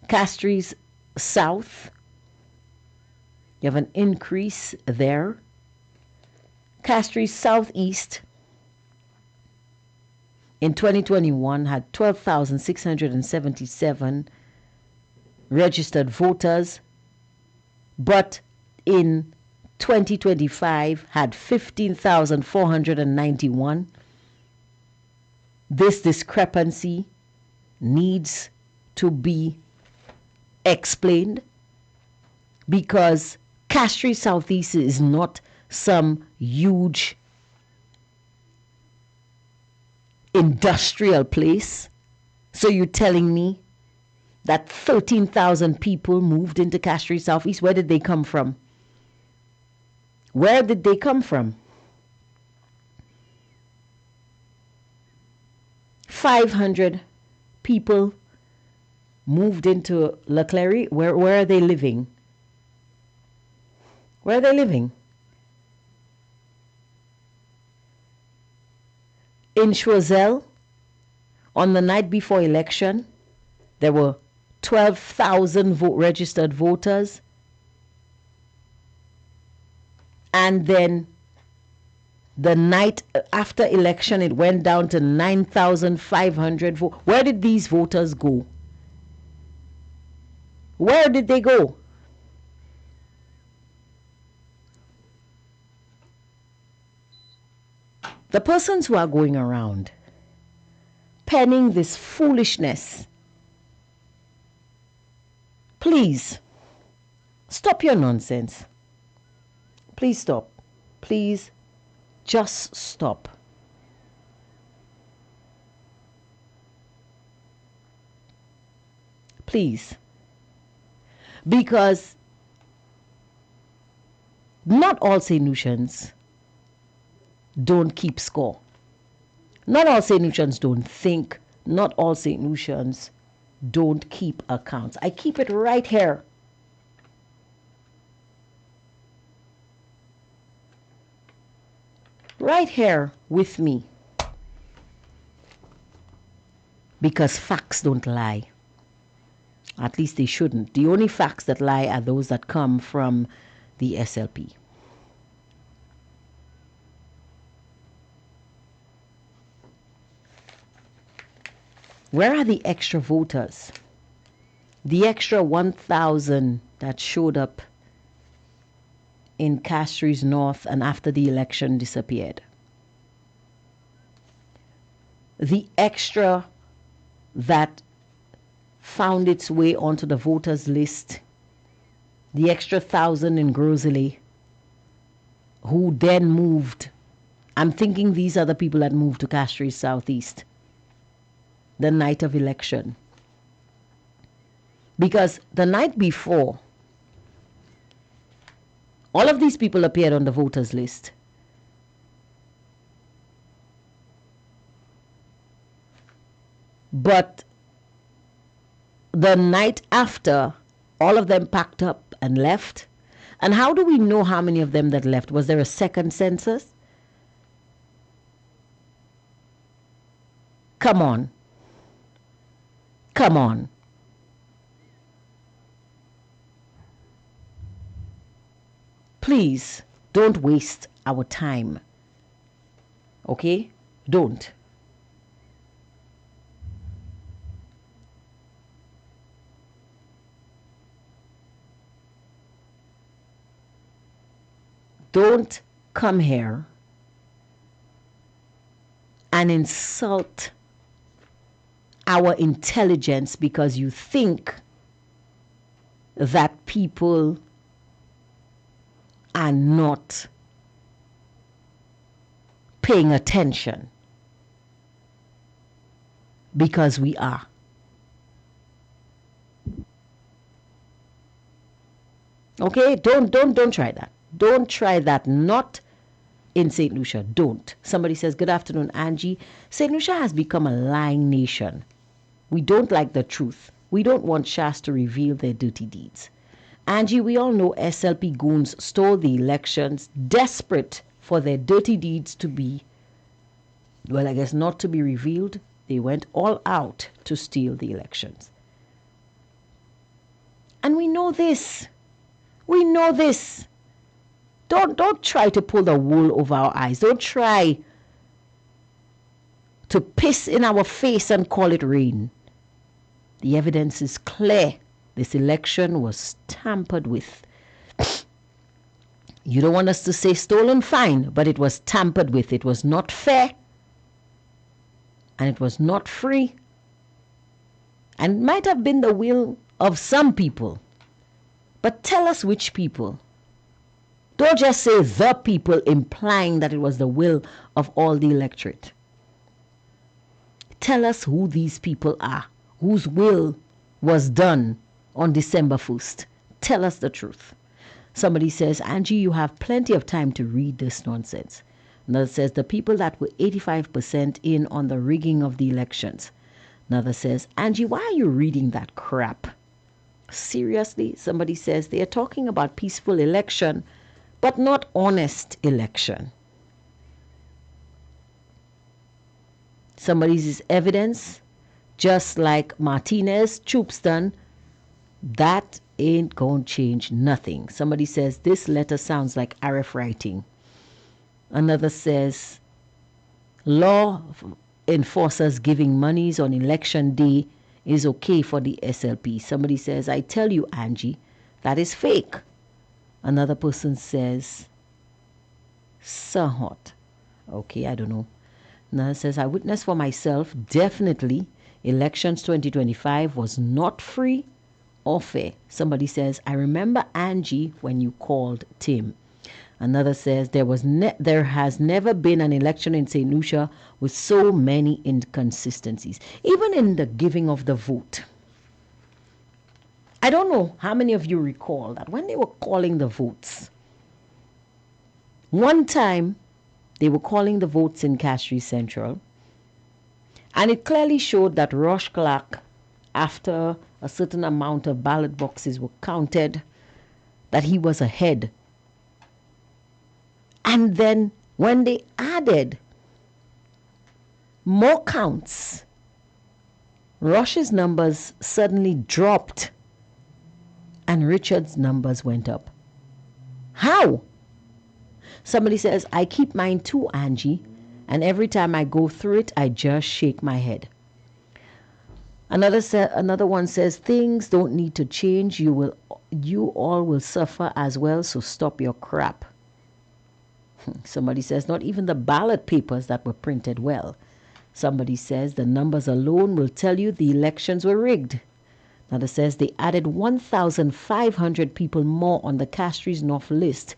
Castries South, you have an increase there. Castries Southeast in 2021 had 12,677 registered voters, but in 2025 had 15,491. This discrepancy needs to be explained because Castries Southeast is not some huge industrial place. So you're telling me that 13,000 people moved into Castries Southeast? Where did they come from? Where did they come from? 500 people moved into Leclerc. Where are they living? Where are they living? In Choiseul, on the night before election, there were 12,000 registered voters. And then the night after election, it went down to 9,500. Where did these voters go? Where did they go? The persons who are going around penning this foolishness, please stop your nonsense. Please stop. Please just stop. Please. Because not all St. Lucians don't keep score. Not all St. Lucians don't think. Not all St. Lucians don't keep accounts. I keep it right here. Right here with me. Because facts don't lie. At least they shouldn't. The only facts that lie are those that come from the SLP. Where are the extra voters? The extra 1,000 that showed up in Castries North and after the election disappeared. The extra that found its way onto the voters list, the extra 1,000 in Grosley, who then moved. I'm thinking these are the people that moved to Castries Southeast the night of election. Because the night before, all of these people appeared on the voters list. But the night after, all of them packed up and left. And how do we know how many of them that left? Was there a second census? Come on. Come on. Please don't waste our time. Okay? Don't. Don't come here and insult our intelligence because you think that people are not paying attention, because we are. Okay, don't try that. Don't try that. Not in St. Lucia. Don't. Somebody says, good afternoon, Angie. St. Lucia has become a lying nation. We don't like the truth. We don't want Shas to reveal their dirty deeds. Angie, we all know SLP goons stole the elections, desperate for their dirty deeds to be, well, I guess not to be revealed. They went all out to steal the elections. And we know this. We know this. Don't try to pull the wool over our eyes. Don't try to piss in our face and call it rain. The evidence is clear. This election was tampered with. You don't want us to say stolen, fine, but it was tampered with. It was not fair. And it was not free. And it might have been the will of some people. But tell us which people. Don't just say the people, implying that it was the will of all the electorate. Tell us who these people are, whose will was done on December 1st. Tell us the truth. Somebody says, Angie, you have plenty of time to read this nonsense. Another says, the people that were 85% in on the rigging of the elections. Another says, Angie, why are you reading that crap? Seriously? Somebody says, they are talking about peaceful election, but not honest election. Somebody's evidence, just like Martinez, Choopston, that ain't gonna change nothing. Somebody says, this letter sounds like RF writing. Another says, law enforcers giving monies on election day is okay for the SLP. Somebody says, I tell you, Angie, that is fake. Another person says, Sahot. Okay, I don't know. Another says, I witnessed for myself, definitely, elections 2025 was not free or fair. Somebody says, I remember Angie when you called Tim. Another says, there has never been an election in St. Lucia with so many inconsistencies, even in the giving of the vote. I don't know how many of you recall that when they were calling the votes, one time they were calling the votes in Castries Central, and it clearly showed that Roche Clark, after a certain amount of ballot boxes were counted, that he was ahead. And then when they added more counts, Roche's numbers suddenly dropped and Richard's numbers went up. How? Somebody says, I keep mine too, Angie, and every time I go through it, I just shake my head. Another one says, things don't need to change. You all will suffer as well, so stop your crap. Somebody says, not even the ballot papers that were printed well. Somebody says, the numbers alone will tell you the elections were rigged. Another says, they added 1,500 people more on the Castries North list,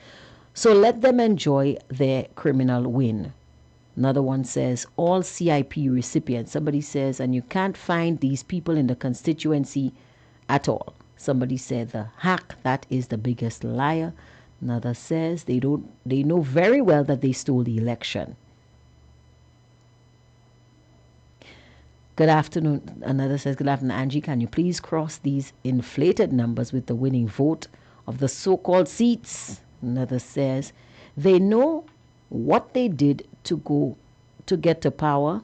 so let them enjoy their criminal win. Another one says, all CIP recipients. Somebody says, and you can't find these people in the constituency at all. Somebody said, the hack, that is the biggest liar. Another says, they know very well that they stole the election. Good afternoon. Another says, good afternoon, Angie. Can you please cross these inflated numbers with the winning vote of the so-called seats? Another says, they know what they did to get to power.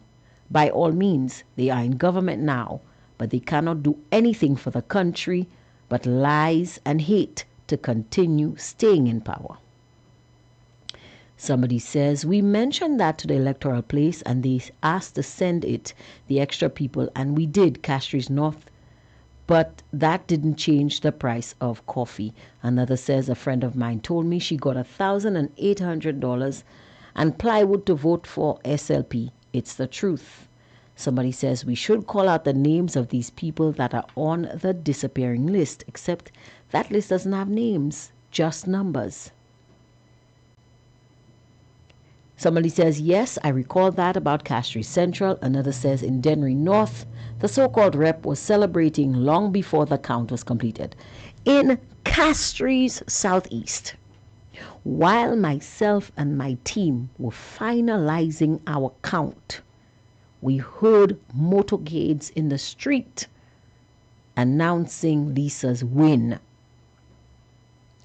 By all means, they are in government now, but they cannot do anything for the country but lies and hate to continue staying in power. Somebody says, we mentioned that to the electoral place and they asked to send it, the extra people, and we did, Castries North, but that didn't change the price of coffee. Another says, a friend of mine told me she got $1,800 and plywood to vote for SLP. It's the truth. Somebody says, we should call out the names of these people that are on the disappearing list, except that list doesn't have names, just numbers. Somebody says, yes, I recall that about Castries Central. Another says, in Dennery North, the so-called rep was celebrating long before the count was completed. In Castries Southeast, while myself and my team were finalizing our count, we heard motorcades in the street announcing Lisa's win.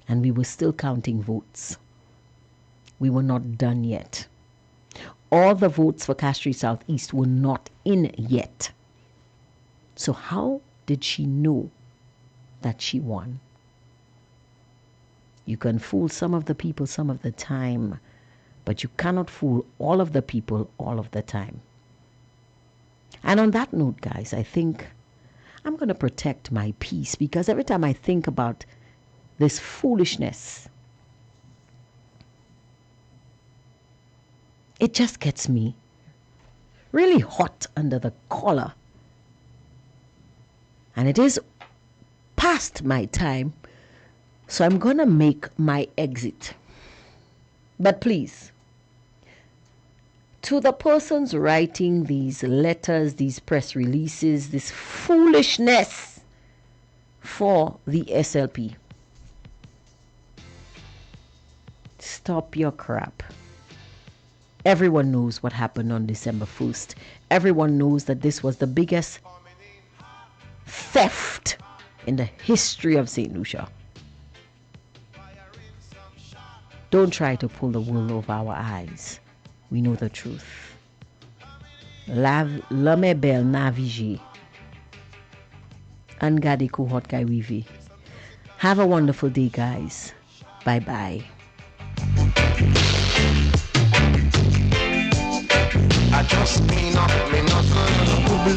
And we were still counting votes. We were not done yet. All the votes for Castries Southeast were not in yet. So how did she know that she won? You can fool some of the people some of the time, but you cannot fool all of the people all of the time. And on that note, guys, I think I'm going to protect my peace, because every time I think about this foolishness, it just gets me really hot under the collar. And it is past my time, so I'm going to make my exit. But please, to the persons writing these letters, these press releases, this foolishness for the SLP, stop your crap. Everyone knows what happened on December 1st. Everyone knows that this was the biggest theft in the history of St. Lucia. Don't try to pull the wool over our eyes. We know the truth. L'homme est belle navigé. Angade kuhot kai wivi. Have a wonderful day, guys. Bye-bye. I just clean up me knuckle.